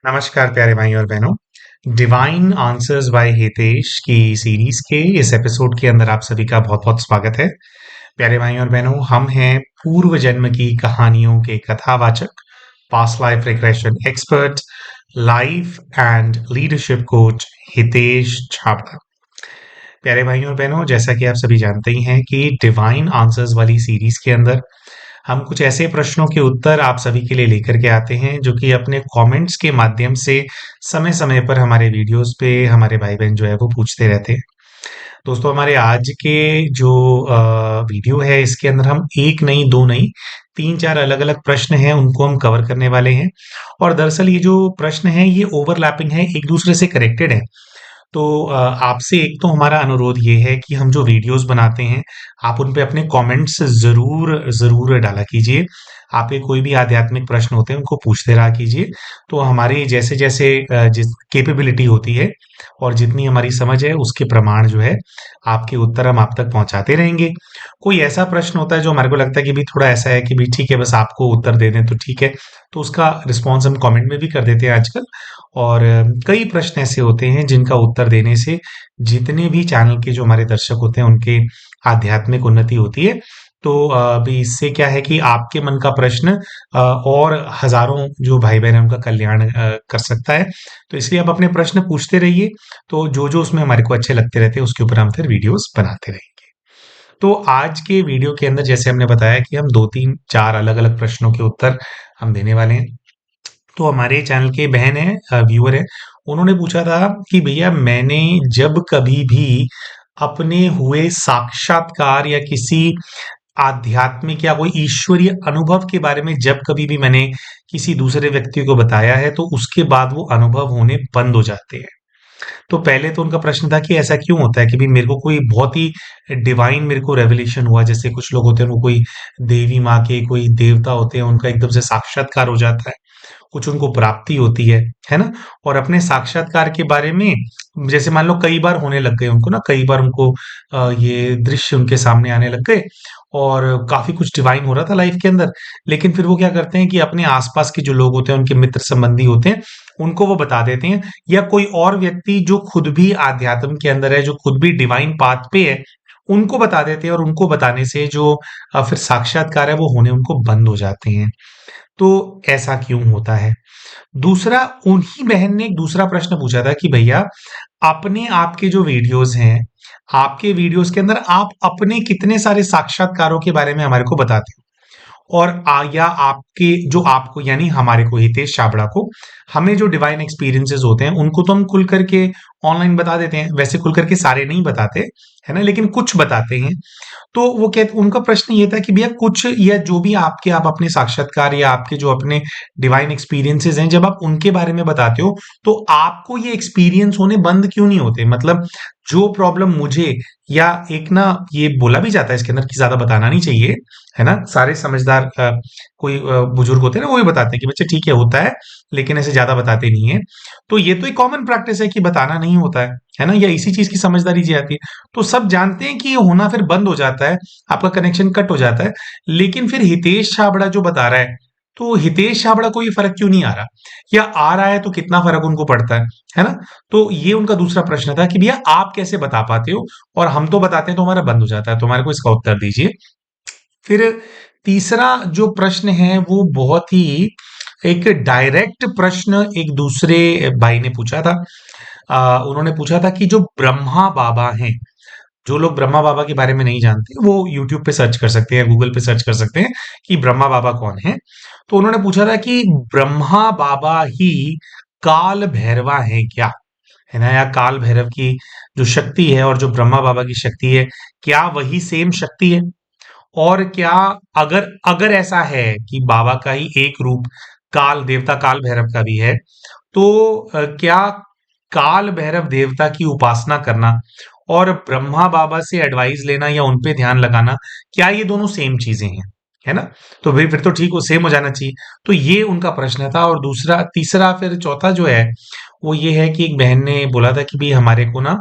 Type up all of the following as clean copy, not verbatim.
नमस्कार प्यारे भाई और बहनों। डिवाइन आंसर्स बाय हितेश की सीरीज के इस एपिसोड के अंदर आप सभी का बहुत बहुत स्वागत है। प्यारे भाई और बहनों, हम हैं पूर्व जन्म की कहानियों के कथावाचक, past life regression expert, life and leadership coach Hitesh Chhabra. प्यारे भाइयों और बहनों, जैसा कि आप सभी जानते ही हैं कि डिवाइन आंसर्स वाली सीरीज के अंदर हम कुछ ऐसे प्रश्नों के उत्तर आप सभी के लिए लेकर के आते हैं जो कि अपने कमेंट्स के माध्यम से समय समय पर हमारे वीडियोस पे हमारे भाई बहन जो है वो पूछते रहते हैं। दोस्तों, हमारे आज के जो वीडियो है इसके अंदर हम एक नहीं, दो नहीं, तीन चार अलग अलग प्रश्न हैं उनको हम कवर करने वाले हैं। और दरअसल ये जो प्रश्न है ये ओवरलैपिंग है, एक दूसरे से कनेक्टेड है। तो आपसे एक तो हमारा अनुरोध ये है कि हम जो वीडियोस बनाते हैं आप उन पे अपने कमेंट्स ज़रूर ज़रूर डाला कीजिए। आपके कोई भी आध्यात्मिक प्रश्न होते हैं उनको पूछते रहा कीजिए। तो हमारी जैसे जैसे जिस कैपेबिलिटी होती है और जितनी हमारी समझ है उसके प्रमाण जो है आपके उत्तर हम आप तक पहुंचाते रहेंगे। कोई ऐसा प्रश्न होता है जो हमारे को लगता है कि भी थोड़ा ऐसा है कि भी ठीक है, बस आपको उत्तर दे दें तो ठीक है, तो उसका रिस्पॉन्स हम कमेंट में भी कर देते हैं आजकल। और कई प्रश्न ऐसे होते हैं जिनका उत्तर देने से जितने भी चैनल के जो हमारे दर्शक होते हैं उनके आध्यात्मिक उन्नति होती है। तो अभी इससे क्या है कि आपके मन का प्रश्न और हजारों जो भाई बहन हैं उनका कल्याण कर सकता है। तो इसलिए आप अपने प्रश्न पूछते रहिए। तो जो जो उसमें हमारे को अच्छे लगते रहते हैं उसके ऊपर हम फिर वीडियोस बनाते रहेंगे। तो आज के वीडियो के अंदर जैसे हमने बताया कि हम दो तीन चार अलग अलग प्रश्नों के उत्तर हम देने वाले हैं। तो हमारे चैनल के बहन है, व्यूअर है, उन्होंने पूछा था कि भैया मैंने जब कभी भी अपने हुए साक्षात्कार या किसी आध्यात्मिक या कोई ईश्वरीय अनुभव के बारे में जब कभी भी मैंने किसी दूसरे व्यक्ति को बताया है तो उसके बाद वो अनुभव होने बंद हो जाते हैं। तो पहले तो उनका प्रश्न था कि ऐसा क्यों होता है कि भाई मेरे को कोई बहुत ही डिवाइन मेरे को रेवलेशन हुआ, जैसे कुछ लोग होते हैं वो कोई देवी माँ के कोई देवता होते हैं उनका एकदम से साक्षात्कार हो जाता है, कुछ उनको प्राप्ति होती है ना? और अपने साक्षात्कार के बारे में जैसे मान लो कई बार होने लग गए उनको ना, कई बार उनको ये दृश्य उनके सामने आने लग गए और काफी कुछ डिवाइन हो रहा था लाइफ के अंदर। लेकिन फिर वो क्या करते हैं कि अपने आसपास के जो लोग होते हैं उनके मित्र संबंधी होते हैं उनको वो बता देते हैं, या कोई और व्यक्ति जो खुद भी आध्यात्म के अंदर है, जो खुद भी डिवाइन पाथ पे है, उनको बता देते हैं और उनको बताने से जो फिर साक्षात्कार है वो होने उनको बंद हो जाते हैं। तो ऐसा क्यों होता है? दूसरा, उन्हीं बहन ने एक दूसरा प्रश्न पूछा था कि भैया अपने आपके जो वीडियोस हैं, आपके वीडियोस के अंदर आप अपने कितने सारे साक्षात्कारों के बारे में हमारे को बताते हो? और या आपके जो आपको यानी हमारे को हितेश छाबड़ा को हमें जो डिवाइन एक्सपीरियंसेस होते हैं उनको तो हम खुल करके ऑनलाइन बता देते हैं, वैसे खुल करके सारे नहीं बताते, है ना, लेकिन कुछ बताते हैं। तो वो कहते उनका प्रश्न ये था कि भैया कुछ या जो भी आपके आप अपने साक्षात्कार या आपके जो अपने डिवाइन एक्सपीरियंसेस हैं जब आप उनके बारे में बताते हो तो आपको ये एक्सपीरियंस होने बंद क्यों नहीं होते? मतलब जो प्रॉब्लम मुझे या एक ना ये बोला भी जाता है इसके अंदर कि ज्यादा बताना नहीं चाहिए, है ना, सारे समझदार कोई बुजुर्ग होते हैं ना वो भी बताते हैं कि बच्चे ठीक है होता है लेकिन ऐसे ज्यादा बताते नहीं है। तो ये तो एक कॉमन प्रैक्टिस है कि बताना नहीं होता है ना, या इसी चीज की समझदारी जी आती है। तो सब जानते हैं कि ये होना फिर बंद हो जाता है, आपका कनेक्शन कट हो जाता है। लेकिन फिर हितेश छाबड़ा जो बता रहा है, तो हितेश छाबड़ा को ये फर्क क्यों नहीं आ रहा, या आ रहा है तो कितना फर्क उनको पड़ता है ना? तो ये उनका दूसरा प्रश्न था कि भैया आप कैसे बता पाते हो और हम तो बताते हैं तो हमारा बंद हो जाता है, तो हमारे को इसका उत्तर दीजिए। फिर तीसरा जो प्रश्न है वो बहुत ही एक डायरेक्ट प्रश्न एक दूसरे भाई ने पूछा था। उन्होंने पूछा था कि जो ब्रह्मा बाबा हैं, जो लोग ब्रह्मा बाबा के बारे में नहीं जानते वो यूट्यूब पे सर्च कर सकते हैं, गूगल पे सर्च कर सकते हैं कि ब्रह्मा बाबा कौन है। तो उन्होंने पूछा था कि ब्रह्मा बाबा ही काल भैरवा है क्या, है ना, या काल भैरव की जो शक्ति है और जो ब्रह्मा बाबा की शक्ति है क्या वही सेम शक्ति है? और क्या अगर अगर ऐसा है कि बाबा का ही एक रूप काल देवता काल भैरव का भी है, तो क्या काल भैरव देवता की उपासना करना और ब्रह्मा बाबा से एडवाइस लेना या उन पे ध्यान लगाना, क्या ये दोनों सेम चीजें हैं? है ना? तो भाई फिर तो ठीक हो, सेम हो जाना चाहिए। तो ये उनका प्रश्न था। और दूसरा तीसरा फिर चौथा जो है वो ये है कि एक बहन ने बोला था कि भाई हमारे को ना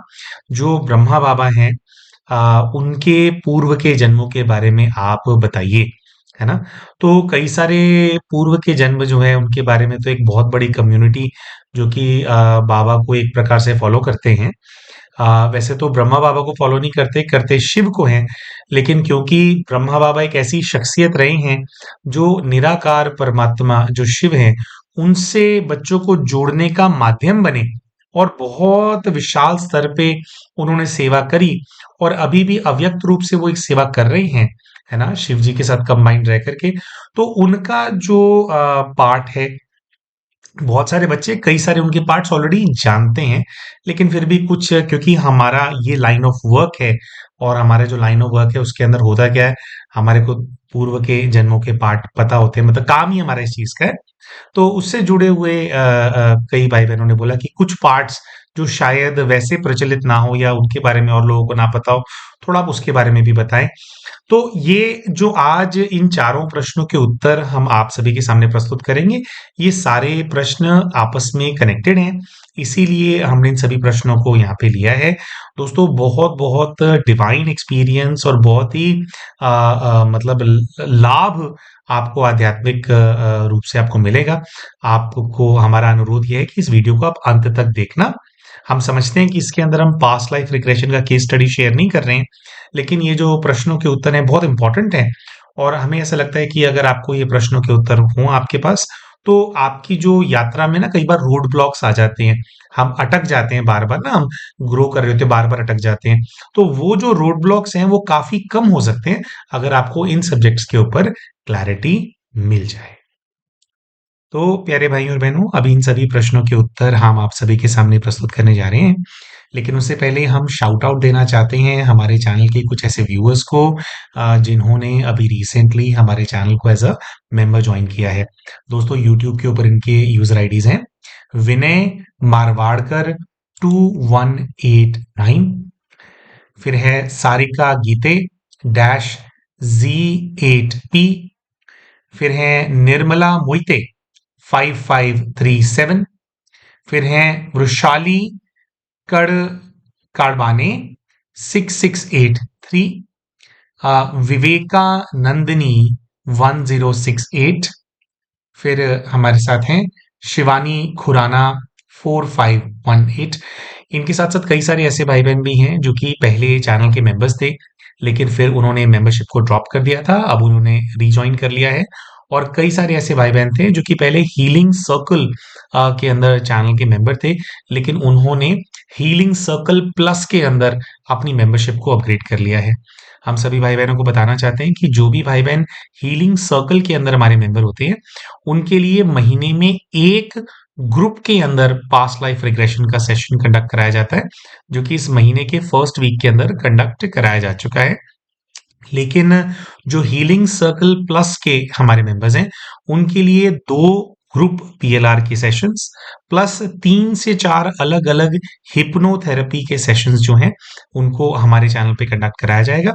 जो ब्रह्मा बाबा हैं उनके पूर्व के जन्मों के बारे में आप बताइए, है ना? तो कई सारे पूर्व के जन्म जो हैं उनके बारे में तो एक बहुत बड़ी कम्युनिटी जो कि बाबा को एक प्रकार से फॉलो करते हैं। वैसे तो ब्रह्मा बाबा को फॉलो नहीं करते, करते शिव को हैं। लेकिन क्योंकि ब्रह्मा बाबा एक ऐसी शख्सियत रहे हैं जो निराकार परमात्मा जो शिव हैं, उनसे बच्चों को जोड़ने का माध्यम बने और बहुत विशाल स्तर पे उन्होंने सेवा करी और अभी भी अव्यक्त रूप से वो एक सेवा कर रही हैं, है ना? शिव जी के साथ कंबाइंड रह करके। तो उनका जो पार्ट है, बहुत सारे बच्चे कई सारे उनके पार्ट्स ऑलरेडी जानते हैं, लेकिन फिर भी कुछ क्योंकि हमारा ये लाइन ऑफ वर्क है और हमारे जो लाइन ऑफ वर्क है उसके अंदर होता क्या है, हमारे को पूर्व के जन्मों के पार्ट पता होते हैं, मतलब काम ही हमारा इस चीज का है। तो उससे जुड़े हुए कई भाई बहनों ने बोला कि कुछ पार्ट्स जो शायद वैसे प्रचलित ना हो या उनके बारे में और लोगों को ना पता हो, थोड़ा आप उसके बारे में भी बताएं। तो ये जो आज इन चारों प्रश्नों के उत्तर हम आप सभी के सामने प्रस्तुत करेंगे, ये सारे प्रश्न आपस में कनेक्टेड हैं, इसीलिए हमने इन सभी प्रश्नों को यहाँ पे लिया है। दोस्तों बहुत बहुत डिवाइन एक्सपीरियंस और बहुत ही मतलब लाभ आपको आध्यात्मिक रूप से आपको मिलेगा। आपको हमारा अनुरोध ये है कि इस वीडियो को आप अंत तक देखना। हम समझते हैं कि इसके अंदर हम पास्ट लाइफ रिग्रेशन का केस स्टडी शेयर नहीं कर रहे हैं, लेकिन ये जो प्रश्नों के उत्तर हैं बहुत इंपॉर्टेंट हैं और हमें ऐसा लगता है कि अगर आपको ये प्रश्नों के उत्तर हों आपके पास, तो आपकी जो यात्रा में ना कई बार रोड ब्लॉक्स आ जाते हैं, हम अटक जाते हैं बार बार ना, हम ग्रो कर रहे होते हैं बार बार अटक जाते हैं। तो वो जो रोड ब्लॉक्स हैं वो काफी कम हो सकते हैं अगर आपको इन सब्जेक्ट्स के ऊपर क्लैरिटी मिल जाए। तो प्यारे भाइयों और बहनों, अभी इन सभी प्रश्नों के उत्तर हम आप सभी के सामने प्रस्तुत करने जा रहे हैं, लेकिन उससे पहले हम शाउट आउट देना चाहते हैं हमारे चैनल के कुछ ऐसे व्यूअर्स को जिन्होंने अभी रिसेंटली हमारे चैनल को एज अ मेंबर ज्वाइन किया है। दोस्तों यूट्यूब के ऊपर इनके यूजर आईडीज हैं विनय मारवाड़कर 2189, फिर है सारिका गीते डैश Z8P, फिर है निर्मला मोइते 5537, फिर है वृशाली कड़ काड़बाने 6683, विवेकानंदिनी 1068, फिर हमारे साथ हैं शिवानी खुराना 4518। इनके साथ साथ कई सारे ऐसे भाई बहन भी हैं जो कि पहले चैनल के मेंबर्स थे, लेकिन फिर उन्होंने मेंबरशिप को ड्रॉप कर दिया था, अब उन्होंने रीजॉइन कर लिया है। और कई सारे ऐसे भाई बहन थे जो कि पहले हीलिंग सर्कल के अंदर चैनल के मेंबर थे, लेकिन उन्होंने हीलिंग सर्कल प्लस के अंदर अपनी मेंबरशिप को अपग्रेड कर लिया है। हम सभी भाई बहनों को बताना चाहते हैं कि जो भी भाई बहन हीलिंग सर्कल के अंदर हमारे मेंबर होते हैं, उनके लिए महीने में एक ग्रुप के अंदर पास्ट लाइफ रिग्रेशन का सेशन कंडक्ट कराया जाता है, जो कि इस महीने के फर्स्ट वीक के अंदर कंडक्ट कराया जा चुका है। लेकिन जो हीलिंग सर्कल प्लस के हमारे मेंबर्स हैं, उनके लिए दो ग्रुप पीएलआर के सेशंस प्लस 3 से 4 अलग अलग हिप्नोथेरेपी के सेशंस जो हैं उनको हमारे चैनल पे कंडक्ट कराया जाएगा।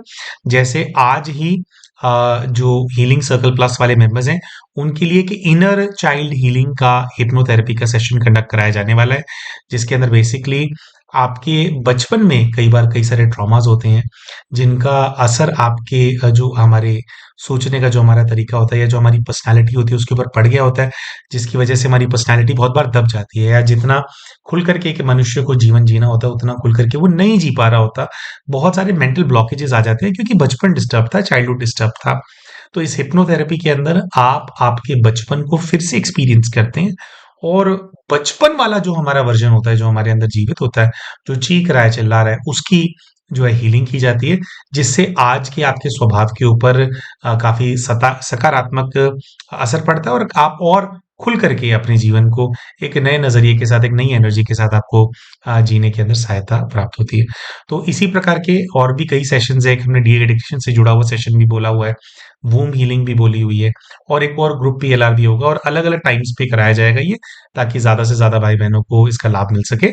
जैसे आज ही जो हीलिंग सर्कल प्लस वाले मेंबर्स हैं उनके लिए कि इनर चाइल्ड हीलिंग का हिप्नोथेरेपी का सेशन कंडक्ट कराया जाने वाला है, जिसके अंदर बेसिकली आपके बचपन में कई बार कई सारे ट्रॉमास होते हैं जिनका असर आपके जो हमारे सोचने का जो हमारा तरीका होता है या जो हमारी पर्सनालिटी होती है उसके ऊपर पड़ गया होता है, जिसकी वजह से हमारी पर्सनालिटी बहुत बार दब जाती है, या जितना खुल करके एक मनुष्य को जीवन जीना होता है उतना खुल करके वो नहीं जी पा रहा होता। बहुत सारे मेंटल ब्लॉकेजेस आ जाते हैं क्योंकि बचपन डिस्टर्ब था, चाइल्डहुड डिस्टर्ब था। तो इस हिप्नोथेरेपी के अंदर आप आपके बचपन को फिर से एक्सपीरियंस करते हैं और बचपन वाला जो हमारा वर्जन होता है, जो हमारे अंदर जीवित होता है, जो चीख रहा है, चिल्ला रहा है, उसकी जो है हीलिंग की जाती है, जिससे आज के आपके स्वभाव के ऊपर काफी सकारात्मक असर पड़ता है और आप और खुल करके अपने जीवन को एक नए नजरिए के साथ, एक नई एनर्जी के साथ आपको जीने के अंदर सहायता प्राप्त होती है। तो इसी प्रकार के और भी कई सेशंस है, एक हमने डी एडिक्शन से जुड़ा हुआ सेशन भी बोला हुआ है, वूम हीलिंग भी बोली हुई है, और एक और ग्रुप पीएलआर भी होगा और अलग अलग टाइम्स पे कराया जाएगा ये, ताकि ज्यादा से ज्यादा भाई बहनों को इसका लाभ मिल सके।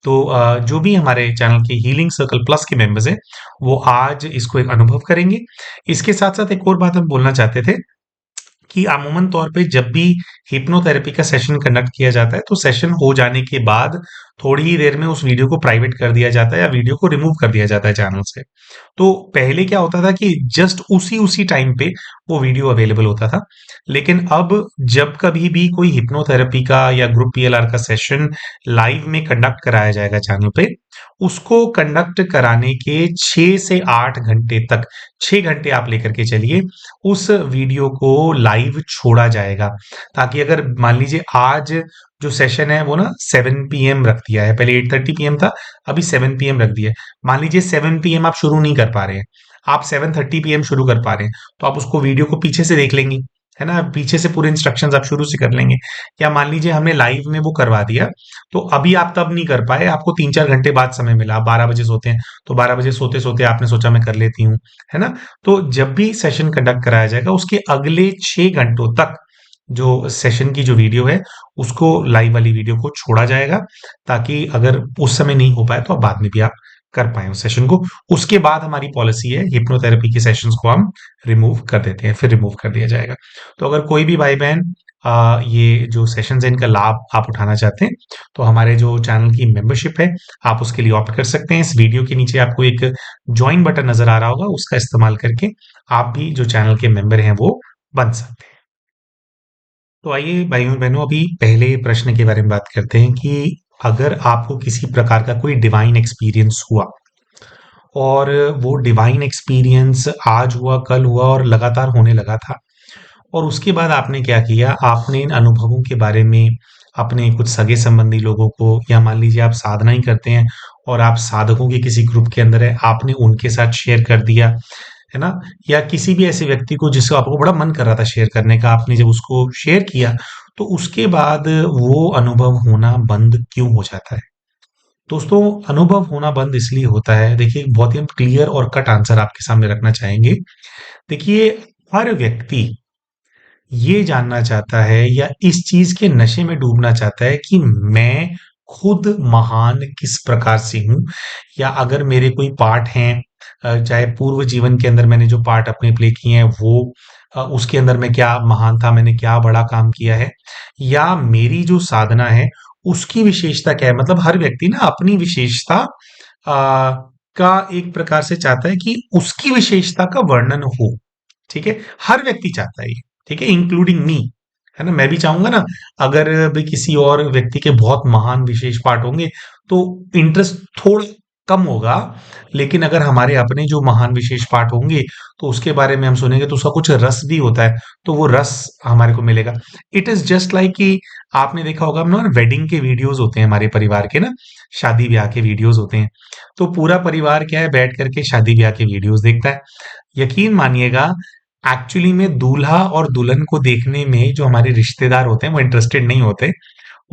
तो जो भी हमारे चैनल के हीलिंग सर्कल प्लस के मेंबर्स हैं वो आज इसको एक अनुभव करेंगे। इसके साथ साथ एक और बात हम बोलना चाहते थे कि अमूमन तौर पे जब भी हिप्नोथेरेपी का सेशन कंडक्ट किया जाता है तो सेशन हो जाने के बाद थोड़ी ही देर में उस वीडियो को प्राइवेट कर दिया जाता है या वीडियो को रिमूव कर दिया जाता है चैनल से। तो पहले क्या होता था कि जस्ट उसी उसी टाइम पे वो वीडियो अवेलेबल होता था। लेकिन अब जब कभी भी कोई हिप्नोथेरेपी का या ग्रुप पीएलआर का सेशन लाइव में कंडक्ट कराया जाएगा चैनल पे, उसको कंडक्ट कराने के 6 से 8 घंटे तक, 6 घंटे आप लेकर के चलिए, उस वीडियो को लाइव छोड़ा जाएगा। ताकि अगर मान लीजिए आज जो सेशन है वो ना 7 पीएम रख दिया है, पहले 8:30 पीएम था, अभी 7 पीएम रख दिया है। मान लीजिए 7 पीएम आप शुरू नहीं कर पा रहे हैं, आप 7:30 पीएम शुरू कर पा रहे हैं, तो आप उसको वीडियो को पीछे से देख लेंगे, है ना? पीछे से पूरे इंस्ट्रक्शंस आप शुरू से कर लेंगे। या मान लीजिए हमने लाइव में वो करवा दिया, तो अभी आप तब नहीं कर पाए, आपको 3-4 घंटे बाद समय मिला, आप 12 बजे सोते हैं, तो 12 बजे सोते सोते आपने सोचा मैं कर लेती हूँ, है ना? तो जब भी सेशन कंडक्ट कराया जाएगा उसके अगले 6 घंटों तक जो सेशन की जो वीडियो है उसको, लाइव वाली वीडियो को छोड़ा जाएगा, ताकि अगर उस समय नहीं हो पाए तो अब बाद में भी आप कर पाए उस सेशन को। उसके बाद हमारी पॉलिसी है, हिप्नोथेरेपी के सेशंस को हम रिमूव कर देते हैं, फिर रिमूव कर दिया जाएगा। तो अगर कोई भी भाई बहन ये जो सेशंस है इनका लाभ आप उठाना चाहते हैं, तो हमारे जो चैनल की मेंबरशिप है आप उसके लिए ऑप्ट कर सकते हैं। इस वीडियो के नीचे आपको एक ज्वाइन बटन नजर आ रहा होगा, उसका इस्तेमाल करके आप भी जो चैनल के मेंबर हैं वो बन सकते हैं। तो आइए भाइयों बहनों, अभी पहले प्रश्न के बारे में बात करते हैं कि अगर आपको किसी प्रकार का कोई डिवाइन एक्सपीरियंस हुआ, और वो डिवाइन एक्सपीरियंस आज हुआ, कल हुआ और लगातार होने लगा था, और उसके बाद आपने क्या किया, आपने इन अनुभवों के बारे में अपने कुछ सगे संबंधी लोगों को, या मान लीजिए आप साधना ही करते हैं और आप साधकों के किसी ग्रुप के अंदर है, आपने उनके साथ शेयर कर दिया, है ना? या किसी भी ऐसे व्यक्ति को जिसको आपको बड़ा मन कर रहा था शेयर करने का, आपने जब उसको शेयर किया, तो उसके बाद वो अनुभव होना बंद क्यों हो जाता है? दोस्तों, अनुभव होना बंद इसलिए होता है, देखिए बहुत ही हम क्लियर और कट आंसर आपके सामने रखना चाहेंगे। देखिए, हर व्यक्ति ये जानना चाहता है या इस चीज के नशे में डूबना चाहता है कि मैं खुद महान किस प्रकार से हूं, या अगर मेरे कोई पार्ट हैं, चाहे पूर्व जीवन के अंदर मैंने जो पार्ट अपने प्ले किए हैं वो, उसके अंदर मैं क्या महान था, मैंने क्या बड़ा काम किया है, या मेरी जो साधना है उसकी विशेषता क्या है। मतलब हर व्यक्ति ना अपनी विशेषता का एक प्रकार से चाहता है कि उसकी विशेषता का वर्णन हो। ठीक है, हर व्यक्ति चाहता है ये, ठीक है, इंक्लूडिंग मी, है ना? मैं भी चाहूंगा ना, अगर भी किसी और व्यक्ति के बहुत महान विशेष पाठ होंगे तो इंटरेस्ट थोड़ा कम होगा। लेकिन अगर हमारे अपने जो महान विशेष पाठ होंगे तो उसके बारे में हम सुनेंगे तो उसका कुछ रस भी होता है, तो वो रस हमारे को मिलेगा। इट इज जस्ट लाइक कि आपने देखा होगा ना, वेडिंग के वीडियोस होते हैं हमारे परिवार के ना, शादी ब्याह के वीडियोस होते हैं, तो पूरा परिवार क्या है, बैठ करके शादी ब्याह के वीडियोस देखता है। यकीन मानिएगा, एक्चुअली में दूल्हा और दुल्हन को देखने में जो हमारे रिश्तेदार होते हैं वो इंटरेस्टेड नहीं होते।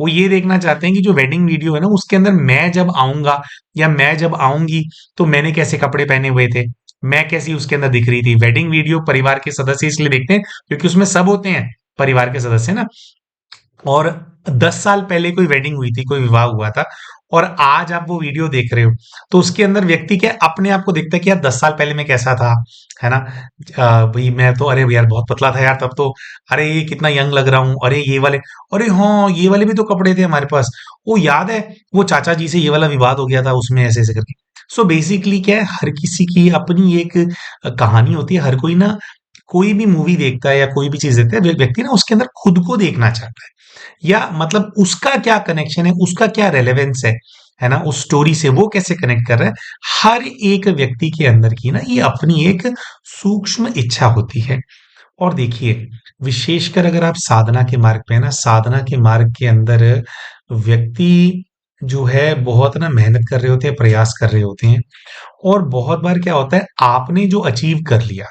वो ये देखना चाहते हैं कि जो वेडिंग वीडियो है ना उसके अंदर मैं जब आऊंगा या मैं जब आऊंगी तो मैंने कैसे कपड़े पहने हुए थे, मैं कैसी उसके अंदर दिख रही थी। वेडिंग वीडियो परिवार के सदस्य इसलिए देखते हैं क्योंकि उसमें सब होते हैं, परिवार के सदस्य ना। और 10 साल पहले कोई वेडिंग हुई थी, कोई विवाह हुआ था, और आज आप वो वीडियो देख रहे हो, तो उसके अंदर व्यक्ति क्या अपने आप को देखता है कि यार 10 साल पहले मैं कैसा था, है ना? भाई मैं तो, अरे यार बहुत पतला था यार तब तो, अरे ये कितना यंग लग रहा हूँ, अरे ये वाले, अरे हाँ ये वाले भी तो कपड़े थे हमारे पास, वो याद है वो चाचा जी से ये वाला विवाद हो गया था उसमें ऐसे ऐसे करके। सो बेसिकली क्या है, हर किसी की अपनी एक कहानी होती है। हर कोई ना, कोई भी मूवी देखता है या कोई भी चीज देखता है, व्यक्ति ना उसके अंदर खुद को देखना चाहता है, या मतलब उसका क्या कनेक्शन है, उसका क्या रेलेवेंस है ना, उस स्टोरी से वो कैसे कनेक्ट कर रहा है। हर एक व्यक्ति के अंदर की ना ये अपनी एक सूक्ष्म इच्छा होती है। और देखिए, विशेषकर अगर आप साधना के मार्ग पे है ना, साधना के मार्ग के अंदर व्यक्ति जो है बहुत ना मेहनत कर रहे होते हैं, प्रयास कर रहे होते हैं, और बहुत बार क्या होता है, आपने जो अचीव कर लिया,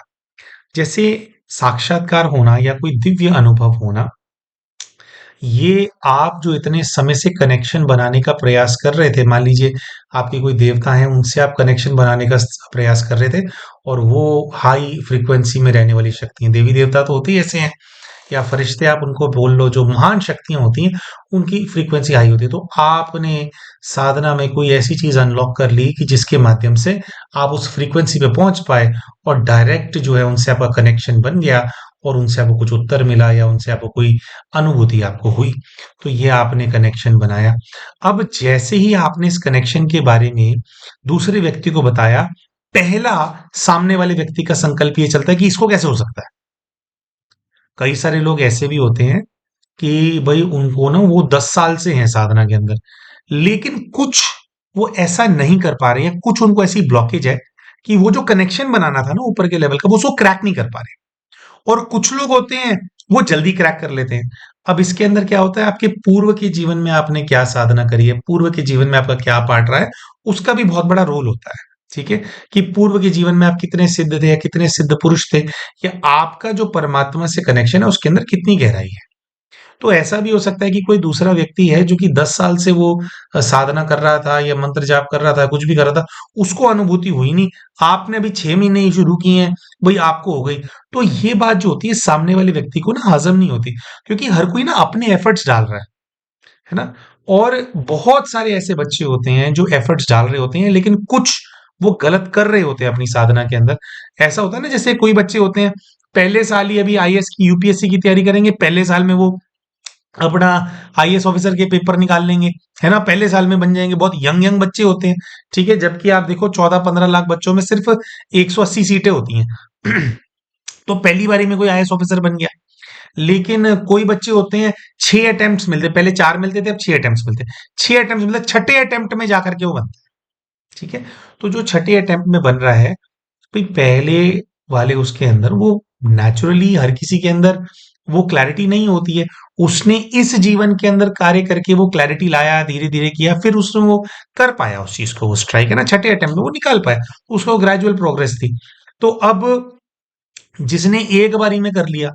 जैसे साक्षात्कार होना या कोई दिव्य अनुभव होना, ये आप जो इतने समय से कनेक्शन बनाने का प्रयास कर रहे थे, मान लीजिए आपके कोई देवता हैं, उनसे आप कनेक्शन बनाने का प्रयास कर रहे थे, और वो हाई फ्रीक्वेंसी में रहने वाली शक्ति हैं, देवी देवता तो होते ही ऐसे हैं, या फरिश्ते आप उनको बोल लो, जो महान शक्तियां होती हैं उनकी फ्रीक्वेंसी हाई होती है, तो आपने साधना में कोई ऐसी चीज अनलॉक कर ली कि जिसके माध्यम से आप उस फ्रीक्वेंसी पे पहुंच पाए, और डायरेक्ट जो है उनसे आपका कनेक्शन बन गया, और उनसे आपको कुछ उत्तर मिला या उनसे आपको कोई अनुभूति आपको हुई, तो ये आपने कनेक्शन बनाया। अब जैसे ही आपने इस कनेक्शन के बारे में दूसरे व्यक्ति को बताया, पहला सामने वाले व्यक्ति का संकल्प ये चलता है कि इसको कैसे हो सकता है। कई सारे लोग ऐसे भी होते हैं कि भाई उनको ना वो 10 साल से हैं साधना के अंदर, लेकिन कुछ वो ऐसा नहीं कर पा रहे हैं, कुछ उनको ऐसी ब्लॉकेज है कि वो जो कनेक्शन बनाना था ना ऊपर के लेवल का, वो उसको क्रैक नहीं कर पा रहे। और कुछ लोग होते हैं वो जल्दी क्रैक कर लेते हैं। अब इसके अंदर क्या होता है, आपके पूर्व के जीवन में आपने क्या साधना करी है, पूर्व के जीवन में आपका क्या पार्ट रहा है, उसका भी बहुत बड़ा रोल होता है। ठीक है, कि पूर्व के जीवन में आप कितने सिद्ध थे या कितने सिद्ध पुरुष थे, या आपका जो परमात्मा से कनेक्शन है उसके अंदर कितनी गहराई है। तो ऐसा भी हो सकता है कि कोई दूसरा व्यक्ति है जो कि 10 साल से वो साधना कर रहा था या मंत्र जाप कर रहा था, कुछ भी कर रहा था, उसको अनुभूति हुई नहीं। आपने अभी 6 महीने ही शुरू किए हैं, भई आपको हो गई। तो ये बात जो होती है सामने वाले व्यक्ति को ना हज़म नहीं होती, क्योंकि हर कोई ना अपने एफर्ट्स डाल रहा है ना? और बहुत सारे ऐसे बच्चे होते हैं जो एफर्ट्स डाल रहे होते हैं, लेकिन कुछ वो गलत कर रहे होते हैं अपनी साधना के अंदर। ऐसा होता है ना, जैसे कोई बच्चे होते हैं, पहले साल ही अभी आईएएस की, यूपीएससी की तैयारी करेंगे, पहले साल में वो अपना आईएएस ऑफिसर के पेपर निकाल लेंगे, है ना? पहले साल में बन जाएँगे, बहुत यंग यंग बच्चे होते हैं, ठीक है? जबकि आप देखो 14-15 लाख बच्चों में सिर्फ 180 सीटें होती हैं। तो पहली बारी में कोई आईएएस ऑफिसर बन गया। लेकिन कोई बच्चे होते हैं 6 अटेम्प्ट्स मिलते हैं, पहले 4 मिलते थे, अब 6 अटेम्प्ट्स मिलते हैं। 6 अटेम्प्ट्स मिलते हैं, छठे अटेम्प्ट में जाकर के वो बनता है, ठीक है? तो जो छठे अटेम्प्ट में बन रहा है, भाई पहले वाले उसके अंदर वो नेचुरली हर किसी के अंदर वो क्लैरिटी नहीं होती है। उसने इस जीवन के अंदर कार्य करके वो क्लैरिटी लाया, धीरे धीरे किया, फिर उसने वो कर पाया उस चीज को, वो स्ट्राइक है ना, छठे अटेम्प्ट में वो निकाल पाया, उसको ग्रेजुअल प्रोग्रेस थी। तो अब जिसने एक बारी में कर लिया,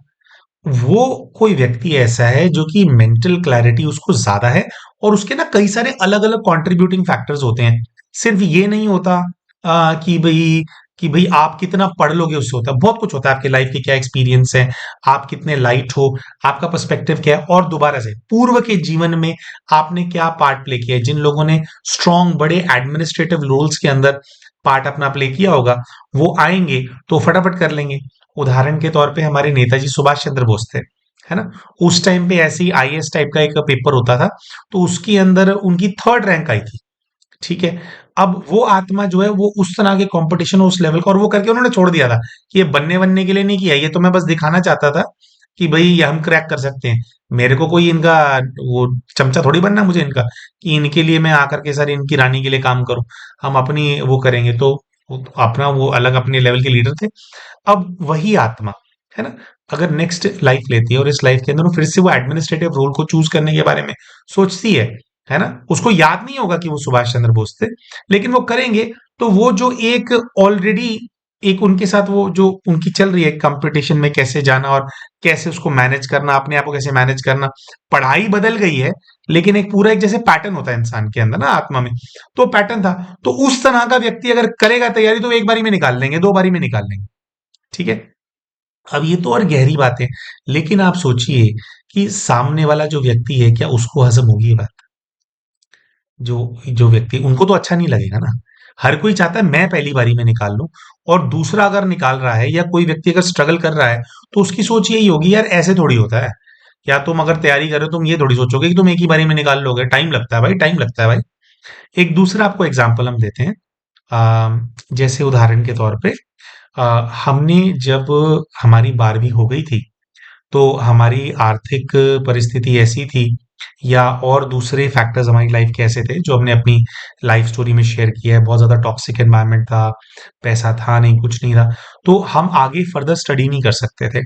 वो कोई व्यक्ति ऐसा है जो कि मेंटल क्लैरिटी उसको ज्यादा है, और उसके ना कई सारे अलग अलग कंट्रीब्यूटिंग फैक्टर्स होते हैं। सिर्फ ये नहीं होता कि भाई आप कितना पढ़ लोगे उससे होता है, बहुत कुछ होता है, आपके लाइफ के क्या एक्सपीरियंस है, आप कितने लाइट हो, आपका पर्सपेक्टिव क्या है, और दोबारा से पूर्व के जीवन में आपने क्या पार्ट प्ले किया है। जिन लोगों ने स्ट्रॉन्ग बड़े एडमिनिस्ट्रेटिव रोल्स के अंदर पार्ट अपना प्ले किया होगा, वो आएंगे तो फटाफट कर लेंगे। उदाहरण के तौर पे हमारे नेताजी सुभाष चंद्र बोस थे, है ना? उस टाइम पे ऐसे ही आईएएस टाइप का एक पेपर होता था, तो उसके अंदर उनकी थर्ड रैंक आई थी, ठीक है? अब वो आत्मा जो है वो उस तरह के कंपटीशन, उस लेवल का, और वो करके उन्होंने छोड़ दिया था कि ये बनने के लिए नहीं किया, ये तो मैं बस दिखाना चाहता था कि भाई ये हम क्रैक कर सकते हैं। मेरे को कोई इनका वो चमचा थोड़ी बनना मुझे इनका, कि इनके लिए मैं आकर के सर इनकी रानी के लिए काम करूं। हम अपनी वो करेंगे तो अपना वो अलग अपने लेवल के लीडर थे। अब वही आत्मा, है ना, अगर नेक्स्ट लाइफ लेती है और इस लाइफ के अंदर वो फिर से वो एडमिनिस्ट्रेटिव रोल को चूज करने के बारे में सोचती है ना, उसको याद नहीं होगा कि वो सुभाष चंद्र बोस थे, लेकिन वो करेंगे। तो वो जो एक ऑलरेडी एक उनके साथ वो जो उनकी चल रही है कंपटीशन में कैसे जाना और कैसे उसको मैनेज करना, अपने आप को कैसे मैनेज करना, पढ़ाई बदल गई है, लेकिन एक पूरा एक जैसे पैटर्न होता है इंसान के अंदर ना, आत्मा में, तो पैटर्न था। तो उस तरह का व्यक्ति अगर करेगा तैयारी तो एक बारी में निकाल लेंगे, दो बारी में निकाल लेंगे, ठीक है? अब ये तो और गहरी बात है, लेकिन आप सोचिए कि सामने वाला जो व्यक्ति है, क्या उसको हजम होगी ये बात? जो जो व्यक्ति, उनको तो अच्छा नहीं लगेगा ना। हर कोई चाहता है मैं पहली बारी में निकाल लूं, और दूसरा अगर निकाल रहा है या कोई व्यक्ति अगर स्ट्रगल कर रहा है, तो उसकी सोच यही होगी, यार ऐसे थोड़ी होता है। या तुम अगर तैयारी कर रहे हो, तुम ये थोड़ी सोचोगे कि तुम एक ही बारी में निकाल लोगे, टाइम लगता है भाई, टाइम लगता है भाई। एक दूसरा आपको एग्जाम्पल हम देते हैं। जैसे उदाहरण के तौर पे, हमने जब हमारी 12वीं हो गई थी, तो हमारी आर्थिक परिस्थिति ऐसी थी, या और दूसरे फैक्टर्स हमारी लाइफ के ऐसे थे जो हमने अपनी लाइफ स्टोरी में शेयर किया है, बहुत ज़्यादा टॉक्सिक एनवायरनमेंट था, पैसा था नहीं, कुछ नहीं था, तो हम आगे फर्दर स्टडी नहीं कर सकते थे,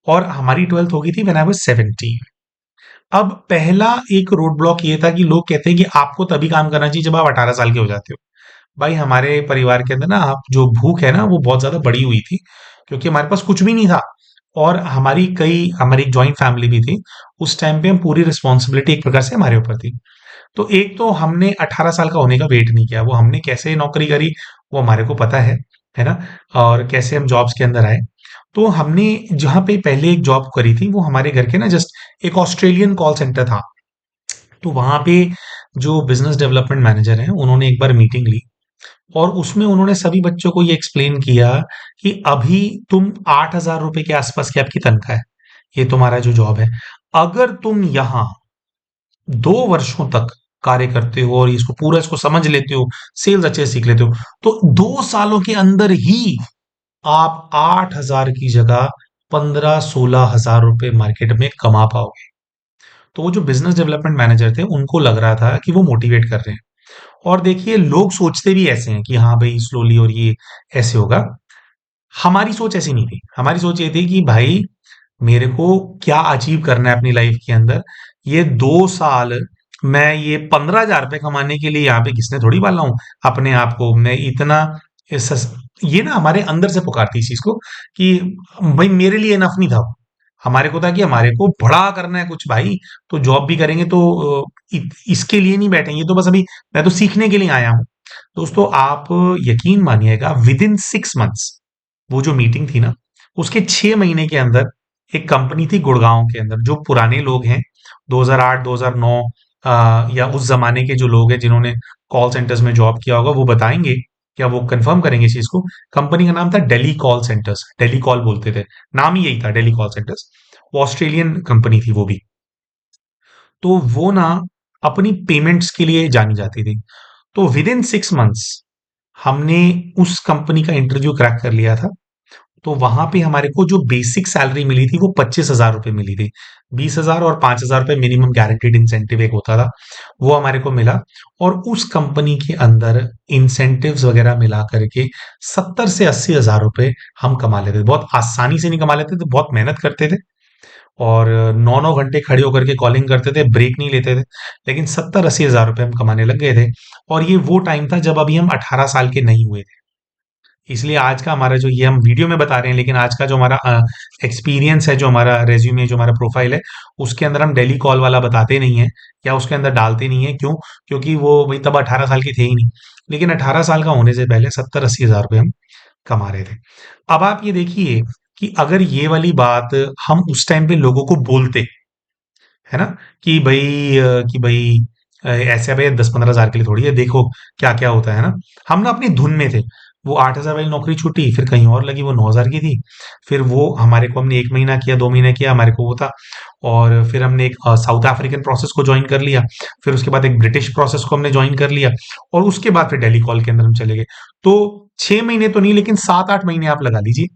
और हमारी 12th हो गई थी व्हेन आई वाज 17। अब पहला एक रोड ब्लॉक ये था कि लोग कहते हैं कि आपको तभी काम करना चाहिए जब आप 18 साल के हो जाते हो। भाई हमारे परिवार के अंदर ना आप जो भूख है ना वो बहुत ज्यादा बड़ी हुई थी, क्योंकि हमारे पास कुछ भी नहीं था, और हमारी जॉइंट फैमिली भी थी। उस टाइम पे हम पूरी रिस्पॉन्सिबिलिटी एक प्रकार से हमारे ऊपर थी। तो एक तो हमने 18 साल का होने का वेट नहीं किया, वो हमने कैसे नौकरी करी वो हमारे को पता है ना, और कैसे हम जॉब्स के अंदर आए। तो हमने जहाँ पे पहले एक जॉब करी थी वो हमारे घर के ना जस्ट एक ऑस्ट्रेलियन कॉल सेंटर था। तो वहां पे जो बिजनेस डेवलपमेंट मैनेजर हैं उन्होंने एक बार मीटिंग ली, और उसमें उन्होंने सभी बच्चों को ये एक्सप्लेन किया कि अभी तुम 8,000 रुपए के आसपास की आपकी तनख्वाह है, ये तुम्हारा जो जॉब है। अगर तुम यहाँ 2 वर्षों तक कार्य करते हो और इसको पूरा इसको समझ लेते हो, सेल्स अच्छे से सीख लेते हो, तो 2 सालों के अंदर ही आप 8,000 की जगह 15-16 हजार रुपए मार्केट में कमा पाओगे। तो वो जो बिजनेस डेवलपमेंट मैनेजर थे उनको लग रहा था कि वो मोटिवेट कर रहे हैं। और देखिए लोग सोचते भी ऐसे हैं कि हाँ भाई स्लोली और ये ऐसे होगा। हमारी सोच ऐसी नहीं थी। हमारी सोच ये थी कि भाई मेरे को क्या अचीव करना है अपनी लाइफ के अंदर। ये 2 साल मैं ये 15,000 रुपए कमाने के लिए यहाँ पे किसने थोड़ी पाला हूँ अपने आप को। मैं इतना ये ना हमारे अंदर से पुकारती इस चीज को कि भाई मेरे लिए इनफ नहीं था वो। हमारे को था कि हमारे को बड़ा करना है कुछ भाई। तो जॉब भी करेंगे तो इसके लिए नहीं बैठेंगे। तो बस अभी मैं तो सीखने के लिए आया हूँ। दोस्तों आप यकीन मानिएगा विद इन 6 मंथ्स वो जो मीटिंग थी ना उसके 6 महीने के अंदर एक कंपनी थी गुड़गांव के अंदर। जो पुराने लोग हैं 2008 2009 या उस जमाने के जो लोग हैं जिन्होंने कॉल सेंटर्स में जॉब किया होगा वो बताएंगे, क्या वो कंफर्म करेंगे इस चीज को। कंपनी का नाम था daily call centres, daily call बोलते थे, नाम ही यही था डेली कॉल सेंटर्स। वो ऑस्ट्रेलियन कंपनी थी वो भी। तो वो ना अपनी पेमेंट्स के लिए जानी जाती थी। तो विद इन 6 मंथ्स हमने उस कंपनी का इंटरव्यू क्रैक कर लिया था। तो वहां पे हमारे को जो बेसिक सैलरी मिली थी वो 25,000 रुपए मिली थी। 20,000 और 5,000 रुपए मिनिमम गारंटीड इंसेंटिव एक होता था, वो हमारे को मिला। और उस कंपनी के अंदर इंसेंटिव्स वगैरह मिला करके 70 से 80 हजार रुपए हम कमा लेते थे। बहुत आसानी से नहीं कमा लेते थे, बहुत मेहनत करते थे और 9-9 घंटे खड़े होकर के कॉलिंग करते थे, ब्रेक नहीं लेते थे। लेकिन 70-80 हजार रुपए हम कमाने लग गए थे। और ये वो टाइम था जब अभी हम 18 साल के नहीं हुए थे। इसलिए आज का हमारा जो ये हम वीडियो में बता रहे हैं, लेकिन आज का जो हमारा एक्सपीरियंस है, जो हमारा रेज्यूमे, जो हमारा प्रोफाइल है, उसके अंदर हम डेली कॉल वाला बताते नहीं है या उसके अंदर डालते नहीं है। क्यों? क्योंकि वो भाई तब 18 साल के थे ही नहीं। लेकिन 18 साल का होने से पहले 70-80 हजार रुपए हम कमा रहे थे। अब आप ये देखिए कि अगर ये वाली बात हम उस टाइम पे लोगों को बोलते, है ना, कि भाई ऐसे भाई 10-15 हजार के लिए थोड़ी है, देखो क्या क्या होता है ना। हम ना अपनी धुन में थे। वो 8,000 वाली नौकरी छूटी, फिर कहीं और लगी, वो 9,000 की थी। फिर वो हमारे को, हमने 1 महीना किया, 2 महीने किया, हमारे को वो था। और फिर हमने एक साउथ अफ्रीकन प्रोसेस को ज्वाइन कर लिया। फिर उसके बाद एक ब्रिटिश प्रोसेस को हमने ज्वाइन कर लिया। और उसके बाद फिर डेली कॉल के अंदर हम चले गए। तो 6 महीने तो नहीं, लेकिन 7-8 महीने आप लगा लीजिए।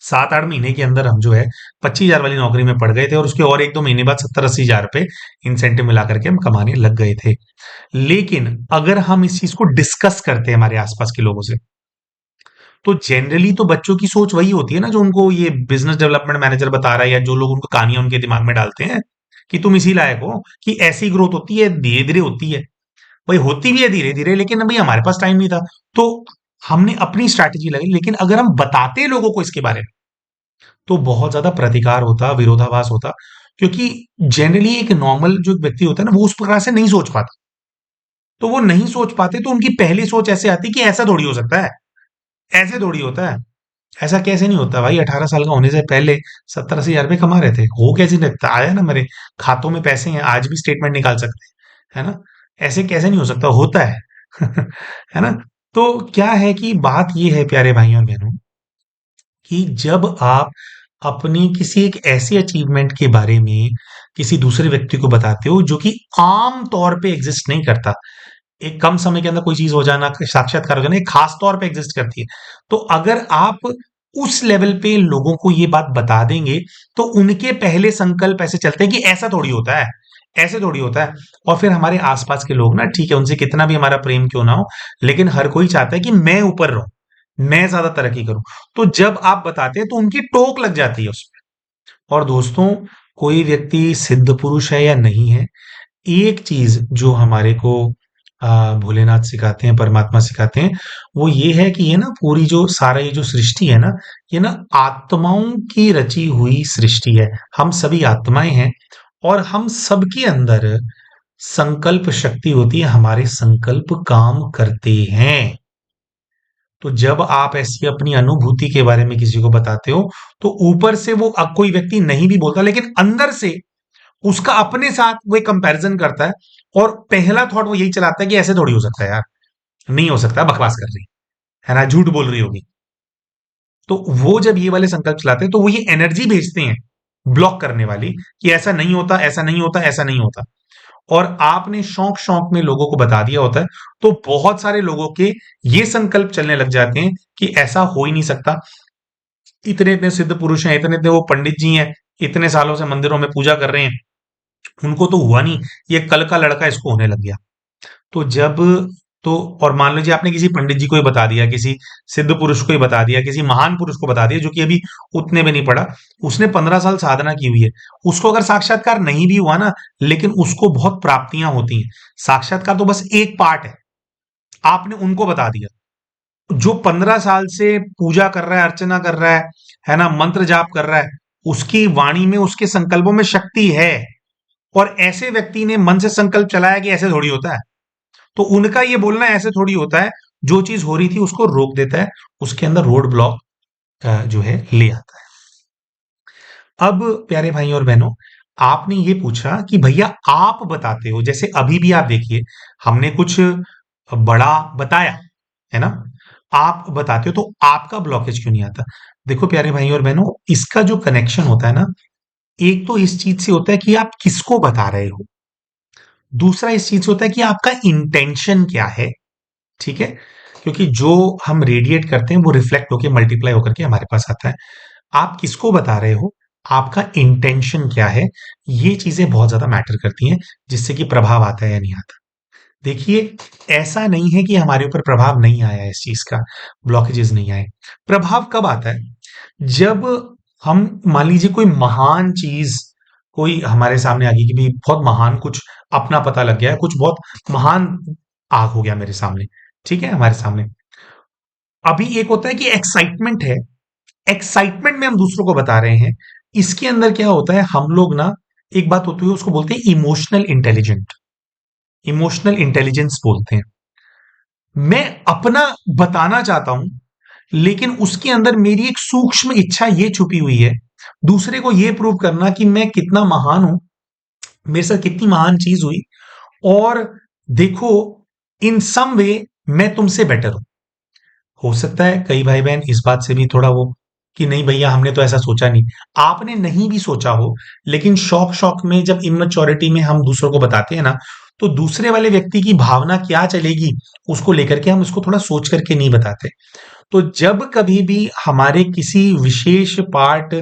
7-8 महीने के अंदर हम जो है 25,000 वाली नौकरी में पड़ गए थे। और उसके और 1-2 महीने बाद 70-80 हजार रुपए इंसेंटिव मिला करके हम कमाने लग गए थे। लेकिन अगर हम इस चीज को डिस्कस करते हैं हमारे आसपास के लोगों से, तो जनरली तो बच्चों की सोच वही होती है ना जो उनको ये बिजनेस डेवलपमेंट मैनेजर बता रहा है, या जो लोग उनको कहानियां उनके दिमाग में डालते हैं कि तुम इसी लायक हो, कि ऐसी ग्रोथ होती है, धीरे धीरे होती है। भाई होती भी है धीरे धीरे, लेकिन अभी हमारे पास टाइम नहीं था। तो हमने अपनी स्ट्रैटेजी लगाई। लेकिन अगर हम बताते लोगों को इसके बारे में, तो बहुत ज्यादा प्रतिकार होता, विरोधाभास होता। क्योंकि जनरली एक नॉर्मल जो व्यक्ति होता है ना, वो उस प्रकार से नहीं सोच पाता। तो वो नहीं सोच पाते, तो उनकी पहली सोच ऐसे आती कि ऐसा थोड़ी हो सकता है, ऐसे थोड़ी होता है, ऐसा कैसे नहीं होता भाई। 18 साल का होने से पहले 70-80 हजार रुपए कमा रहे थे, हो कैसे नहीं लगता, आया ना मेरे खातों में पैसे हैं, आज भी स्टेटमेंट निकाल सकते हैं, है ना। ऐसे कैसे नहीं हो सकता, होता है। है ना। तो क्या है कि बात ये है प्यारे भाइयों और बहनों, कि जब आप अपनी किसी एक ऐसी अचीवमेंट के बारे में किसी दूसरे व्यक्ति को बताते हो जो कि आम तौर पे एग्जिस्ट नहीं करता, एक कम समय के अंदर कोई चीज हो जाना, साक्षात्कार हो जाना, एक खास तौर पे एग्जिस्ट करती है। तो अगर आप उस लेवल पे लोगों को ये बात बता देंगे, तो उनके पहले संकल्प ऐसे चलते हैं कि ऐसा थोड़ी होता है, ऐसे थोड़ी होता है। और फिर हमारे आसपास के लोग ना, ठीक है उनसे कितना भी हमारा प्रेम क्यों ना हो, लेकिन हर कोई चाहता है कि मैं ऊपर रहूं, मैं ज्यादा तरक्की करूं। तो जब आप बताते हैं तो उनकी टोक लग जाती है उसमें। और दोस्तों, कोई व्यक्ति सिद्ध पुरुष है या नहीं है, एक चीज जो हमारे को भोलेनाथ सिखाते हैं, परमात्मा सिखाते हैं, वो ये है कि ये ना पूरी जो सारा ये जो सृष्टि है ना, ये ना आत्माओं की रची हुई सृष्टि है। हम सभी आत्माएं हैं और हम सबके अंदर संकल्प शक्ति होती है, हमारे संकल्प काम करते हैं। तो जब आप ऐसी अपनी अनुभूति के बारे में किसी को बताते हो, तो ऊपर से वो कोई व्यक्ति नहीं भी बोलता, लेकिन अंदर से उसका अपने साथ वो एक कंपैरिजन करता है। और पहला थॉट वो यही चलाता है कि ऐसे थोड़ी हो सकता है यार, नहीं हो सकता, बकवास कर रही है ना, झूठ बोल रही होगी। तो वो जब ये वाले संकल्प चलाते हैं तो वो ये एनर्जी भेजते हैं ब्लॉक करने वाली, कि ऐसा नहीं होता, ऐसा नहीं होता, ऐसा नहीं होता। और आपने शौक शौक में लोगों को बता दिया होता है, तो बहुत सारे लोगों के ये संकल्प चलने लग जाते हैं कि ऐसा हो ही नहीं सकता। इतने इतने सिद्ध पुरुष हैं, इतने इतने वो पंडित जी हैं, इतने सालों से मंदिरों में पूजा कर रहे हैं, उनको तो हुआ नहीं, ये कल का लड़का इसको होने लग गया। तो जब तो और मान लीजिए आपने किसी पंडित जी को ही बता दिया, किसी सिद्ध पुरुष को ही बता दिया, किसी महान पुरुष को बता दिया जो कि अभी उतने में नहीं पड़ा, उसने 15 साल साधना की हुई है, उसको अगर साक्षात्कार नहीं भी हुआ ना, लेकिन उसको बहुत प्राप्तियां होती हैं। साक्षात्कार तो बस एक पार्ट है, आपने उनको बता दिया। जो 15 साल से पूजा कर रहा है, अर्चना कर रहा है ना, मंत्र जाप कर रहा है, उसकी वाणी में, उसके संकल्पों में शक्ति है। और ऐसे व्यक्ति ने मन से संकल्प चलाया कि ऐसे थोड़ी होता है, तो उनका ये बोलना ऐसे थोड़ी होता है, जो चीज हो रही थी उसको रोक देता है, उसके अंदर रोड ब्लॉक जो है ले आता है। अब प्यारे भाई और बहनों, आपने ये पूछा कि भैया आप बताते हो, जैसे अभी भी आप देखिए, हमने कुछ बड़ा बताया है ना, आप बताते हो, तो आपका ब्लॉकेज क्यों नहीं आता? देखो प्यारे भाई और बहनों, इसका जो कनेक्शन होता है ना, एक तो इस चीज से होता है कि आप किसको बता रहे हो, दूसरा इस चीज से होता है कि आपका इंटेंशन क्या है। ठीक है, क्योंकि जो हम रेडिएट करते हैं वो रिफ्लेक्ट होकर मल्टीप्लाई होकर के हमारे पास आता है। आप किसको बता रहे हो, आपका इंटेंशन क्या है, ये चीजें बहुत ज्यादा मैटर करती हैं, जिससे कि प्रभाव आता है या नहीं आता। देखिए, ऐसा नहीं है कि हमारे ऊपर प्रभाव नहीं आया है इस चीज का, ब्लॉकेजेस नहीं आए। प्रभाव कब आता है? जब हम मान लीजिए कोई महान चीज कोई हमारे सामने आ गई कि भी बहुत महान कुछ अपना पता लग गया है, कुछ बहुत महान आग हो गया मेरे सामने, ठीक है, हमारे सामने। अभी एक होता है कि एक्साइटमेंट है, एक्साइटमेंट में हम दूसरों को बता रहे हैं। इसके अंदर क्या होता है, हम लोग ना, एक बात होती है उसको बोलते हैं इमोशनल इंटेलिजेंट, इमोशनल इंटेलिजेंस बोलते हैं। मैं अपना बताना चाहता हूं, लेकिन उसके अंदर मेरी एक सूक्ष्म इच्छा ये छुपी हुई है, दूसरे को ये प्रूव करना कि मैं कितना महान हूं, मेरे साथ कितनी महान चीज हुई, और देखो, इन सम वे मैं तुमसे बेटर हूं। हो सकता है कई भाई बहन इस बात से भी थोड़ा वो, कि नहीं भैया हमने तो ऐसा सोचा नहीं। आपने नहीं भी सोचा हो, लेकिन शौक शौक में जब इमेच्योरिटी में हम दूसरों को बताते हैं ना, तो दूसरे वाले व्यक्ति की भावना क्या चलेगी उसको लेकर के हम उसको थोड़ा सोच करके नहीं बताते। तो जब कभी भी हमारे किसी विशेष पार्ट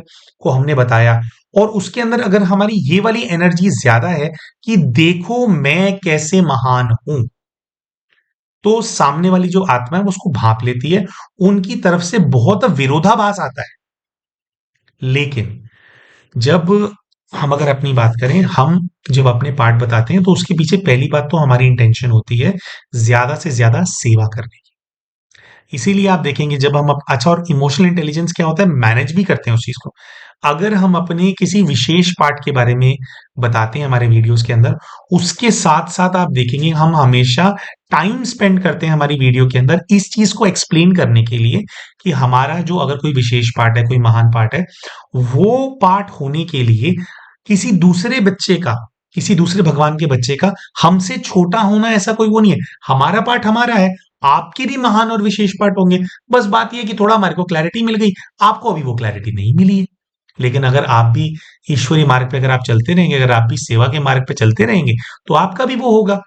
को हमने बताया, और उसके अंदर अगर हमारी ये वाली एनर्जी ज्यादा है कि देखो मैं कैसे महान हूं, तो सामने वाली जो आत्मा है वो उसको भांप लेती है, उनकी तरफ से बहुत विरोधाभास आता है। लेकिन जब हम अगर अपनी बात करें, हम जब अपने पार्ट बताते हैं, तो उसके पीछे पहली बात तो हमारी इंटेंशन होती है ज्यादा से ज्यादा सेवा करने की। इसीलिए आप देखेंगे जब हम अच्छा, और इमोशनल इंटेलिजेंस क्या होता है, मैनेज भी करते हैं उस चीज को। अगर हम अपने किसी विशेष पार्ट के बारे में बताते हैं हमारे वीडियोस के अंदर, उसके साथ साथ आप देखेंगे हम हमेशा टाइम स्पेंड करते हैं हमारी वीडियो के अंदर इस चीज को एक्सप्लेन करने के लिए, कि हमारा जो अगर कोई विशेष पार्ट है, कोई महान पार्ट है, वो पार्ट होने के लिए किसी दूसरे बच्चे का, किसी दूसरे भगवान के बच्चे का हमसे छोटा होना, ऐसा कोई वो नहीं है। हमारा पार्ट हमारा है, आपके भी महान और विशेष पार्ट होंगे। बस बात यह कि थोड़ा हमारे को क्लैरिटी मिल गई, आपको अभी वो क्लैरिटी नहीं मिली है। लेकिन अगर आप भी ईश्वरीय मार्ग पे अगर आप चलते रहेंगे, अगर आप भी सेवा के मार्ग पे चलते रहेंगे, तो आपका भी वो होगा।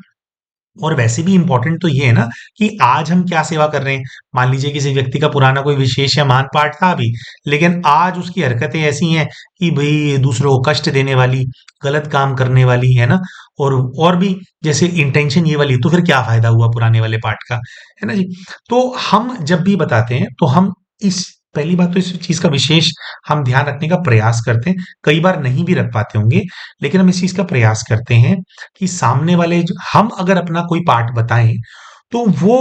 और वैसे भी इंपॉर्टेंट तो ये है ना कि आज हम क्या सेवा कर रहे हैं। मान लीजिए किसी व्यक्ति का पुराना कोई विशेष या महान पाठ था अभी, लेकिन आज उसकी हरकतें ऐसी हैं कि भाई दूसरों को कष्ट देने वाली, गलत काम करने वाली है ना, और भी जैसे इंटेंशन ये वाली, तो फिर क्या फायदा हुआ पुराने वाले पाठ का, है ना जी। तो हम जब भी बताते हैं तो हम इस पहली बात तो इस चीज का विशेष हम ध्यान रखने का प्रयास करते हैं। कई बार नहीं भी रख पाते होंगे, लेकिन हम इस चीज का प्रयास करते हैं कि सामने वाले हम अगर अपना कोई पार्ट बताएं, तो वो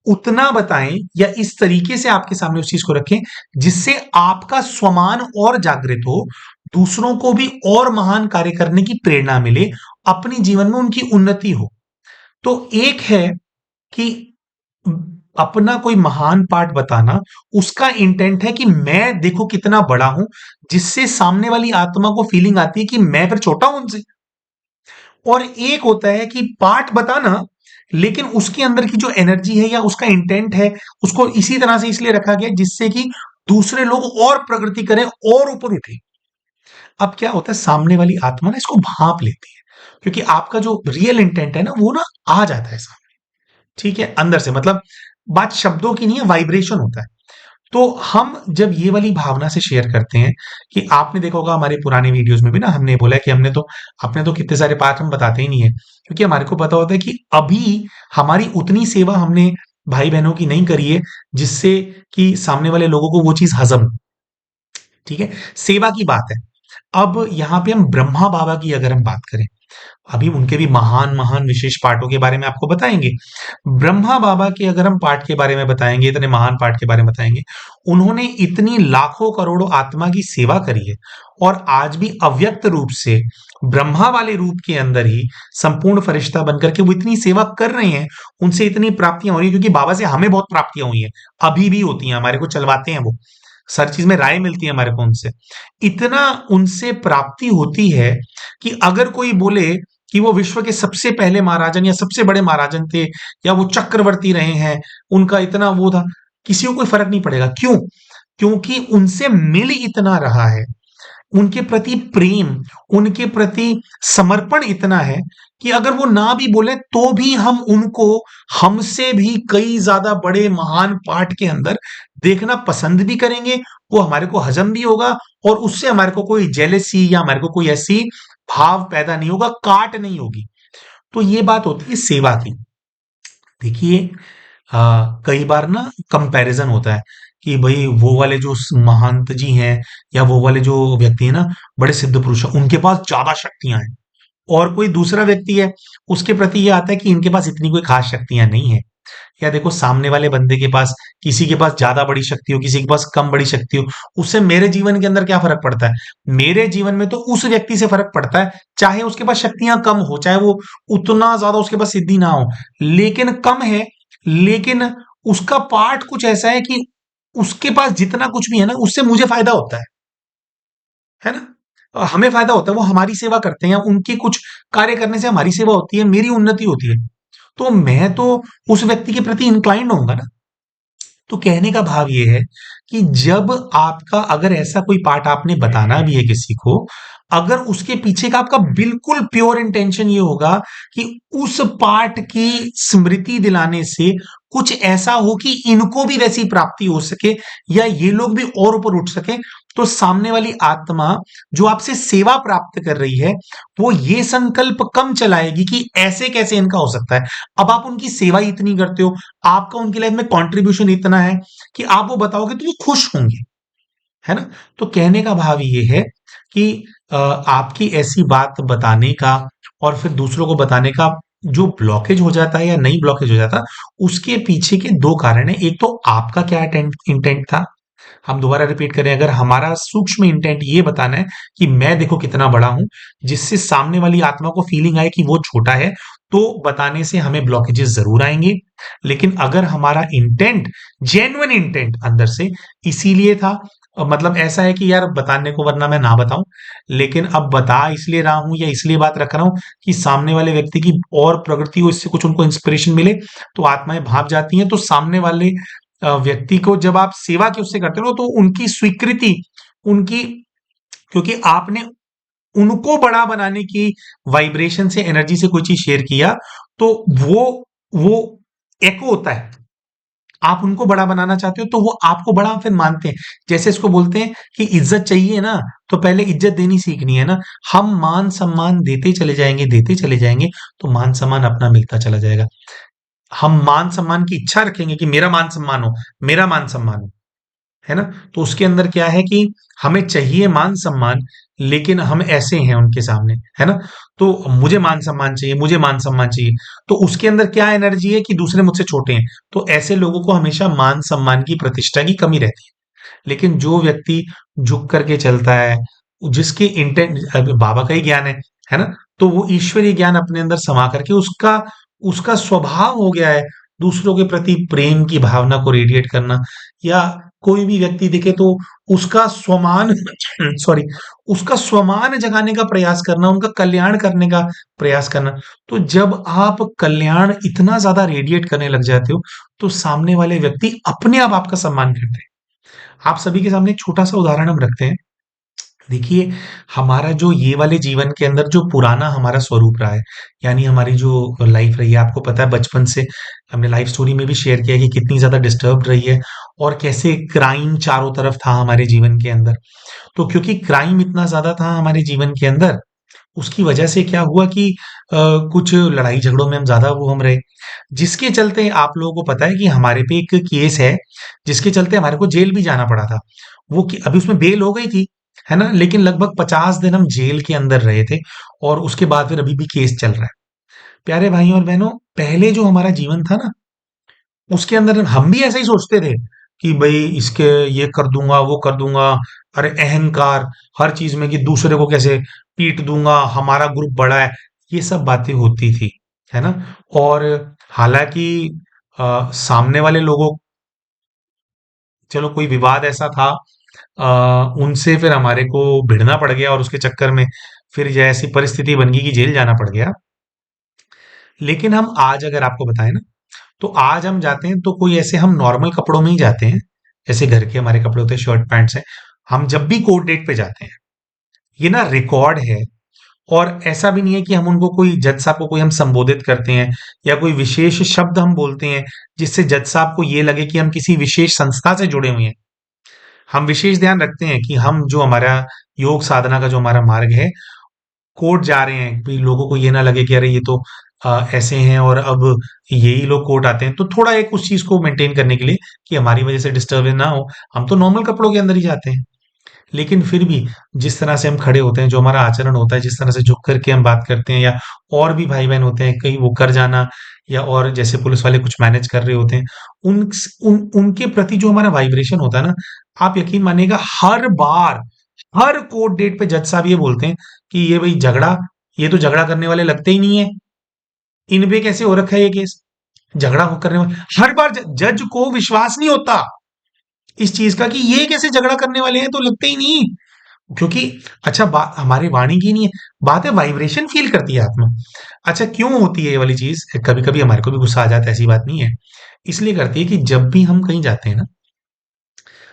उतना बताएं या इस तरीके से आपके सामने उस चीज को रखें जिससे आपका स्वमान और जागृत हो, दूसरों को भी और महान कार्य करने की प्रेरणा मिले, अपने जीवन में उनकी उन्नति हो। तो एक है कि अपना कोई महान पार्ट बताना, उसका इंटेंट है कि मैं देखो कितना बड़ा हूं, जिससे सामने वाली आत्मा को फीलिंग आती है कि मैं फिर छोटा हूं उनसे। और एक होता है कि पाठ बताना लेकिन उसके अंदर की जो एनर्जी है या उसका इंटेंट है, उसको इसी तरह से इसलिए रखा गया जिससे कि दूसरे लोग और प्रगति करें और ऊपर उठे। अब क्या होता है, सामने वाली आत्मा ना इसको भांप लेती है, क्योंकि आपका जो रियल इंटेंट है ना वो ना आ जाता है सामने, ठीक है, अंदर से, मतलब बात शब्दों की नहीं है, वाइब्रेशन होता है। तो हम जब ये वाली भावना से शेयर करते हैं, कि आपने देखा होगा हमारे पुराने वीडियोस में भी ना हमने बोला है कि हमने तो अपने तो कितने सारे पाठ हम बताते ही नहीं है, क्योंकि हमारे को पता होता है कि अभी हमारी उतनी सेवा हमने भाई बहनों की नहीं करी है जिससे कि सामने वाले लोगों को वो चीज हजम हो। ठीक है, सेवा की बात है। अब यहाँ पे हम ब्रह्मा बाबा की अगर हम बात करें, अभी उनके भी महान महान विशेष पाठों के बारे में आपको बताएंगे। ब्रह्मा बाबा के अगर हम पाठ के बारे में बताएंगे, इतने महान पाठ के बारे में बताएंगे, उन्होंने इतनी लाखों करोड़ों आत्मा की सेवा करी है, और आज भी अव्यक्त रूप से ब्रह्मा वाले रूप के अंदर ही संपूर्ण फरिश्ता बनकर के वो इतनी सेवा कर रहे हैं। उनसे इतनी प्राप्तियां हो रही है, क्योंकि बाबा से हमें बहुत प्राप्तियां हुई हैं, अभी भी होती हैं, हमारे को चलवाते हैं वो, हर चीज में राय मिलती है हमारे को उनसे। इतना उनसे प्राप्ति होती है कि अगर कोई बोले कि वो विश्व के सबसे पहले महाराजन या सबसे बड़े महाराजन थे, या वो चक्रवर्ती रहे हैं, उनका इतना वो था, किसी को कोई फर्क नहीं पड़ेगा। क्यों? क्योंकि उनसे मिल इतना रहा है, उनके प्रति प्रेम, उनके प्रति समर्पण इतना है कि अगर वो ना भी बोले तो भी हम उनको हमसे भी कई ज्यादा बड़े महान पाठ के अंदर देखना पसंद भी करेंगे। वो हमारे को हजम भी होगा, और उससे हमारे को कोई जेलेसी या हमारे को कोई ऐसी भाव पैदा नहीं होगा, काट नहीं होगी। तो ये बात होती है सेवा की। देखिए, कई बार ना कंपैरिजन होता है कि भाई वो वाले जो महंत जी हैं या वो वाले जो व्यक्ति है ना, बड़े सिद्ध पुरुष हैं, उनके पास ज्यादा शक्तियां हैं, और कोई दूसरा व्यक्ति है, उसके प्रति ये आता है कि इनके पास इतनी कोई खास शक्तियां नहीं है। या देखो, सामने वाले बंदे के पास, किसी के पास ज्यादा बड़ी शक्ति हो, किसी के पास कम बड़ी शक्ति हो, उससे मेरे जीवन के अंदर क्या फर्क पड़ता है? मेरे जीवन में तो उस व्यक्ति से फर्क पड़ता है, चाहे उसके पास शक्तियां कम हो, चाहे वो उतना ज्यादा उसके पास सिद्धि ना हो, लेकिन कम है, लेकिन उसका पाठ कुछ ऐसा है कि उसके पास जितना कुछ भी है ना, उससे मुझे फायदा होता है ना? हमें फायदा होता है, वो हमारी सेवा करते हैं, उनके कुछ कार्य करने से हमारी सेवा होती है, मेरी उन्नति होती है, तो मैं तो उस व्यक्ति के प्रति इंक्लाइंड होऊंगा ना। तो कहने का भाव ये है कि जब आपका अगर ऐसा कोई पार्ट आपने बताना भी है किसी को, अगर उसके पीछे का आपका बिल्कुल प्योर इंटेंशन ये होगा कि उस पार्ट की स्मृति दिलाने से कुछ ऐसा हो कि इनको भी वैसी प्राप्ति हो सके, या ये लोग भी और ऊपर उठ सके, तो सामने वाली आत्मा जो आपसे सेवा प्राप्त कर रही है, वो ये संकल्प कम चलाएगी कि ऐसे कैसे इनका हो सकता है। अब आप उनकी सेवा ही इतनी करते हो, आपका उनकी लाइफ में कंट्रीब्यूशन इतना है कि आप वो बताओगे तो वो खुश होंगे, है ना? तो कहने का भाव ये है कि आपकी ऐसी बात बताने का और फिर दूसरों को बताने का जो ब्लॉकेज हो जाता है या नहीं ब्लॉकेज हो जाता, उसके पीछे के दो कारण है। एक तो आपका क्या इंटेंट था, हम दोबारा रिपीट करें, अगर हमारा सूक्ष्म इंटेंट ये बताना है कि मैं देखो कितना बड़ा हूं, जिससे सामने वाली आत्मा को फीलिंग आए कि वो छोटा है, तो बताने से हमें ब्लॉकेजेस जरूर आएंगे। लेकिन अगर हमारा इंटेंट, जेन्युइन इंटेंट अंदर से इसीलिए था, मतलब ऐसा है कि यार बताने को वरना मैं ना बताऊं, लेकिन अब बता इसलिए रहा हूं या इसलिए बात रख रहा हूं कि सामने वाले व्यक्ति की और प्रगति हो, इससे कुछ उनको इंस्पिरेशन मिले, तो आत्माएं भाप जाती हैं। तो सामने वाले व्यक्ति को जब आप सेवा की उससे करते हो तो उनकी स्वीकृति, उनकी, क्योंकि आपने उनको बड़ा बनाने की वाइब्रेशन से, एनर्जी से कोई चीज शेयर किया, तो वो एको होता है। आप उनको बड़ा बनाना चाहते हो तो वो आपको बड़ा फिर मानते हैं। जैसे इसको बोलते हैं कि इज्जत चाहिए ना, तो पहले इज्जत देनी सीखनी है ना। हम मान सम्मान देते चले जाएंगे, देते चले जाएंगे, तो मान सम्मान अपना मिलता चला जाएगा। हम मान सम्मान की इच्छा रखेंगे कि मेरा मान सम्मान हो, मेरा मान सम्मान हो, है ना? तो उसके अंदर क्या है कि हमें चाहिए मान सम्मान, लेकिन हम ऐसे हैं उनके सामने, है ना? तो मुझे मान सम्मान चाहिए, मुझे मान सम्मान चाहिए, तो उसके अंदर क्या एनर्जी है कि दूसरे मुझसे छोटे हैं, तो ऐसे लोगों को हमेशा मान सम्मान की, प्रतिष्ठा की कमी रहती है। लेकिन जो व्यक्ति झुक करके चलता है, जिसकी इंटेंट बाबा का ही ज्ञान है ना? तो वो ईश्वरीय ज्ञान अपने अंदर समा करके उसका उसका स्वभाव हो गया है दूसरों के प्रति प्रेम की भावना को रेडिएट करना, या कोई भी व्यक्ति दिखे तो उसका स्वमान सॉरी, उसका स्वमान जगाने का प्रयास करना, उनका कल्याण करने का प्रयास करना। तो जब आप कल्याण इतना ज्यादा रेडिएट करने लग जाते हो, तो सामने वाले व्यक्ति अपने आप आपका सम्मान करते हैं। आप सभी के सामने एक छोटा सा उदाहरण हम रखते हैं। देखिए, हमारा जो ये वाले जीवन के अंदर जो पुराना हमारा स्वरूप रहा है, यानी हमारी जो लाइफ रही है, आपको पता है बचपन से हमने लाइफ स्टोरी में भी शेयर किया कि कितनी ज़्यादा डिस्टर्ब्ड रही है और कैसे क्राइम चारों तरफ था हमारे जीवन के अंदर। तो क्योंकि क्राइम इतना ज़्यादा था हमारे जीवन के अंदर, उसकी वजह से क्या हुआ कि कुछ लड़ाई झगड़ों में हम ज़्यादा वो हम रहे, जिसके चलते आप लोगों को पता है कि हमारे पे एक केस है, जिसके चलते हमारे को जेल भी जाना पड़ा था। वो कि अभी उसमें बेल हो गई थी, है ना? लेकिन लगभग 50 दिन हम जेल के अंदर रहे थे और उसके बाद फिर अभी भी केस चल रहा है। प्यारे भाइयों और बहनों, पहले जो हमारा जीवन था ना, उसके अंदर हम भी ऐसा ही सोचते थे कि भई इसके ये कर दूँगा, वो कर दूँगा। अरे अहंकार हर चीज़ में कि दूसरे को कैसे पीट दूँगा, हमारा ग्रुप बड़ा है, ये सब बातें होती थी, है ना? और हालाँकि सामने वाले लोगों चलो कोई विवाद ऐसा था, उनसे फिर हमारे को भिड़ना पड़ गया और उसके चक्कर में फिर ये ऐसी परिस्थिति बन गई कि जेल जाना पड़ गया। लेकिन हम आज अगर आपको बताएँ ना, तो आज हम जाते हैं तो कोई ऐसे हम नॉर्मल कपड़ों में ही जाते हैं, जैसे घर के हमारे कपड़े होते हैं, शर्ट पैंट्स हैं। हम जब भी कोर्ट डेट पे जाते हैं, ये ना रिकॉर्ड है। और ऐसा भी नहीं है कि हम उनको कोई जज साहब को कोई हम संबोधित करते हैं या कोई विशेष शब्द हम बोलते हैं जिससे जज साहब को ये लगे कि हम किसी विशेष संस्था से जुड़े हुए हैं। हम विशेष ध्यान रखते हैं कि हम जो हमारा योग साधना का जो हमारा मार्ग है, कोर्ट जा रहे हैं कि लोगों को ये ना लगे कि अरे ये तो ऐसे हैं और अब यही लोग कोर्ट आते हैं, तो थोड़ा एक उस चीज को मेंटेन करने के लिए कि हमारी वजह से डिस्टर्ब ना हो, हम तो नॉर्मल कपड़ों के अंदर ही जाते हैं। लेकिन फिर भी जिस तरह से हम खड़े होते हैं, जो हमारा आचरण होता है, जिस तरह से झुक करके हम बात करते हैं, या और भी भाई बहन होते हैं कहीं वो कर जाना, या और जैसे पुलिस वाले कुछ मैनेज कर रहे होते हैं, उनके प्रति जो हमारा वाइब्रेशन होता है ना, आप यकीन मानिएगा हर बार हर कोर्ट डेट पे जज साहब ये बोलते हैं कि ये भाई झगड़ा, ये तो झगड़ा करने वाले लगते ही नहीं है, इन पे कैसे हो रखा है ये केस, झगड़ा करने वाले। हर बार जज को विश्वास नहीं होता इस चीज का कि ये कैसे झगड़ा करने वाले हैं, तो लगते ही नहीं। क्योंकि अच्छा, बात हमारी वाणी की नहीं है, बात है वाइब्रेशन फील करती है आत्मा। अच्छा, क्यों होती है ये वाली चीज? कभी कभी हमारे को भी गुस्सा आ जाता है, ऐसी बात नहीं है। इसलिए करती है कि जब भी हम कहीं जाते हैं ना,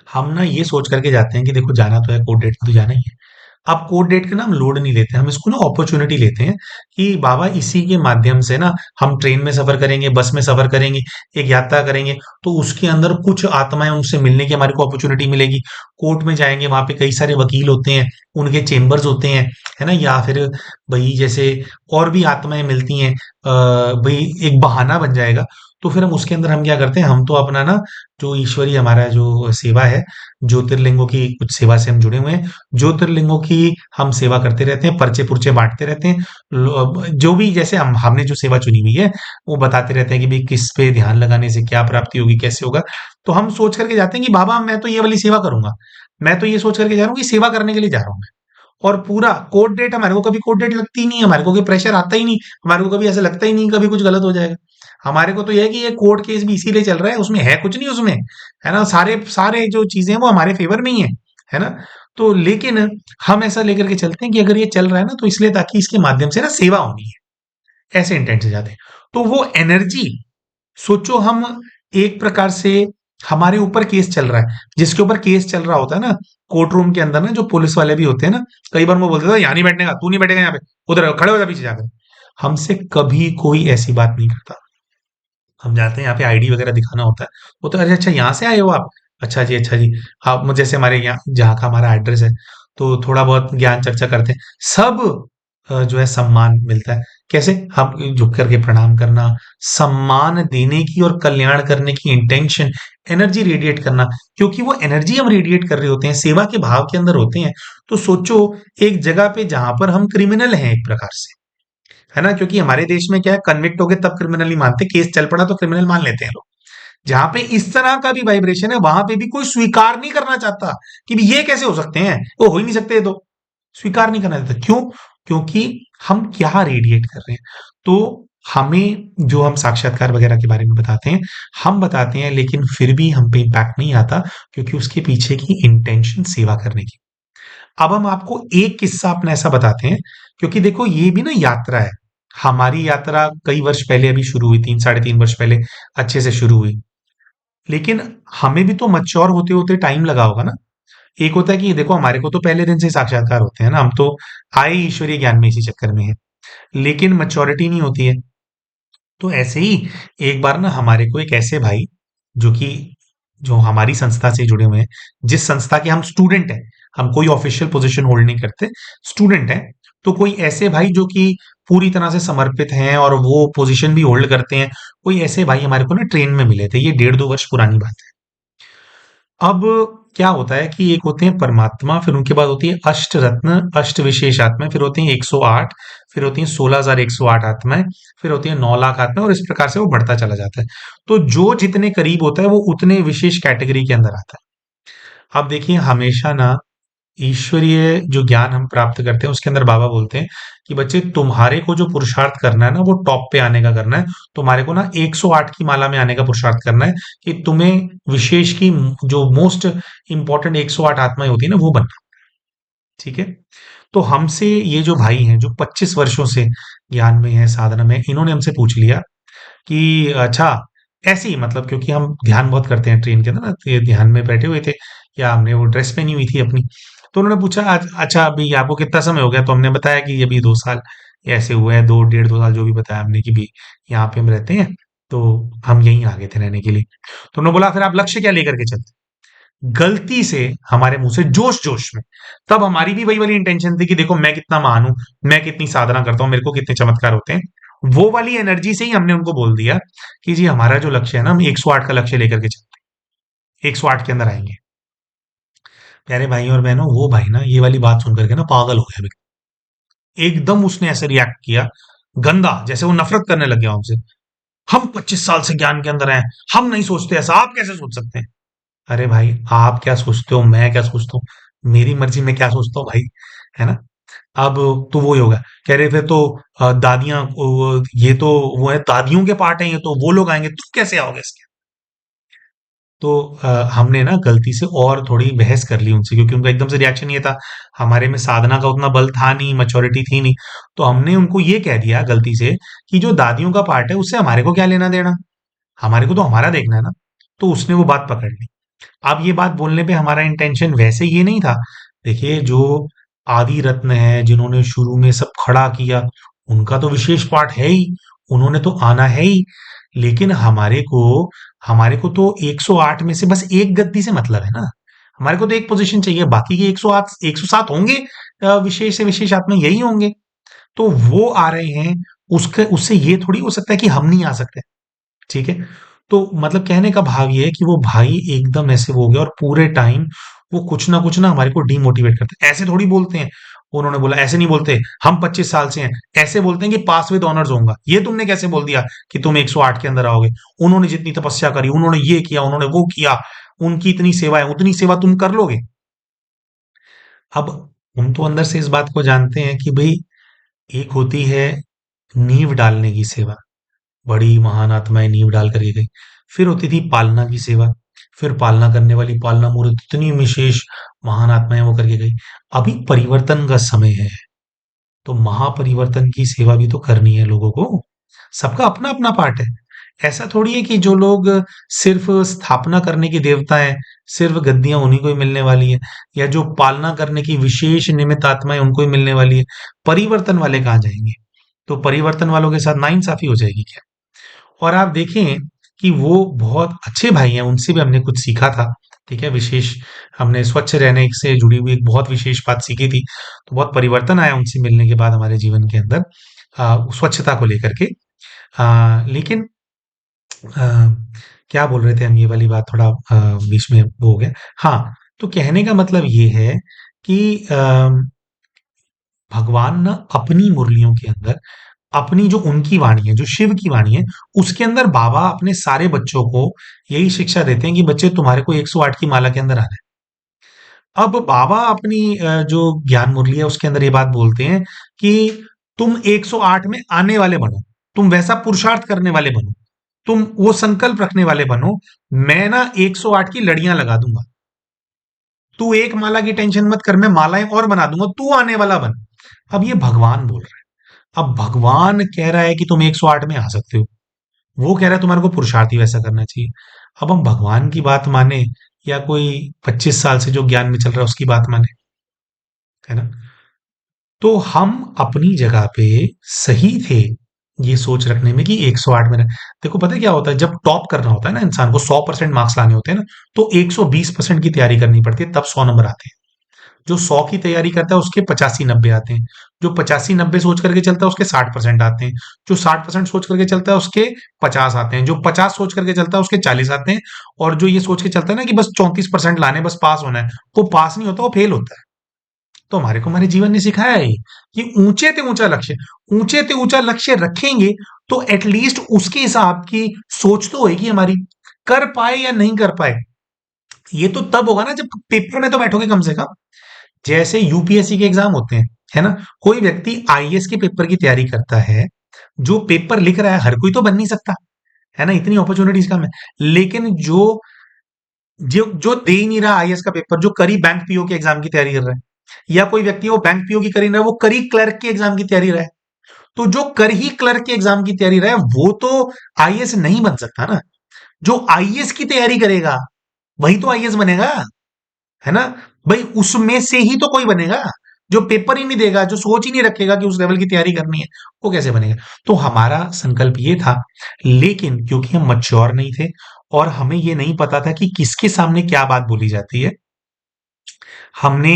हम ना ये सोच करके जाते हैं कि देखो जाना तो है, कोर्ट डेट पे तो जाना ही है। अब कोर्ट डेट का ना हम लोड नहीं लेते, हम इसको ना अपॉर्चुनिटी लेते हैं कि बाबा इसी के माध्यम से ना हम ट्रेन में सफर करेंगे, बस में सफर करेंगे, एक यात्रा करेंगे, तो उसके अंदर कुछ आत्माएं उनसे मिलने की हमारे को अपॉर्चुनिटी मिलेगी। कोर्ट में जाएंगे, वहां पे कई सारे वकील होते हैं, उनके चेम्बर्स होते हैं, है ना? या फिर भाई जैसे और भी आत्माएं मिलती हैं, भाई एक बहाना बन जाएगा। तो फिर हम उसके अंदर हम क्या करते हैं, हम तो अपना ना जो ईश्वरीय हमारा जो सेवा है, ज्योतिर्लिंगों की कुछ सेवा से हम जुड़े हुए हैं, ज्योतिर्लिंगों की हम सेवा करते रहते हैं, पर्चे पुर्चे बांटते रहते हैं। जो भी जैसे हमने जो सेवा चुनी हुई है, वो बताते रहते हैं कि भाई किस पे ध्यान लगाने से क्या प्राप्ति होगी, कैसे होगा। तो हम सोच करके जाते हैं कि बाबा मैं तो ये वाली सेवा करूंगा, मैं तो ये सोच करके जा रहा हूँ कि सेवा करने के लिए जा रहा हूँ मैं। और पूरा कोर्ट डेट, हमारे को कभी कोर्ट डेट लगती ही नहीं है, हमारे को कोई प्रेशर आता ही नहीं, हमारे को कभी ऐसा लगता ही नहीं कभी कुछ गलत हो जाएगा। हमारे को तो ये है कि ये कोर्ट केस भी इसीलिए चल रहा है, उसमें है कुछ नहीं उसमें, है ना? सारे सारे जो चीजें हैं वो हमारे फेवर में ही है ना? तो लेकिन हम ऐसा लेकर के चलते हैं कि अगर ये चल रहा है ना, तो इसलिए ताकि इसके माध्यम से ना सेवा होनी है, ऐसे इंटेंट से जाते हैं। तो वो एनर्जी, सोचो हम एक प्रकार से हमारे ऊपर केस चल रहा है, जिसके ऊपर केस चल रहा होता है ना, कोर्ट रूम के अंदर ना जो पुलिस वाले भी होते हैं ना, कई बार वो बोलते थे यहाँ नहीं बैठने का, तू नहीं बैठेगा यहाँ पे, उधर खड़े हो जा पीछे जाकर। हमसे कभी कोई ऐसी बात नहीं करता। हम जाते हैं यहाँ पे आईडी वगैरह दिखाना होता है, वो तो अरे अच्छा यहाँ से आए हो आप, अच्छा जी अच्छा जी। हाँ, जैसे हमारे यहाँ जहाँ का हमारा एड्रेस है, तो थोड़ा बहुत ज्ञान चर्चा करते हैं सब। जो है सम्मान मिलता है। कैसे? हम झुक करके प्रणाम करना, सम्मान देने की और कल्याण करने की इंटेंशन, एनर्जी रेडिएट करना, क्योंकि वो एनर्जी हम रेडिएट कर रहे होते हैं, सेवा के भाव के अंदर होते हैं। तो सोचो एक जगह पे जहां पर हम क्रिमिनल हैं एक प्रकार से, है ना? क्योंकि हमारे देश में क्या है, कन्विक्ट हो गए तब क्रिमिनल नहीं मानते, केस चल पड़ा तो क्रिमिनल मान लेते हैं लोग। जहां पे इस तरह का भी वाइब्रेशन है, वहां पे भी कोई स्वीकार नहीं करना चाहता कि भी ये कैसे हो सकते हैं, वो हो ही नहीं सकते, ये तो स्वीकार नहीं करना चाहता। क्यों? क्योंकि हम क्या रेडिएट कर रहे हैं। तो हमें जो हम साक्षात्कार वगैरह के बारे में बताते हैं, हम बताते हैं लेकिन फिर भी हम पे इम्पैक्ट नहीं आता क्योंकि उसके पीछे की इंटेंशन सेवा करने की। अब हम आपको एक किस्सा अपना ऐसा बताते हैं क्योंकि देखो ये भी ना यात्रा है। हमारी यात्रा कई वर्ष पहले अभी शुरू हुई, 3 साढ़े 3 वर्ष पहले अच्छे से शुरू हुई। लेकिन हमें भी तो मैच्योर होते-होते टाइम लगा होगा ना। एक होता है कि देखो हमारे को तो पहले दिन से ही साक्षात्कार होते हैं ना, हम तो आए ही ईश्वरीय ज्ञान में इसी चक्कर में हैं। लेकिन मैच्योरिटी नहीं होती है। तो ऐसे ही एक बार ना हमारे को एक ऐसे भाई जो कि जो हमारी संस्था से जुड़े हुए हैं, जिस संस्था के हम स्टूडेंट हैं, हम कोई ऑफिशियल पोजीशन होल्ड नहीं करते, स्टूडेंट हैं। तो कोई ऐसे भाई जो कि पूरी तरह से समर्पित हैं और वो पोजीशन भी होल्ड करते हैं, कोई ऐसे भाई हमारे को ना ट्रेन में मिले थे। ये 1.5-2 वर्ष पुरानी बात है। अब क्या होता है कि एक होते हैं परमात्मा, फिर उनके बाद होती है अष्ट रत्न, अष्ट विशेष आत्माएं, फिर होती हैं 108, फिर होती हैं 16,108 आत्माएं, फिर होती हैं 9 लाख आत्माएं, और इस प्रकार से वो बढ़ता चला जाता है। तो जो जितने करीब होता है वो उतने विशेष कैटेगरी के अंदर आता है। अब देखिए हमेशा ना ईश्वरीय जो ज्ञान हम प्राप्त करते हैं उसके अंदर बाबा बोलते हैं कि बच्चे तुम्हारे को जो पुरुषार्थ करना है ना वो टॉप पे आने का करना है। तुम्हारे को ना 108 की माला में आने का पुरुषार्थ करना है कि तुम्हें विशेष की जो मोस्ट इंपॉर्टेंट 108 आत्माएं होती है ना वो बनना। ठीक है। तो हमसे ये जो भाई हैं जो 25 वर्षों से ज्ञान में है, साधना में, इन्होंने हमसे पूछ लिया कि अच्छा, ऐसे ही मतलब क्योंकि हम ध्यान बहुत करते हैं ट्रेन के अंदर ना, तो ये ध्यान में बैठे हुए थे या हमने वो ड्रेस पहनी हुई थी अपनी। तो उन्होंने पूछा अच्छा अभी आपको कितना समय हो गया, तो हमने बताया कि अभी 2 साल ऐसे हुए हैं, 2 डेढ़ 2 साल जो भी बताया हमने कि भी यहाँ पे हम रहते हैं, तो हम यहीं आ गए थे रहने के लिए। तो उन्होंने बोला फिर आप लक्ष्य क्या लेकर के चलते? गलती से हमारे मुंह से जोश जोश में, तब हमारी भी वही वाली इंटेंशन थी कि देखो मैं कितना महान हूं, मैं कितनी साधना करता हूँ, मेरे को कितने चमत्कार होते हैं, वो वाली एनर्जी से ही हमने उनको बोल दिया कि जी हमारा जो लक्ष्य है ना, हम 108 का लक्ष्य लेकर के चलते हैं, 108 के अंदर आएंगे। प्यारे भाई और बहनों, वो भाई ना ये वाली बात सुन करके ना पागल हो गया एकदम। उसने ऐसे रिएक्ट किया गंदा, जैसे वो नफरत करने लग गया हमसे। हम 25 साल से ज्ञान के अंदर हैं, हम नहीं सोचते ऐसा, आप कैसे सोच सकते हैं? अरे भाई, आप क्या सोचते हो, मैं क्या सोचता हूँ, मेरी मर्जी में क्या सोचता हूँ भाई, है ना। अब तो वो ही होगा, कह रहे थे तो दादियां ये तो वो है, दादियों के पार्ट है ये, तो वो लोग आएंगे, तुम कैसे आओगे इसके? तो हमने ना गलती से और थोड़ी बहस कर ली उनसे क्योंकि उनका एकदम से रिएक्शन ये था, हमारे में साधना का उतना बल था नहीं, मैच्योरिटी थी नहीं। तो हमने उनको ये कह दिया गलती से कि जो दादियों का पार्ट है उससे हमारे को क्या लेना देना, हमारे को तो हमारा देखना है ना। तो उसने वो बात पकड़ ली। अब ये बात बोलने पे हमारा इंटेंशन वैसे ये नहीं था। देखिए जो आदि रत्न है जिन्होंने शुरू में सब खड़ा किया, उनका तो विशेष पाठ है ही, उन्होंने तो आना है ही। लेकिन हमारे को तो 108 में से बस एक गद्दी से मतलब है ना। हमारे को तो एक पोजीशन चाहिए, बाकी के 108 107 होंगे, विशेष से विशेष आत्मा यही होंगे। तो वो आ रहे हैं, उसके उससे ये थोड़ी हो सकता है कि हम नहीं आ सकते। ठीक है। तो मतलब कहने का भाव ये है कि वो भाई एकदम ऐसे वो हो गया और पूरे टाइम वो कुछ ना हमारे को डीमोटिवेट करते हैं। ऐसे थोड़ी बोलते हैं। उन्होंने बोला ऐसे नहीं बोलते, हम 25 साल से हैं, ऐसे बोलते हैं कि पास विद ऑनर्स होऊंगा। ये तुमने कैसे बोल दिया कि तुम 108 के अंदर आओगे? उन्होंने जितनी तपस्या करी, उन्होंने ये किया, उन्होंने वो किया, उनकी इतनी सेवा है, उतनी सेवा तुम कर लोगे? अब हम तो अंदर से इस बात को जानते हैं कि भाई एक होती है नींव डालने की सेवा, बड़ी महान आत्माएं नींव डाल करके गई। फिर होती थी पालना की सेवा, फिर पालना करने वाली पालना मूर्त इतनी विशेष महान आत्माएं वो करके गई। अभी परिवर्तन का समय है, तो महापरिवर्तन की सेवा भी तो करनी है लोगों को। सबका अपना अपना पार्ट है। ऐसा थोड़ी है कि जो लोग सिर्फ स्थापना करने की देवता हैं, सिर्फ गद्दियां उन्हीं को ही मिलने वाली है, या जो पालना करने की विशेष निमित्त आत्माएं उनको ही मिलने वाली है। परिवर्तन वाले कहाँ जाएंगे? तो परिवर्तन वालों के साथ नाइंसाफी हो जाएगी क्या? और आप देखें कि वो बहुत अच्छे भाई हैं, उनसे भी हमने कुछ सीखा था। ठीक है, विशेष हमने स्वच्छ रहने से जुड़ी हुई एक बहुत विशेष बात सीखी थी। तो बहुत परिवर्तन आया उनसे मिलने के बाद हमारे जीवन के अंदर, स्वच्छता को लेकर के। लेकिन क्या बोल रहे थे हम, ये वाली बात थोड़ा बीच में वो हो गया। हाँ, तो कहने का मतलब ये है कि भगवान ना अपनी मुरलियों के अंदर, अपनी जो उनकी वाणी है, जो शिव की वाणी है, उसके अंदर बाबा अपने सारे बच्चों को यही शिक्षा देते हैं कि बच्चे तुम्हारे को 108 की माला के अंदर आना है। अब बाबा अपनी जो ज्ञान मुरली है उसके अंदर ये बात बोलते हैं कि तुम 108 में आने वाले बनो। तुम वैसा पुरुषार्थ करने वाले बनो, तुम वो संकल्प रखने वाले बनो, मैं ना 108 की लड़ियां लगा दूंगा, तू एक माला की टेंशन मत कर, मैं मालाएं और बना दूंगा, तू आने वाला बन। अब ये भगवान बोल रहा है। अब भगवान कह रहा है कि तुम 108 में आ सकते हो, वो कह रहा है तुम्हारे को पुरुषार्थी वैसा करना चाहिए। अब हम भगवान की बात माने या कोई 25 साल से जो ज्ञान में चल रहा है उसकी बात माने, है ना? तो हम अपनी जगह पे सही थे ये सोच रखने में कि 108 में देखो पता है क्या होता है, जब टॉप करना होता है ना, इंसान को 100% मार्क्स लाने होते हैं ना, तो 120% की तैयारी करनी पड़ती है, तब 100 नंबर आते हैं। जो 100 की तैयारी करता है उसके 85-90 आते हैं, जो 85-90 सोच करके चलता है उसके 60% आते हैं, जो 60% सोच करके चलता है उसके 50 आते हैं, जो 50 सोच करके चलता है उसके 40 आते हैं, और जो ये सोच के चलता है ना कि बस 34% लाने, बस पास होना है, वो पास नहीं होता, वो फेल होता है। तो हमारे को हमारे जीवन ने सिखाया है कि ऊंचे से ऊंचा लक्ष्य, ऊंचे से ऊंचा लक्ष्य रखेंगे तो एटलीस्ट उसके हिसाब की सोच तो होगी हमारी, कर पाए या नहीं कर पाए ये तो तब होगा ना जब पेपर में तो बैठोगे कम से कम। जैसे यूपीएससी के एग्जाम होते हैं, है ना? कोई व्यक्ति आईएएस के पेपर की तैयारी करता है, जो पेपर लिख रहा है हर कोई तो बन नहीं सकता, है ना? इतनी अपॉर्चुनिटीज कम है। लेकिन जो जो जो दे ही नहीं रहा आईएएस का पेपर, जो करी बैंक पीओ के एग्जाम की तैयारी कर रहा है, या कोई व्यक्ति वो बैंक पीओ की करी रहा है, वो करी क्लर्क के एग्जाम की तैयारी रहा है, तो जो कर ही क्लर्क के एग्जाम की तैयारी रहा है वो तो आईएएस नहीं बन सकता ना। जो आईएएस की तैयारी करेगा वही तो आईएएस बनेगा, है ना? भाई उसमें से ही तो कोई बनेगा। जो पेपर ही नहीं देगा, जो सोच ही नहीं रखेगा कि उस लेवल की तैयारी करनी है, वो कैसे बनेगा? तो हमारा संकल्प ये था, लेकिन क्योंकि हम मैच्योर नहीं थे और हमें ये नहीं पता था कि किसके सामने क्या बात बोली जाती है, हमने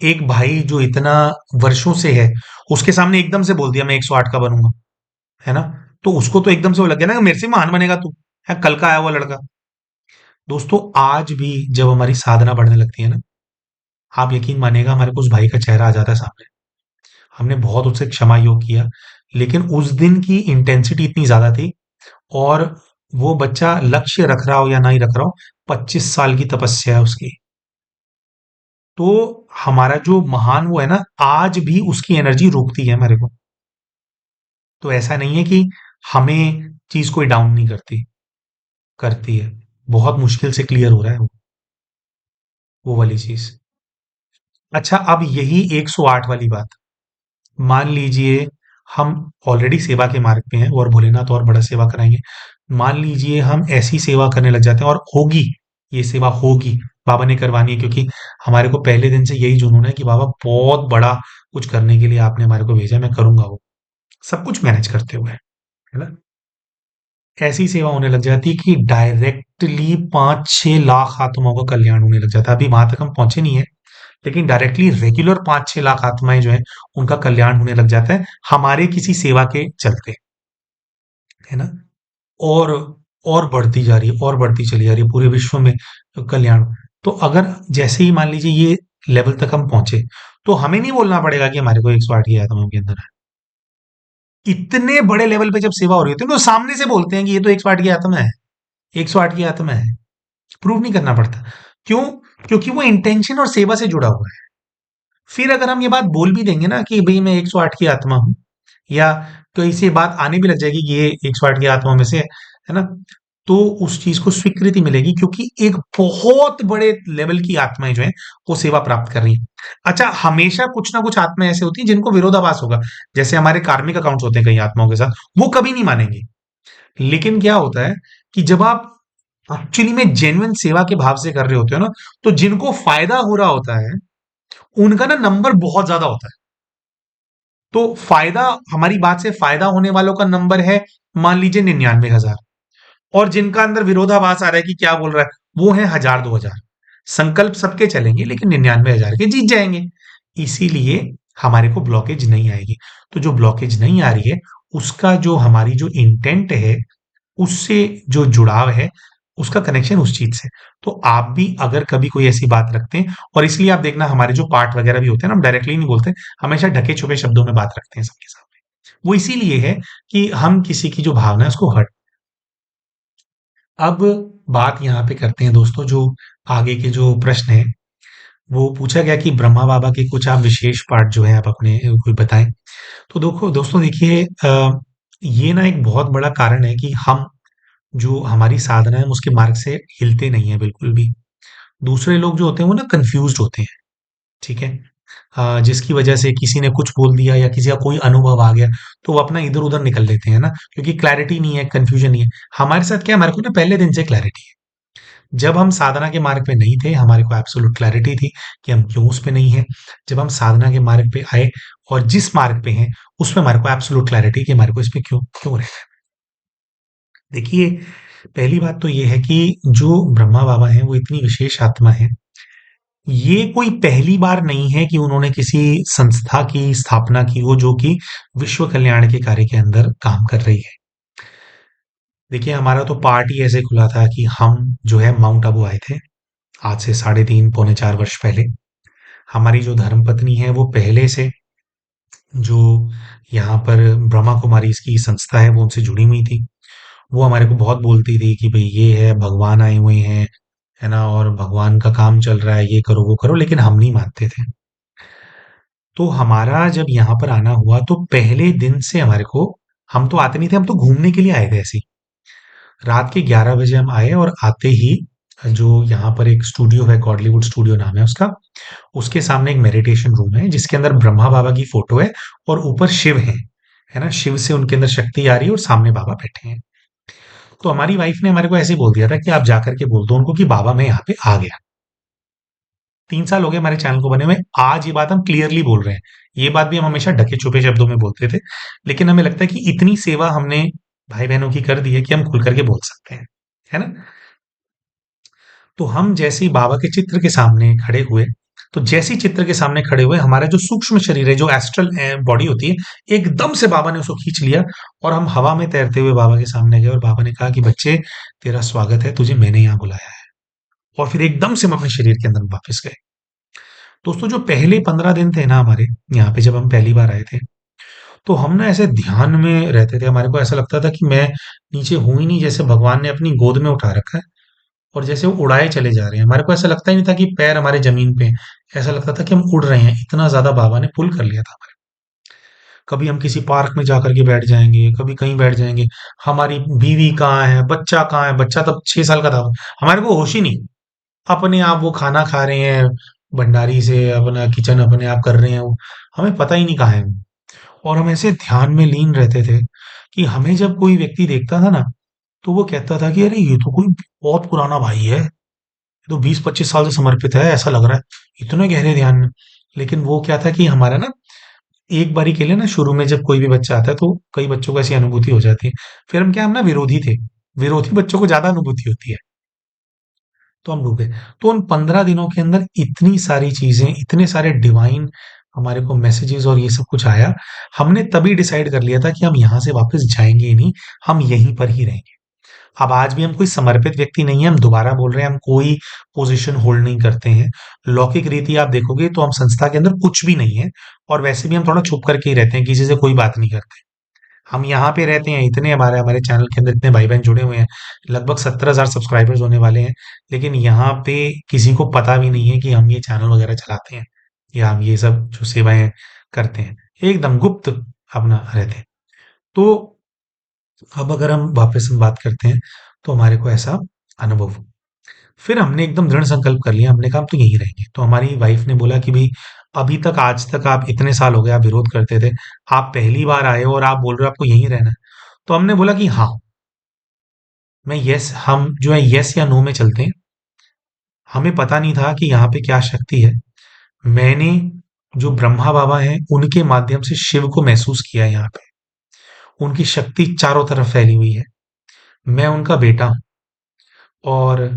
एक भाई जो इतना वर्षों से है, उसके सामने एकदम से बोल दिया मैं 108 का बनूंगा, है ना? तो उसको तो एकदम से वो लग गया ना कि मेरे से महान बनेगा तू, है कल का आया हुआ लड़का। दोस्तों आज भी जब हमारी साधना बढ़ने लगती है ना, आप यकीन मानिएगा हमारे को उस भाई का चेहरा आ जाता है सामने। हमने बहुत उससे क्षमा योग किया, लेकिन उस दिन की इंटेंसिटी इतनी ज्यादा थी, और वो बच्चा लक्ष्य रख रहा हो या नहीं रख रहा हो, 25 साल की तपस्या है उसकी। तो हमारा जो महान वो है ना, आज भी उसकी एनर्जी रोकती है हमारे को। तो ऐसा नहीं है कि हमें चीज कोई डाउन नहीं करती, करती है। बहुत मुश्किल से क्लियर हो रहा है वो वाली चीज। अच्छा, अब यही 108 वाली बात, मान लीजिए हम ऑलरेडी सेवा के मार्ग पे हैं और भोलेनाथ और बड़ा सेवा कराएंगे। मान लीजिए हम ऐसी सेवा करने लग जाते हैं और होगी, ये सेवा होगी, बाबा ने करवानी है, क्योंकि हमारे को पहले दिन से यही जुनून है कि बाबा बहुत बड़ा कुछ करने के लिए आपने हमारे को भेजा है, मैं करूंगा वो, सब कुछ मैनेज करते हुए, है ना? ऐसी सेवा होने लग जाती है कि डायरेक्टली 5-6 लाख आत्माओं का कल्याण होने लग जाता है। अभी वहां तक हम पहुंचे नहीं है, लेकिन डायरेक्टली रेगुलर 5-6 लाख आत्माएं जो है उनका कल्याण होने लग जाता है हमारे किसी सेवा के चलते, है ना? और और बढ़ती जा रही है, और बढ़ती चली जा रही है पूरे विश्व में कल्याण। तो अगर जैसे ही मान लीजिए ये लेवल तक हम पहुंचे, तो हमें नहीं बोलना पड़ेगा कि हमारे को 108 की आत्माओं के अंदर है। इतने बड़े लेवल पे जब सेवा हो रही होती है तो सामने से बोलते हैं कि ये तो 108 की आत्मा है, 108 की आत्मा है। प्रूव नहीं करना पड़ता। क्यों? क्योंकि वो इंटेंशन और सेवा से जुड़ा हुआ है। फिर अगर हम ये बात बोल भी देंगे ना कि भई मैं 108 की आत्मा हूँ, या कहीं से बात आने भी लग जाएगी कि ये 108 की आत्मा में से है ना? तो उस चीज़ को स्वीकृति मिलेगी, क्योंकि एक बहुत बड़े लेवल की आत्माएँ जो हैं, वो सेवा प्राप्त कर रही हैं। अच्छा, हमेशा कुछ ना कुछ आत्माएँ ऐसी होती हैं जिनको विरोधाभास होगा। जैसे हमारे कार्मिक अकाउंट्स होते हैं कई आत्माओं के साथ, वो कभी नहीं मानेंगे। लेकिन क्या होता है कि जब आप एक्चुअली में जेन्युइन सेवा के भाव से कर रहे होते हो ना, तो जिनको फ़ायदा हो रहा होता है, उनका ना नंबर बहुत ज़्यादा होता है। तो फ़ायदा, हमारी बात से फ़ायदा होने वालों का नंबर है मान लीजिए 99,000, और जिनका अंदर विरोधाभास आ रहा है कि क्या बोल रहा है, वो है 1,000-2,000। संकल्प सबके चलेंगे लेकिन 99,000 के जीत जाएंगे। इसीलिए हमारे को ब्लॉकेज नहीं आएगी। तो जो ब्लॉकेज नहीं आ रही है, उसका जो हमारी जो इंटेंट है, उससे जो जुड़ाव है, उसका कनेक्शन उस चीज से। तो आप भी अगर कभी कोई ऐसी बात रखते हैं, और इसलिए आप देखना हमारे जो पाठ वगैरह भी होते हैं ना, हम डायरेक्टली नहीं बोलते, हमेशा ढके छुपे शब्दों में बात रखते हैं सबके सामने। वो इसीलिए है कि हम किसी की जो भावना है उसको हर्ट। अब बात यहाँ पे करते हैं दोस्तों, जो आगे के जो प्रश्न है, वो पूछा गया कि ब्रह्मा बाबा के कुछ आप विशेष पाठ जो है आप अपने कोई बताएं। तो देखो दोस्तों, देखिए ये ना एक बहुत बड़ा कारण है कि हम जो हमारी साधना है, हम उसके मार्ग से हिलते नहीं है बिल्कुल भी। दूसरे लोग जो होते हैं वो ना कंफ्यूज्ड होते हैं, ठीक है? जिसकी वजह से किसी ने कुछ बोल दिया या किसी का कोई अनुभव आ गया, तो वो अपना इधर-उधर निकल लेते हैं ना, क्योंकि क्लैरिटी नहीं है, कन्फ्यूजन नहीं है। हमारे साथ क्या है, हमारे को ना पहले दिन से क्लैरिटी है। जब हम साधना के मार्ग पे नहीं थे, हमारे को एब्सोल्यूट क्लैरिटी थी कि हम क्यों उस पे नहीं हैं। जब हम साधना के मार्ग पे आए और जिस मार्ग पे हैं, उसमें हमारे को एब्सोल्यूट क्लैरिटी कि हमारे को इस पे क्यों क्यों रहना है। देखिए, पहली बात तो ये है कि जो ब्रह्मा बाबा हैं, वो इतनी विशेष आत्मा है। ये कोई पहली बार नहीं है कि उन्होंने किसी संस्था की स्थापना की हो जो कि विश्व कल्याण के कार्य के अंदर काम कर रही है। देखिए, हमारा तो पार्ट ही ऐसे खुला था कि हम जो है माउंट आबू आए थे, आज से 3.5 पौने 4 वर्ष पहले। हमारी जो धर्मपत्नी है वो पहले से जो यहाँ पर ब्रह्मा कुमारीज़ की संस्था है वो उनसे जुड़ी हुई थी। वो हमारे को बहुत बोलती थी कि भई ये है भगवान आए हुए हैं, है ना? और भगवान का काम चल रहा है, ये करो, वो करो, लेकिन हम नहीं मानते थे। तो हमारा जब यहाँ पर आना हुआ तो पहले दिन से हमारे को, हम तो आते नहीं थे, हम तो घूमने के लिए आए थे ऐसे ही। रात के 11 बजे हम आए और आते ही जो यहाँ पर एक स्टूडियो है, गॉडलीवुड स्टूडियो नाम है उसका, उसके सामने एक मेडिटेशन रूम है जिसके अंदर ब्रह्मा बाबा की फोटो है और ऊपर शिव है ना? शिव से उनके अंदर शक्ति आ रही है और सामने बाबा बैठे हैं। तो हमारी वाइफ ने हमारे को ऐसे ही बोल दिया था कि आप जाकर के बोल दो उनको कि बाबा मैं यहाँ पे आ गया। 3 साल हो गए हमारे चैनल को बने हुए, आज ये बात हम क्लियरली बोल रहे हैं। ये बात भी हम हमेशा ढके छुपे शब्दों में बोलते थे, लेकिन हमें लगता है कि इतनी सेवा हमने भाई बहनों की कर दी है कि हम खुल करके बोल सकते हैं, है ना? तो हम जैसे ही बाबा के चित्र के सामने खड़े हुए, तो जैसे ही चित्र के सामने खड़े हुए, हमारा जो सूक्ष्म शरीर है, जो एस्ट्रल बॉडी होती है, एकदम से बाबा ने उसको खींच लिया और हम हवा में तैरते हुए बाबा के सामने गए और बाबा ने कहा कि बच्चे, तेरा स्वागत है, तुझे मैंने यहाँ बुलाया है। और फिर एकदम से हम अपने शरीर के अंदर वापस गए। दोस्तों, जो पहले 15 दिन थे ना हमारे यहाँ पे, जब हम पहली बार आए थे, तो हम ना ऐसे ध्यान में रहते थे। हमारे को ऐसा लगता था कि मैं नीचे हूं ही नहीं, जैसे भगवान ने अपनी गोद में उठा रखा है और जैसे वो उड़ाए चले जा रहे हैं। हमारे को ऐसा लगता ही नहीं था कि पैर हमारे जमीन पे हैं। ऐसा लगता था कि हम उड़ रहे हैं। इतना ज्यादा बाबा ने पुल कर लिया था हमारे। कभी हम किसी पार्क में जाकर के बैठ जाएंगे, कभी कहीं बैठ जाएंगे। हमारी बीवी कहाँ है, बच्चा कहाँ है? बच्चा तब 6 साल का था। हमारे को होश ही नहीं। अपने आप वो खाना खा रहे हैं, भंडारी से अपना किचन अपने आप कर रहे हैं वो। हमें पता ही नहीं कहाँ है वो। और हम ऐसे ध्यान में लीन रहते थे कि हमें जब कोई व्यक्ति देखता था ना, तो वो कहता था कि अरे ये तो कोई बहुत पुराना भाई है, ये तो 20-25 साल से समर्पित है, ऐसा लग रहा है, इतने गहरे ध्यान में। लेकिन वो क्या था कि हमारा ना एक बारी के लिए ना, शुरू में जब कोई भी बच्चा आता है तो कई बच्चों को ऐसी अनुभूति हो जाती है। फिर हम क्या, हम ना विरोधी थे। विरोधी बच्चों को ज्यादा अनुभूति होती है, तो हम डूबे। तो उन 15 दिनों के अंदर इतनी सारी चीजें, इतने सारे डिवाइन हमारे को मैसेजेस और ये सब कुछ आया। हमने तभी डिसाइड कर लिया था कि हम यहाँ से वापस जाएंगे ही नहीं, हम यहीं पर ही रहेंगे। अब आज भी हम कोई समर्पित व्यक्ति नहीं है, हम दोबारा बोल रहे हैं, हम कोई पोजीशन होल्ड नहीं करते हैं। लौकिक रीति आप देखोगे तो हम संस्था के अंदर कुछ भी नहीं है, और वैसे भी हम थोड़ा छुप करके ही रहते हैं, किसी से कोई बात नहीं करते। हम यहाँ पे रहते हैं, इतने हमारे हमारे चैनल के अंदर इतने भाई बहन जुड़े हुए हैं, लगभग 17,000 सब्सक्राइबर्स होने वाले हैं। लेकिन यहाँ पे किसी को पता भी नहीं है कि हम ये चैनल वगैरह चलाते हैं या हम ये सब जो सेवाएं करते हैं, एकदम गुप्त अपना रहते हैं। तो अब अगर हम बात करते हैं, तो हमारे को ऐसा अनुभव हुआ। फिर हमने एकदम दृढ़ संकल्प कर लिया, हमने कहा हम तो यहीं रहेंगे। तो हमारी वाइफ ने बोला कि भाई, अभी तक आज तक आप इतने साल हो गए आप विरोध करते थे, आप पहली बार आए हो और आप बोल रहे हो आपको यहीं रहना है। तो हमने बोला कि हाँ, मैं यस, हम जो है यस या नो में चलते हैं। हमें पता नहीं था कि यहाँ पे क्या शक्ति है। मैंने जो ब्रह्मा बाबा हैं उनके माध्यम से शिव को महसूस किया है यहाँ पे। उनकी शक्ति चारों तरफ फैली हुई है। मैं उनका बेटा हूँ। और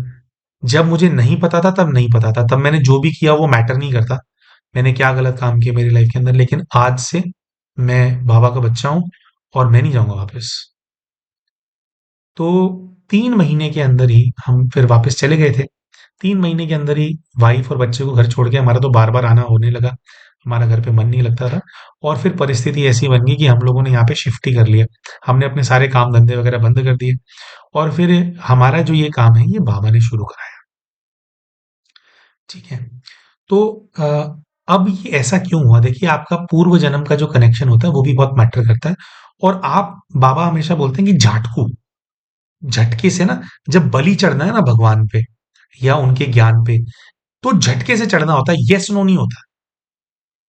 जब मुझे नहीं पता था तब नहीं पता था, तब मैंने जो भी किया वो मैटर नहीं करता, मैंने क्या गलत काम किया मेरी लाइफ के अंदर। लेकिन आज से मैं बाबा का बच्चा हूँ और मैं नहीं जाऊंगा वापस। तो 3 महीने के अंदर ही हम फिर वापस चले गए थे। 3 महीने के अंदर ही वाइफ और बच्चे को घर छोड़ के हमारा तो बार बार आना होने लगा। हमारा घर पे मन नहीं लगता था। और फिर परिस्थिति ऐसी बन गई कि हम लोगों ने यहाँ पे शिफ्ट ही कर लिया। हमने अपने सारे काम धंधे वगैरह बंद कर दिए और फिर हमारा जो ये काम है ये बाबा ने शुरू कराया। ठीक है। तो अब ये ऐसा क्यों हुआ? देखिए, आपका पूर्व जन्म का जो कनेक्शन होता है वो भी बहुत मैटर करता है। और आप बाबा हमेशा बोलते हैं कि झाटकू, झटके से ना, जब बलि चढ़ना है ना भगवान पे या उनके ज्ञान पे, तो झटके से चढ़ना होता है, यस नो नहीं होता।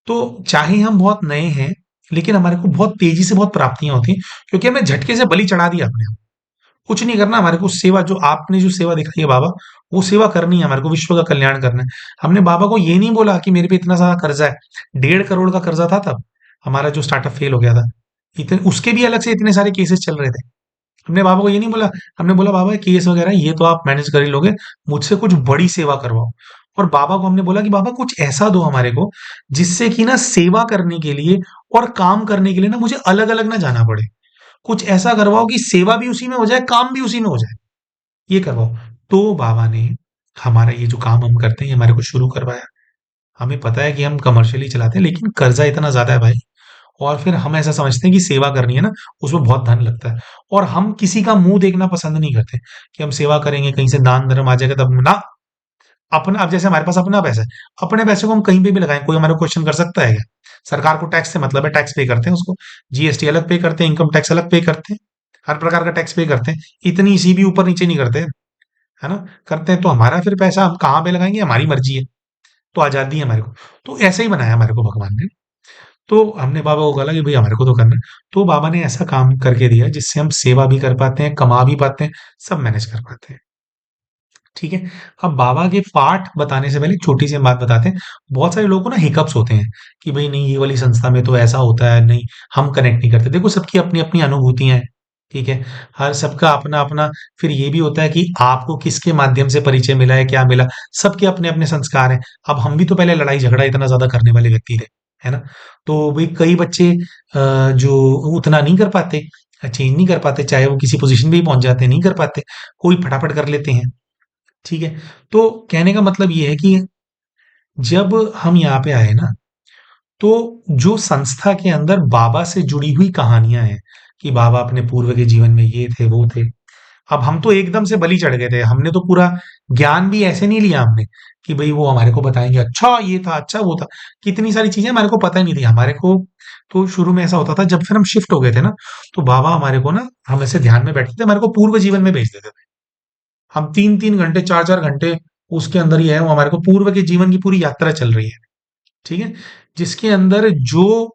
तो चाहे हम बहुत नए हैं, लेकिन हमारे को बहुत तेजी से बहुत प्राप्तियां होती हैं, क्योंकि हमने झटके से बलि चढ़ा दिया अपने आप। कुछ नहीं करना हमारे को, सेवा जो आपने जो सेवा दिखाई है बाबा, वो सेवा करनी है हमारे को, विश्व का कल्याण करना है। हमने बाबा को ये नहीं बोला कि मेरे पे इतना सारा कर्जा है, 1.5 करोड़ का कर्जा था तब, हमारा जो स्टार्टअप फेल हो गया था, इतने उसके भी अलग से इतने सारे केसेस चल रहे थे। हमने बाबा को ये नहीं बोला, हमने बोला बाबा केस वगैरह ये तो आप मैनेज कर ही लोगे, मुझसे कुछ बड़ी सेवा करवाओ। और बाबा को हमने बोला कि बाबा कुछ ऐसा दो हमारे को, जिससे कि ना सेवा करने के लिए और काम करने के लिए ना मुझे अलग अलग ना जाना पड़े। कुछ ऐसा करवाओ कि सेवा भी उसी में हो जाए, काम भी उसी में हो जाए, ये करवाओ। तो बाबा ने हमारा ये जो काम हम करते हैं, ये हमारे को शुरू करवाया। हमें पता है कि हम कमर्शियली चलाते हैं, लेकिन कर्जा इतना ज्यादा है भाई। और फिर हम ऐसा समझते हैं कि सेवा करनी है ना, उसमें बहुत धन लगता है। और हम किसी का मुंह देखना पसंद नहीं करते कि हम सेवा करेंगे, कहीं से दान धर्म आ जाएगा तब ना। अपना, अब जैसे हमारे पास अपना पैसा है, अपने पैसे को हम कहीं पे भी लगाएं, कोई हमारे क्वेश्चन कर सकता है क्या? सरकार को टैक्स से मतलब है, टैक्स पे करते हैं उसको, जीएसटी अलग पे करते हैं, इनकम टैक्स अलग पे करते हैं, हर प्रकार का टैक्स पे करते हैं, इतनी सी भी ऊपर नीचे नहीं करते, है ना? करते हैं तो हमारा फिर पैसा हम कहाँ पे लगाएंगे, हमारी मर्जी है। तो आजादी है हमारे को। तो ऐसे ही बनाया हमारे को भगवान ने। तो हमने बाबा को बोला कि भाई हमारे को तो करना है। तो बाबा ने ऐसा काम करके दिया जिससे हम सेवा भी कर पाते हैं, कमा भी पाते हैं, सब मैनेज कर पाते हैं। ठीक है। अब बाबा के पाठ बताने से पहले एक छोटी सी बात बताते हैं। बहुत सारे लोगों को ना हिकअप्स होते हैं कि भाई नहीं, ये वाली संस्था में तो ऐसा होता है, नहीं हम कनेक्ट नहीं करते। देखो सबकी अपनी अपनी अनुभूतियां हैं। ठीक है। हर सबका अपना अपना। फिर ये भी होता है कि आपको किसके माध्यम से परिचय मिला है, क्या मिला। सबके अपने अपने संस्कार हैं। अब हम भी तो पहले लड़ाई झगड़ा इतना ज्यादा करने वाले व्यक्ति थे, है ना? तो भाई कई बच्चे जो उतना नहीं कर पाते, चेंज नहीं कर पाते, चाहे वो किसी पोजीशन पे ही पहुंच जाते हैं, नहीं कर पाते। कोई फटाफट कर लेते हैं। ठीक है। तो कहने का मतलब ये है कि जब हम यहाँ पे आए ना, तो जो संस्था के अंदर बाबा से जुड़ी हुई कहानियां हैं कि बाबा अपने पूर्व के जीवन में ये थे वो थे। अब हम तो एकदम से बलि चढ़ गए थे, हमने तो पूरा ज्ञान भी ऐसे नहीं लिया हमने कि भाई वो हमारे को बताएंगे अच्छा ये था, अच्छा वो था। कितनी सारी चीजें हमारे को पता ही नहीं थी हमारे को। तो शुरू में ऐसा होता था, जब फिर हम शिफ्ट हो गए थे ना, तो बाबा हमारे को ना, हम ऐसे ध्यान में बैठते थे, हमारे को पूर्व जीवन में भेज देते थे। हम 3-3 घंटे 4-4 घंटे उसके अंदर ही है, वो हमारे को पूर्व के जीवन की पूरी यात्रा चल रही है। ठीक है। जिसके अंदर जो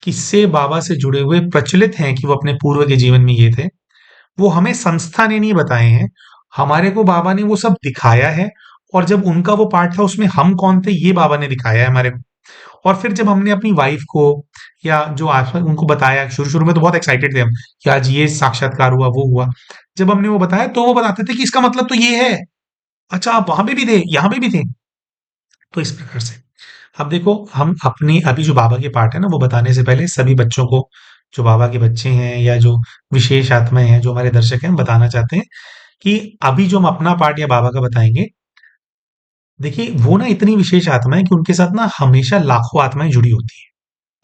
किस्से बाबा से जुड़े हुए प्रचलित हैं कि वो अपने पूर्व के जीवन में ये थे, वो हमें संस्था ने नहीं बताए हैं, हमारे को बाबा ने वो सब दिखाया है। और जब उनका वो पार्ट था उसमें हम कौन थे ये बाबा ने दिखाया है हमारे को। और फिर जब हमने अपनी वाइफ को या जो आसपास उनको बताया, शुरू शुरू में तो बहुत एक्साइटेड थे हम कि आज ये साक्षात्कार हुआ वो हुआ। जब हमने वो बताया तो वो बताते थे कि इसका मतलब तो ये है, अच्छा आप वहां पे भी थे, यहाँ पे भी थे। तो इस प्रकार से अब देखो, हम अपनी अभी जो बाबा के पार्ट है ना, वो बताने से पहले सभी बच्चों को, जो बाबा के बच्चे हैं या जो विशेष आत्माएं हैं, जो हमारे दर्शक हैं, हम बताना चाहते हैं कि अभी जो हम अपना पार्ट या बाबा का बताएंगे, देखिए वो ना इतनी विशेष आत्माएं कि उनके साथ ना हमेशा लाखों आत्माएं जुड़ी होती हैं,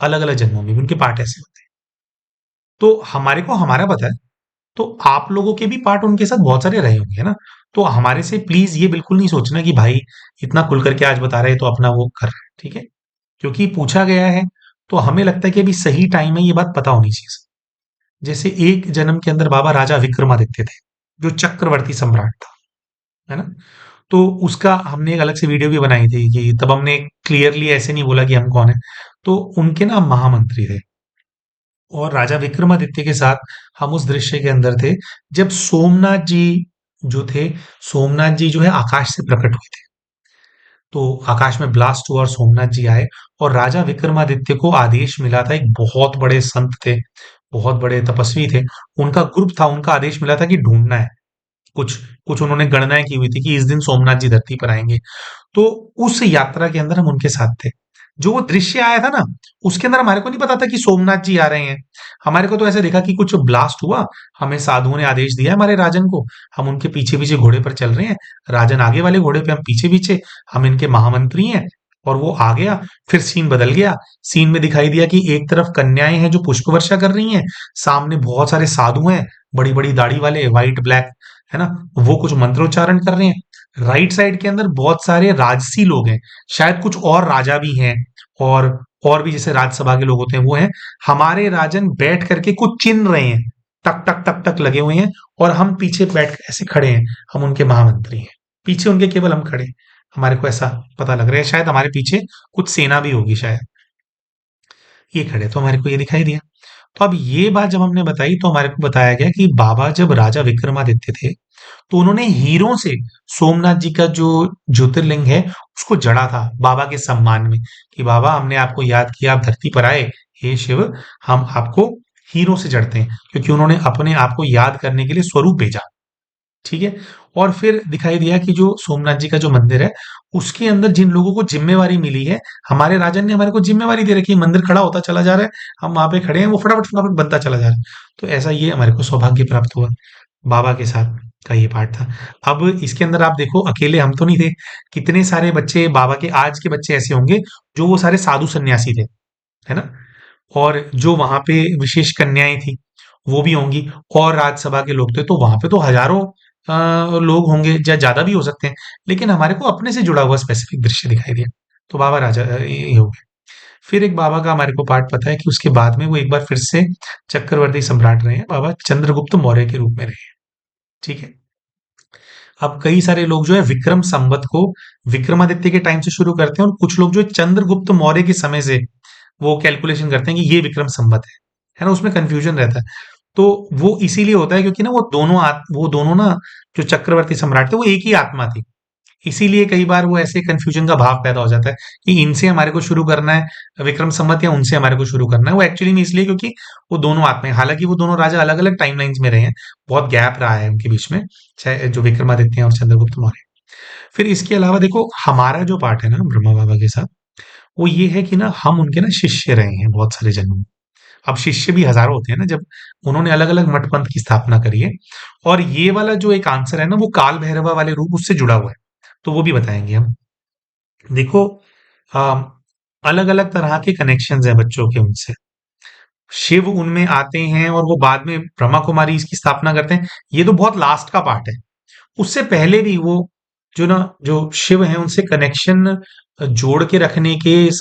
अलग अलग जन्मों में भी उनके पार्ट ऐसे होते हैं। तो हमारे को हमारा पता है, तो आप लोगों के भी पार्ट उनके साथ बहुत सारे रहे होंगे, है ना? तो हमारे से प्लीज ये बिल्कुल नहीं सोचना कि भाई इतना खुल करके आज बता रहे हैं तो अपना वो कर रहे हैं। ठीक है। क्योंकि पूछा गया है, तो हमें लगता है कि अभी सही टाइम में ये बात पता होनी चाहिए। जैसे एक जन्म के अंदर बाबा राजा विक्रमादित्य थे, जो चक्रवर्ती सम्राट था, है ना? तो उसका हमने एक अलग से वीडियो भी बनाई थी कि तब हमने क्लियरली ऐसे नहीं बोला कि हम कौन है। तो उनके ना महामंत्री थे, और राजा विक्रमादित्य के साथ हम उस दृश्य के अंदर थे जब सोमनाथ जी जो थे, सोमनाथ जी जो है आकाश से प्रकट हुए थे। तो आकाश में ब्लास्ट हुआ और सोमनाथ जी आए, और राजा विक्रमादित्य को आदेश मिला था, एक बहुत बड़े संत थे, बहुत बड़े तपस्वी थे, उनका ग्रुप था, उनका आदेश मिला था कि ढूंढना है। कुछ कुछ उन्होंने गणनाएं की हुई थी कि इस दिन सोमनाथ जी धरती पर आएंगे। तो उस यात्रा के अंदर हम उनके साथ थे। जो वो दृश्य आया था ना, उसके अंदर हमारे को नहीं पता था कि सोमनाथ जी आ रहे हैं। हमारे को तो ऐसे देखा कि कुछ ब्लास्ट हुआ, हमें साधुओं ने आदेश दिया है हमारे राजन को, हम उनके पीछे पीछे घोड़े पर चल रहे हैं, राजन आगे वाले घोड़े पे, हम पीछे पीछे, हम इनके महामंत्री हैं। और वो आ गया, फिर सीन बदल गया। सीन में दिखाई दिया कि एक तरफ कन्याएं हैं जो पुष्प वर्षा कर रही हैं, सामने बहुत सारे साधु हैं, बड़ी बड़ी दाढ़ी वाले, व्हाइट ब्लैक, है ना? वो कुछ मंत्रोच्चारण कर रहे हैं। राइट साइड के अंदर बहुत सारे राजसी लोग हैं, शायद कुछ और राजा भी हैं, और और भी जैसे राज्यसभा के लोग होते हैं वो हैं, हमारे राजन बैठ करके कुछ चिन्ह रहे हैं, टक टक टक टक लगे हुए हैं, और हम पीछे बैठ कर ऐसे खड़े हैं, हम उनके महामंत्री हैं, पीछे उनके केवल हम खड़े हैं। हमारे को ऐसा पता लग रहा है शायद हमारे पीछे कुछ सेना भी होगी शायद, ये खड़े तो हमारे को ये दिखाई दिया। तो अब ये बात जब हमने बताई तो हमारे को बताया गया कि बाबा जब राजा विक्रमादित्य थे तो उन्होंने हीरों से सोमनाथ जी का जो ज्योतिर्लिंग है उसको जड़ा था बाबा के सम्मान में, कि बाबा हमने आपको याद किया, आप धरती पर आए, हे शिव हम आपको हीरों से जड़ते हैं, क्योंकि उन्होंने अपने आप को याद करने के लिए स्वरूप भेजा। ठीक है। और फिर दिखाई दिया कि जो सोमनाथ जी का जो मंदिर है उसके अंदर जिन लोगों को जिम्मेवारी मिली है, हमारे राजन ने हमारे को जिम्मेवारी दे रखी है, मंदिर खड़ा होता चला जा रहा है, हम वहां पे खड़े हैं, वो फटाफट फटाफट बनता चला जा रहा है। तो ऐसा ये हमारे को सौभाग्य प्राप्त हुआ बाबा के साथ का ये पार्ट था। अब इसके अंदर आप देखो अकेले हम तो नहीं थे, कितने सारे बच्चे बाबा के आज के बच्चे ऐसे होंगे जो वो सारे साधु सन्यासी थे, है ना? और जो वहां पे विशेष कन्याएं थी वो भी होंगी, और राज्यसभा के लोग थे, तो वहां पे तो हजारों लोग होंगे या ज्यादा भी हो सकते हैं, लेकिन हमारे को अपने से जुड़ा हुआ स्पेसिफिक दृश्य दिखाई दिया। तो बाबा राजा ये हो गए। फिर एक बाबा का हमारे को पार्ट पता है कि उसके बाद में वो एक बार फिर से चक्रवर्ती सम्राट रहे हैं, बाबा चंद्रगुप्त मौर्य के रूप में रहे हैं। ठीक है। अब कई सारे लोग जो है विक्रम संवत को विक्रमादित्य के टाइम से शुरू करते हैं, और कुछ लोग जो है चंद्रगुप्त मौर्य के समय से वो कैलकुलेशन करते हैं कि ये विक्रम संवत है ना? उसमें कंफ्यूजन रहता है। तो वो इसीलिए होता है क्योंकि ना वो दोनों ना जो चक्रवर्ती सम्राट थे वो एक ही आत्मा थी। इसीलिए कई बार वो ऐसे कंफ्यूजन का भाव पैदा हो जाता है कि इनसे हमारे को शुरू करना है विक्रम संवत या उनसे हमारे को शुरू करना है। वो एक्चुअली में इसलिए क्योंकि वो दोनों आत्माएं, हालांकि वो दोनों राजा अलग अलग टाइमलाइंस में रहे हैं, बहुत गैप रहा है उनके बीच में, चाहे जो विक्रमादित्य हैं और चंद्रगुप्त मौर्य। फिर इसके अलावा देखो हमारा जो पार्ट है ना ब्रह्मा बाबा के साथ, वो ये है कि ना हम उनके ना शिष्य रहे हैं बहुत सारे जन्मों में। अब शिष्य भी हजारों होते हैं ना, जब उन्होंने अलग अलग मठ पंथ की स्थापना करी है। और ये वाला जो एक आंसर है ना वो काल भैरवा वाले रूप उससे जुड़ा हुआ है, तो वो भी बताएंगे हम। देखो अलग अलग तरह के कनेक्शंस हैं बच्चों के उनसे, शिव उनमें आते हैं और वो बाद में ब्रह्मा कुमारी इसकी स्थापना करते हैं, ये तो बहुत लास्ट का पार्ट है। उससे पहले भी वो जो शिव हैं उनसे कनेक्शन जोड़ के रखने के इस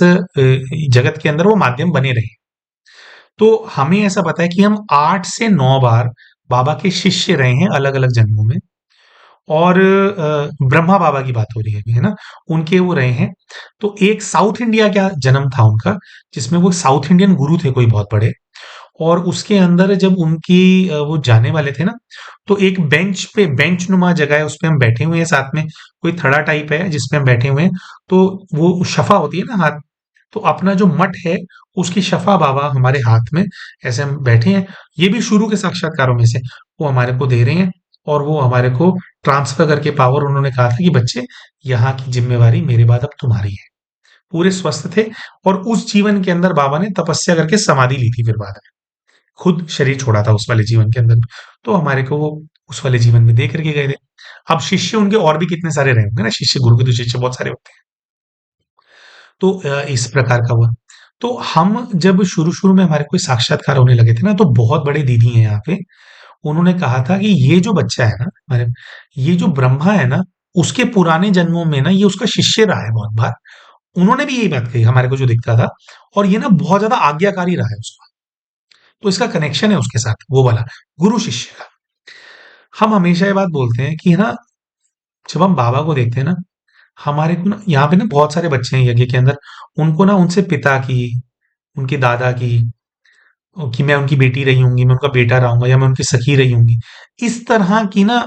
जगत के अंदर वो माध्यम बने रहे। तो हमें ऐसा पता है कि हम 8 से 9 बार बाबा के शिष्य रहे हैं अलग अलग जन्मों में। और ब्रह्मा बाबा की बात हो रही है अभी, है ना? उनके वो रहे हैं। तो एक साउथ इंडिया का जन्म था उनका, जिसमें वो साउथ इंडियन गुरु थे कोई बहुत बड़े। और उसके अंदर जब उनकी वो जाने वाले थे ना, तो एक बेंच नुमा जगह है, उस पे हम बैठे हुए हैं साथ में, कोई थड़ा टाइप है जिसपे हम बैठे हुए हैं। तो वो शफा होती है ना हाथ, तो अपना जो मठ है उसकी शफा बाबा हमारे हाथ में ऐसे हम बैठे हैं। ये भी शुरू के साक्षात्कारों में से वो हमारे को दे रहे हैं, और वो हमारे को ट्रांसफर करके पावर, उन्होंने कहा था कि बच्चे यहाँ की जिम्मेवारी मेरे बाद अब तुम्हारी है। पूरे स्वस्थ थे, और उस जीवन के अंदर बाबा ने तपस्या करके समाधि ली थी, फिर बाद में खुद शरीर छोड़ा था उस वाले जीवन के अंदर। तो हमारे को वो उस वाले जीवन में दे करके गए थे। अब शिष्य उनके और भी कितने सारे रहे होंगे ना, शिष्य गुरु के तो शिष्य बहुत सारे होते हैं। तो इस प्रकार का हुआ। तो हम जब शुरू-शुरू में हमारे कोई साक्षात्कार होने लगे थे ना, तो बहुत बड़े दीदी हैं यहाँ पे, उन्होंने कहा था कि ये जो बच्चा है ना हमारे, ये जो ब्रह्मा है ना, उसके पुराने जन्मों में ना ये उसका शिष्य रहा है बहुत बार। उन्होंने भी यही बात कही हमारे को जो दिखता था, और ये ना बहुत ज्यादा आज्ञाकारी रहा है उसका। तो इसका कनेक्शन है उसके साथ वो वाला गुरु शिष्य का। हम हमेशा ये बात बोलते हैं कि ना, जब हम बाबा को देखते हैं ना, हमारे को ना यहाँ पे ना बहुत सारे बच्चे हैं यज्ञ के अंदर, उनको ना उनसे पिता की, उनके दादा की, कि मैं उनकी बेटी रही होंगी, मैं उनका बेटा रहूंगा, या मैं उनकी सखी रही होंगी, इस तरह की ना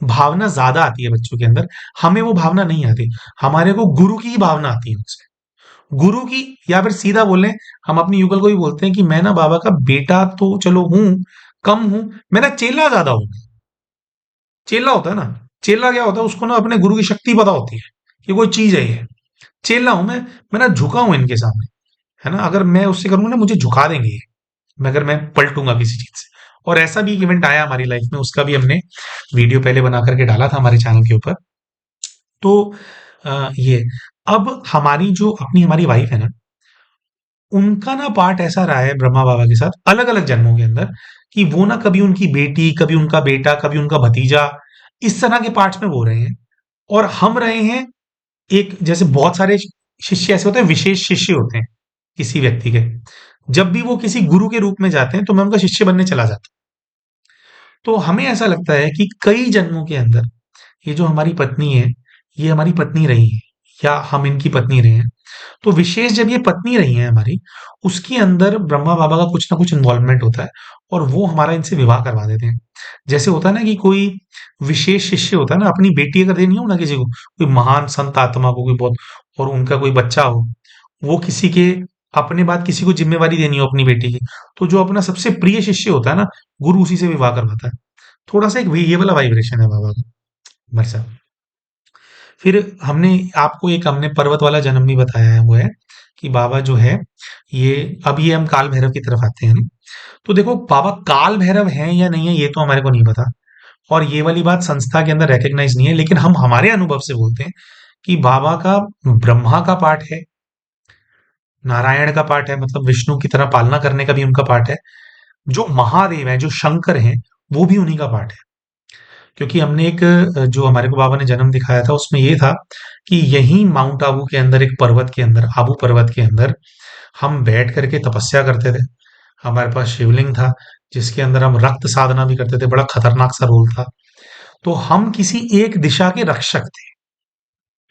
भावना ज्यादा आती है बच्चों के अंदर। हमें वो भावना नहीं आती, हमारे को गुरु की ही भावना आती है उनसे, गुरु की। या फिर सीधा बोलें, हम अपनी युगल को भी बोलते हैं कि मैं ना बाबा का बेटा तो चलो हूं, कम हूं, मैं ना चेला ज्यादा हूं। चेला होता है ना, चेला क्या होता है, उसको ना अपने गुरु की शक्ति पता होती है कि कोई चीज है ये। चेला हूं मैं ना झुका हूं इनके सामने, है ना? अगर मैं उससे करूंगा ना मुझे झुका देंगे ये, अगर मैं पलटूंगा किसी चीज से। और ऐसा भी एक इवेंट आया हमारी लाइफ में, उसका भी हमने वीडियो पहले बना करके डाला था हमारे चैनल के ऊपर। तो ये अब हमारी जो अपनी हमारी वाइफ है ना, उनका ना पार्ट ऐसा रहा है ब्रह्मा बाबा के साथ अलग अलग जन्मों के अंदर, कि वो ना कभी उनकी बेटी, कभी उनका बेटा, कभी उनका भतीजा, इस तरह के पार्ट्स में वो रहे हैं। और हम रहे हैं एक, जैसे बहुत सारे शिष्य ऐसे होते हैं, विशेष शिष्य होते हैं किसी व्यक्ति के, जब भी वो किसी गुरु के रूप में जाते हैं तो मैं उनका शिष्य बनने चला जाता हूँ। तो हमें ऐसा लगता है कि कई जन्मों के अंदर ये जो हमारी पत्नी है, ये हमारी पत्नी रही है या हम इनकी पत्नी रहे हैं। तो विशेष जब ये पत्नी रही है हमारी, उसके अंदर ब्रह्मा बाबा का कुछ ना कुछ इन्वॉल्वमेंट होता है और वो हमारा इनसे विवाह करवा देते हैं। जैसे होता है ना कि कोई विशेष शिष्य होता है ना, अपनी बेटी अगर देनी हो ना किसी को, कोई महान संत आत्मा को, कोई बहुत, और उनका कोई बच्चा हो, वो किसी के अपने बाद किसी को जिम्मेवारी देनी हो अपनी बेटी की, तो जो अपना सबसे प्रिय शिष्य होता है ना, गुरु उसी से विवाह करवाता है। थोड़ा सा एक ये वाला वाइब्रेशन है बाबा का मेरे साथ। फिर हमने पर्वत वाला जन्म भी बताया है, वो है कि बाबा जो है, ये अब ये हम काल भैरव की तरफ आते हैं ना। तो देखो, बाबा काल भैरव हैं या नहीं है ये तो हमारे को नहीं पता, और ये वाली बात संस्था के अंदर रिकॉग्नाइज नहीं है, लेकिन हम हमारे अनुभव से बोलते हैं कि बाबा का ब्रह्मा का पार्ट है, नारायण का पार्ट है, मतलब विष्णु की तरह पालना करने का भी उनका पार्ट है, जो महादेव है, जो शंकर हैं, वो भी उन्हीं का पार्ट है। क्योंकि हमने जो हमारे को बाबा ने जन्म दिखाया था उसमें ये था कि यहीं माउंट आबू के अंदर, एक पर्वत के अंदर, आबू पर्वत के अंदर हम बैठ करके तपस्या करते थे। हमारे पास शिवलिंग था जिसके अंदर हम रक्त साधना भी करते थे, बड़ा खतरनाक सा रोल था। तो हम किसी एक दिशा के रक्षक थे,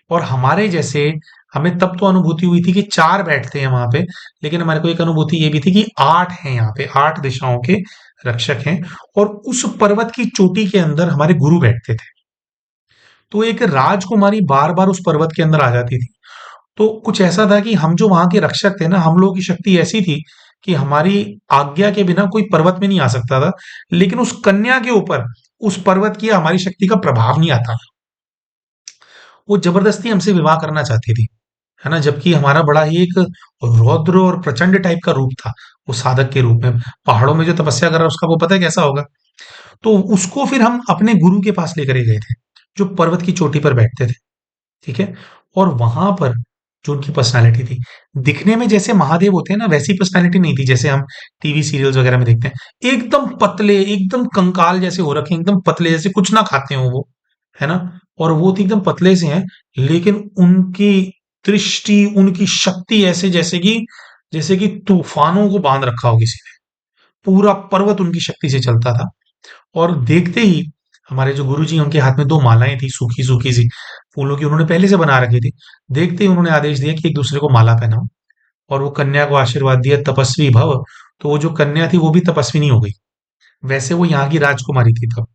और हमारे जैसे, हमें तब तो अनुभूति हुई थी कि 4 बैठते हैं वहां पे, लेकिन हमारे को एक अनुभूति ये भी थी कि 8 हैं यहाँ पे, 8 दिशाओं के रक्षक हैं। और उस पर्वत की चोटी के अंदर हमारे गुरु बैठते थे। तो एक राजकुमारी बार बार उस पर्वत के अंदर आ जाती थी। तो कुछ ऐसा था कि हम जो वहां के रक्षक थे ना, हम लोगों की शक्ति ऐसी थी कि हमारी आज्ञा के बिना कोई पर्वत में नहीं आ सकता था, लेकिन उस कन्या के ऊपर, उस पर्वत की हमारी शक्ति का प्रभाव नहीं आता। वो जबरदस्ती हमसे विवाह करना चाहती थी, है ना? जबकि हमारा बड़ा ही एक रौद्र और प्रचंड टाइप का रूप था, वो साधक के रूप में। पहाड़ों में जो तपस्या कर रहा है उसका वो पता है कैसा होगा? तो उसको फिर हम अपने गुरु के पास लेकर के गए थे, जो पर्वत की चोटी पर बैठते थे, ठीक है? और वहां पर जो उनकी पर्सनैलिटी थी, दिखने में जैसे महादेव होते हैं ना, वैसी पर्सनैलिटी नहीं थी जैसे हम टीवी सीरियल्स वगैरह में देखते हैं। एकदम पतले, एकदम कंकाल जैसे हो रखे हैं, एकदम पतले, जैसे कुछ ना खाते हो वो, है ना? और वो तो एकदम पतले से हैं, लेकिन उनकी दृष्टि, उनकी शक्ति ऐसे जैसे कि तूफानों को बांध रखा हो किसी ने। पूरा पर्वत उनकी शक्ति से चलता था। और देखते ही हमारे जो गुरुजी हैं, उनके हाथ में 2 मालाएं थी, सूखी-सूखी सी, फूलों की, उन्होंने पहले से बना रखी थी। देखते ही उन्होंने आदेश दिया कि एक दूसरे को माला पहनाओ, और वो कन्या को आशीर्वाद दिया, तपस्वी भव। तो वो जो कन्या थी वो भी तपस्विनी हो गई। वैसे वो यहाँ की राजकुमारी थी तब,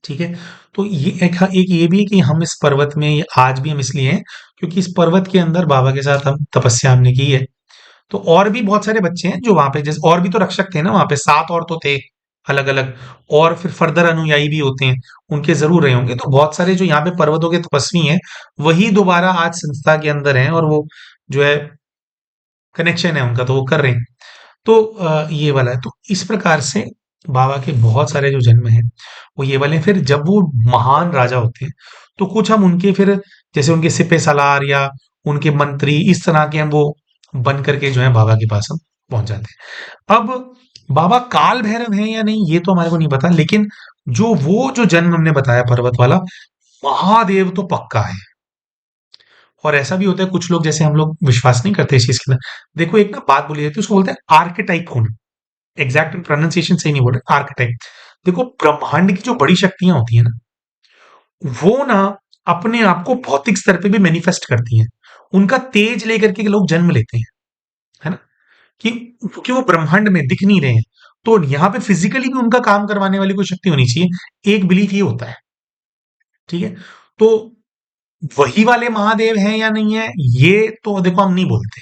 ठीक है? तो ये एक ये भी है कि हम इस पर्वत में, ये आज भी हम इसलिए हैं क्योंकि इस पर्वत के अंदर बाबा के साथ हम तपस्या हमने की है। तो और भी बहुत सारे बच्चे हैं जो वहां पे, जैसे और भी तो रक्षक थे ना वहां पे, 7 और तो थे अलग अलग, और फिर फर्दर अनुयायी भी होते हैं, उनके जरूर रहे होंगे। तो बहुत सारे जो यहाँ पे पर्वतों के तपस्वी हैं, वही दोबारा आज संस्था के अंदर हैं, और वो जो है कनेक्शन है उनका, तो वो कर रहे हैं। तो ये वाला है। तो इस प्रकार से बाबा के बहुत सारे जो जन्म हैं वो ये वाले हैं। फिर जब वो महान राजा होते हैं, तो कुछ हम उनके फिर, जैसे उनके सिपे सालार या उनके मंत्री, इस तरह के हम वो बन करके जो है बाबा के पास हम पहुंच जाते हैं। अब बाबा काल भैरव हैं या नहीं ये तो हमारे को नहीं पता, लेकिन जो जन्म हमने बताया पर्वत वाला, महादेव तो पक्का है। और ऐसा भी होता है, कुछ लोग, जैसे हम लोग विश्वास नहीं करते इस चीज के अंदर। देखो, एक ना बात बोली जाती है, उसको बोलते हैं आर्केटाइप होना। एग्जैक्ट प्रोनाउंसिएशन सही नहीं बोल रहे, आर्केटाइप। देखो, ब्रह्मांड की जो बड़ी शक्तियां होती है ना, वो ना अपने आप को भौतिक स्तर पे भी मैनिफेस्ट करती हैं। उनका तेज लेकर के लोग जन्म लेते हैं, है ना? कि क्योंकि वो ब्रह्मांड में दिख नहीं रहे हैं, तो यहाँ पे फिजिकली भी उनका काम करवाने वाली कोई शक्ति होनी चाहिए। एक बिलीफ ये होता है, ठीक है? तो वही वाले महादेव हैं या नहीं है ये तो देखो हम नहीं बोलते,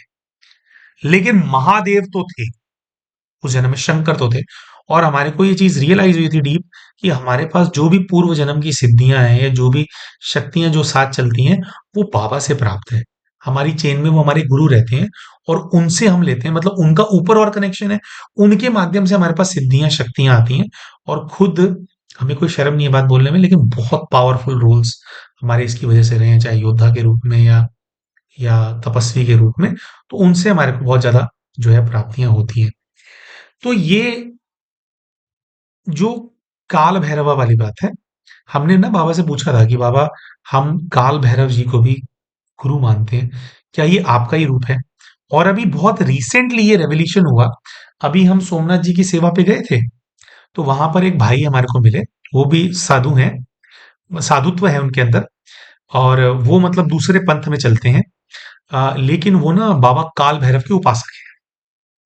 लेकिन महादेव तो थे उस जन्म में, शंकर तो थे। और हमारे को ये चीज रियलाइज हुई थी डीप, कि हमारे पास जो भी पूर्व जन्म की सिद्धियां हैं या जो भी शक्तियां जो साथ चलती हैं, वो बाबा से प्राप्त है। हमारी चेन में वो हमारे गुरु रहते हैं, और उनसे हम लेते हैं, मतलब उनका ऊपर और कनेक्शन है। उनके माध्यम से हमारे पास सिद्धियां, शक्तियां आती हैं। और खुद हमें कोई शर्म नहीं है बात बोलने में, लेकिन बहुत पावरफुल रोल्स हमारे इसकी वजह से रहे हैं, चाहे योद्धा के रूप में या तपस्वी के रूप में। तो उनसे हमारे को बहुत ज्यादा जो है प्राप्तियां होती हैं। तो ये जो काल भैरवा वाली बात है, हमने ना बाबा से पूछा था कि बाबा, हम काल भैरव जी को भी गुरु मानते हैं, क्या ये आपका ही रूप है? और अभी बहुत रिसेंटली ये रेवोल्यूशन हुआ। अभी हम सोमनाथ जी की सेवा पे गए थे, तो वहां पर एक भाई हमारे को मिले। वो भी साधु हैं, साधुत्व है उनके अंदर, और वो मतलब दूसरे पंथ में चलते हैं। लेकिन वो ना बाबा काल भैरव के उपासक हैं।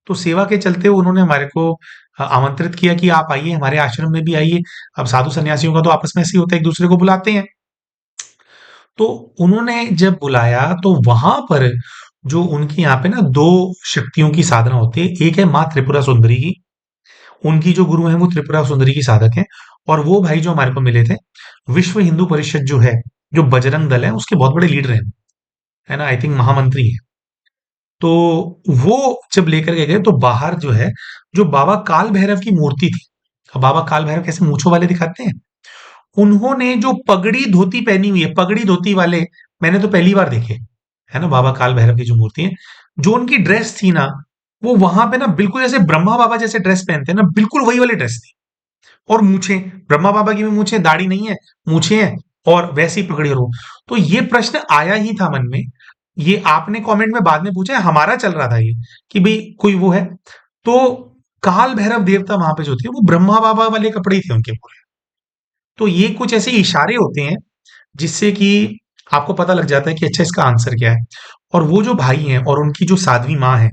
तो सेवा के चलते उन्होंने हमारे को आमंत्रित किया कि आप आइए हमारे आश्रम में भी आइए। अब साधु सन्यासियों का तो आपस में ऐसे ही होता है, एक दूसरे को बुलाते हैं। तो उन्होंने जब बुलाया तो वहां पर जो उनके यहाँ पे ना दो शक्तियों की साधना होती है। एक है माँ त्रिपुरा सुंदरी की, उनकी जो गुरु हैं वो त्रिपुरा सुंदरी की साधक हैं। और वो भाई जो हमारे को मिले थे, विश्व हिंदू परिषद जो है, जो बजरंग दल है, उसके बहुत बड़े लीडर हैं, है ना, आई थिंक महामंत्री है। तो वो जब लेकर के गए तो बाहर जो है, जो बाबा काल भैरव की मूर्ति थी। अब बाबा काल भैरव कैसे मूंछों वाले दिखाते हैं, उन्होंने जो पगड़ी धोती पहनी हुई है, पगड़ी धोती वाले मैंने तो पहली बार देखे, है ना, बाबा काल भैरव की जो मूर्ति है, जो उनकी ड्रेस थी ना, वो वहां पे ना बिल्कुल जैसे ब्रह्मा बाबा जैसे ड्रेस पहनते हैं ना, बिल्कुल वही वाली ड्रेस थी। और मूछें, ब्रह्मा बाबा की भी मूछें, दाढ़ी नहीं है, मूछें हैं, और वैसी पकड़ी और वो। तो ये प्रश्न आया ही था मन में। ये आपने कमेंट में बाद में पूछा है, हमारा चल रहा था ये कि भाई कोई वो है। तो काल भैरव देवता वहां पे जो थे वो ब्रह्मा बाबा वाले कपड़े ही थे उनके पूरे। तो ये कुछ ऐसे इशारे होते हैं जिससे कि आपको पता लग जाता है कि अच्छा इसका आंसर क्या है। और वो जो भाई हैं और उनकी जो साध्वी माँ है,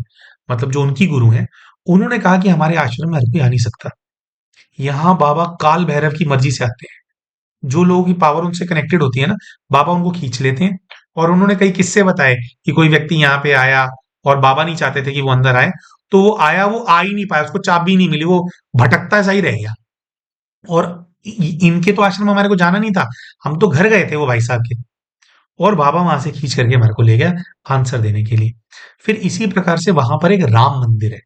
मतलब जो उनकी गुरु हैं, उन्होंने कहा कि हमारे आश्रम में हर कोई आ नहीं सकता, यहाँ बाबा काल भैरव की मर्जी से आते हैं। जो लोगों की पावर उनसे कनेक्टेड होती है ना, बाबा उनको खींच लेते हैं। और उन्होंने कई किस्से बताए कि कोई व्यक्ति यहाँ पे आया और बाबा नहीं चाहते थे कि वो अंदर आए, तो वो आया, वो आ ही नहीं पाया, उसको चाबी नहीं मिली, वो भटकता सा ही रह गया। और इनके तो आश्रम में हमारे को जाना नहीं था, हम तो घर गए थे वो भाई साहब के। और बाबा वहां से खींच करके हमारे को ले गया आंसर देने के लिए। फिर इसी प्रकार से वहां पर एक राम मंदिर है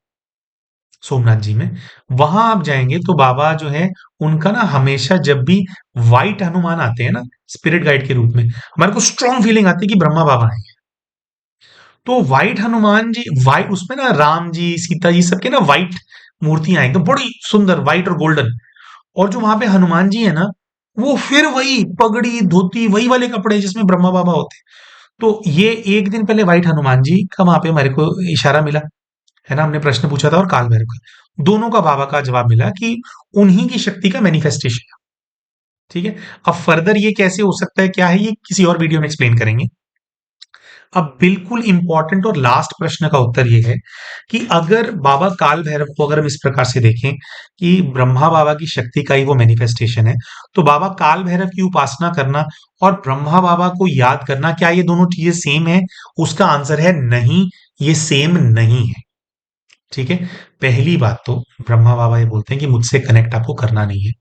सोमनाथ जी में। वहां आप जाएंगे तो बाबा जो है, उनका ना हमेशा जब भी व्हाइट हनुमान आते हैं ना स्पिरिट गाइड के रूप में, हमारे को स्ट्रॉन्ग फीलिंग आती है कि ब्रह्मा बाबा आए हैं। तो व्हाइट हनुमान जी, व्हाइट उसमें ना राम जी सीता जी सबके ना व्हाइट मूर्तियां एकदम बड़ी सुंदर, व्हाइट और गोल्डन। और जो वहां पे हनुमान जी है ना, वो फिर वही पगड़ी धोती वही वाले कपड़े जिसमें ब्रह्मा बाबा होते हैं। तो ये एक दिन पहले व्हाइट हनुमान जी का वहां पे हमारे को इशारा मिला, है ना, हमने प्रश्न पूछा था, और काल भैरव का दोनों का बाबा का जवाब मिला कि उन्हीं की शक्ति का मैनिफेस्टेशन है। ठीक है। अब फर्दर ये कैसे हो सकता है, क्या है, ये किसी और वीडियो में एक्सप्लेन करेंगे। अब बिल्कुल इंपॉर्टेंट और लास्ट प्रश्न का उत्तर ये है कि अगर बाबा काल भैरव को अगर हम इस प्रकार से देखें कि ब्रह्मा बाबा की शक्ति का ही वो मैनिफेस्टेशन है, तो बाबा काल भैरव की उपासना करना और ब्रह्मा बाबा को याद करना, क्या ये दोनों चीजें सेम है? उसका आंसर है नहीं, ये सेम नहीं है। ठीक है। पहली बात तो ब्रह्मा बाबा ये बोलते हैं कि मुझसे कनेक्ट आपको करना नहीं है,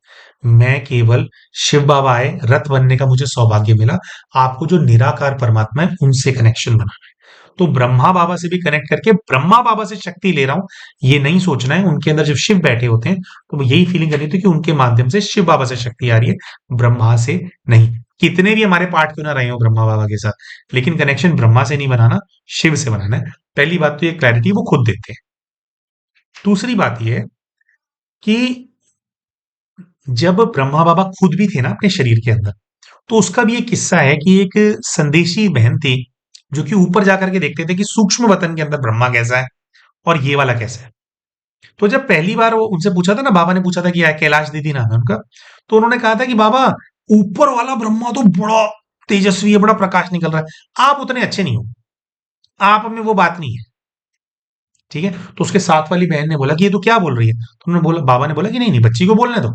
मैं केवल शिव बाबा आए, रथ बनने का मुझे सौभाग्य मिला, आपको जो निराकार परमात्मा है उनसे कनेक्शन बनाना है। तो ब्रह्मा बाबा से भी कनेक्ट करके ब्रह्मा बाबा से शक्ति ले रहा हूं, ये नहीं सोचना है। उनके अंदर जब शिव बैठे होते हैं तो यही फीलिंग करनी थी कि उनके माध्यम से शिव बाबा से शक्ति आ रही है, ब्रह्मा से नहीं। कितने भी हमारे पाठ क्यों ना रहे हो ब्रह्मा बाबा के साथ, लेकिन कनेक्शन ब्रह्मा से नहीं बनाना, शिव से बनाना है। पहली बात तो ये क्लैरिटी वो खुद देते हैं। दूसरी बात ये है कि जब ब्रह्मा बाबा खुद भी थे ना अपने शरीर के अंदर, तो उसका भी एक किस्सा है कि एक संदेशी बहन थी जो कि ऊपर जाकर के देखते थे कि सूक्ष्म वतन के अंदर ब्रह्मा कैसा है और ये वाला कैसा है। तो जब पहली बार वो उनसे पूछा था ना, बाबा ने पूछा था कि कैलाश दीदी नाम है उनका, तो उन्होंने कहा था कि बाबा ऊपर वाला ब्रह्मा तो बड़ा तेजस्वी है, बड़ा प्रकाश निकल रहा है, आप उतने अच्छे नहीं हो, आप में वो बात नहीं है। ठीक है। तो उसके साथ वाली बहन ने बोला कि ये तो क्या बोल रही है, तो उन्होंने बोला, बाबा ने बोला कि नहीं नहीं, बच्ची को बोलने दो।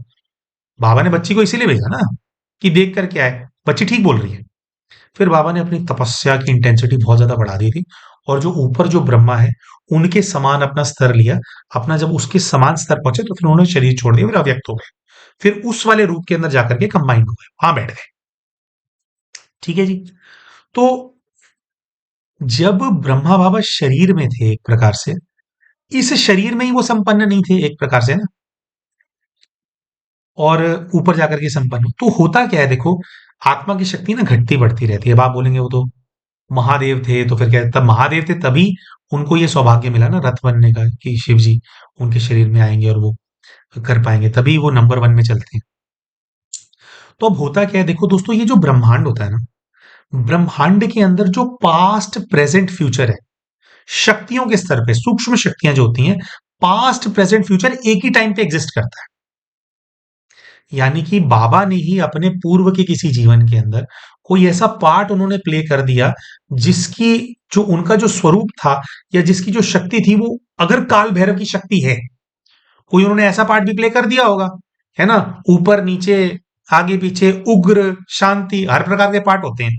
बाबा ने बच्ची को इसीलिए भेजा ना कि देख कर क्या है, बच्ची ठीक बोल रही है। फिर बाबा ने अपनी तपस्या की इंटेंसिटी बहुत ज्यादा बढ़ा दी थी, और जो ऊपर जो ब्रह्मा है उनके समान अपना स्तर लिया। अपना जब उसके समान स्तर पहुंचे तो फिर उन्होंने शरीर छोड़ दिया, फिर अव्यक्त हो गए, फिर उस वाले रूप के अंदर जाकर के कंबाइंड हो गए, वहां बैठ गए। ठीक है जी। तो जब ब्रह्मा बाबा शरीर में थे एक प्रकार से, इस शरीर में ही वो संपन्न नहीं थे एक प्रकार से ना, और ऊपर जाकर के संपन्न हो। तो होता क्या है देखो, आत्मा की शक्ति ना घटती बढ़ती रहती है। अब आप बोलेंगे वो तो महादेव थे, तो फिर क्या, तब महादेव थे तभी उनको ये सौभाग्य मिला ना रथ बनने का, कि शिव जी उनके शरीर में आएंगे और वो कर पाएंगे, तभी वो नंबर वन में चलते हैं। तो अब होता क्या है देखो दोस्तों, ये जो ब्रह्मांड होता है ना, ब्रह्मांड के अंदर जो पास्ट प्रेजेंट फ्यूचर है, शक्तियों के स्तर पे सूक्ष्म शक्तियां जो होती हैं, पास्ट प्रेजेंट फ्यूचर एक ही टाइम पे एग्जिस्ट करता है। यानी कि बाबा ने ही अपने पूर्व के किसी जीवन के अंदर कोई ऐसा पार्ट उन्होंने प्ले कर दिया, जिसकी जो उनका जो स्वरूप था या जिसकी जो शक्ति थी, वो अगर काल भैरव की शक्ति है, कोई उन्होंने ऐसा पार्ट भी प्ले कर दिया होगा, है ना? ऊपर नीचे, आगे पीछे, उग्र, शांति, हर प्रकार के पार्ट होते हैं,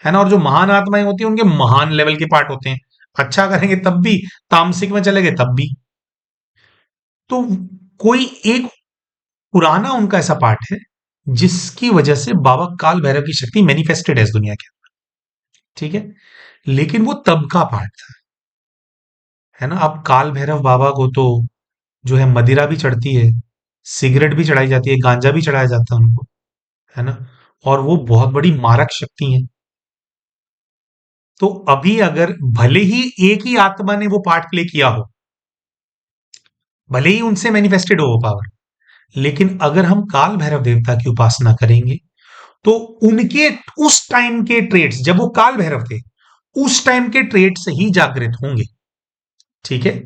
है ना? और जो महान आत्माएं होती हैं, उनके महान लेवल के पार्ट होते हैं। अच्छा करेंगे तब भी, तामसिक में चले गए तब भी। तो कोई एक पुराना उनका ऐसा पार्ट है, जिसकी वजह से बाबा काल भैरव की शक्ति मैनिफेस्टेड है इस दुनिया के अंदर, ठीक है? लेकिन वो तब का पार्ट था, है ना? अब काल भैरव बाबा को तो जो है मदिरा भी चढ़ती है, सिगरेट भी चढ़ाई जाती है, गांजा भी चढ़ाया जाता है उनको, है ना? और वो बहुत बड़ी मारक शक्ति है। तो अभी अगर भले ही एक ही आत्मा ने वो पार्ट प्ले किया हो, भले ही उनसे मैनिफेस्टेड हो वो पावर, लेकिन अगर हम काल भैरव देवता की उपासना करेंगे, तो उनके उस टाइम के ट्रेड्स, जब वो काल भैरव थे, उस टाइम के ट्रेड्स ही जागृत होंगे, ठीक है?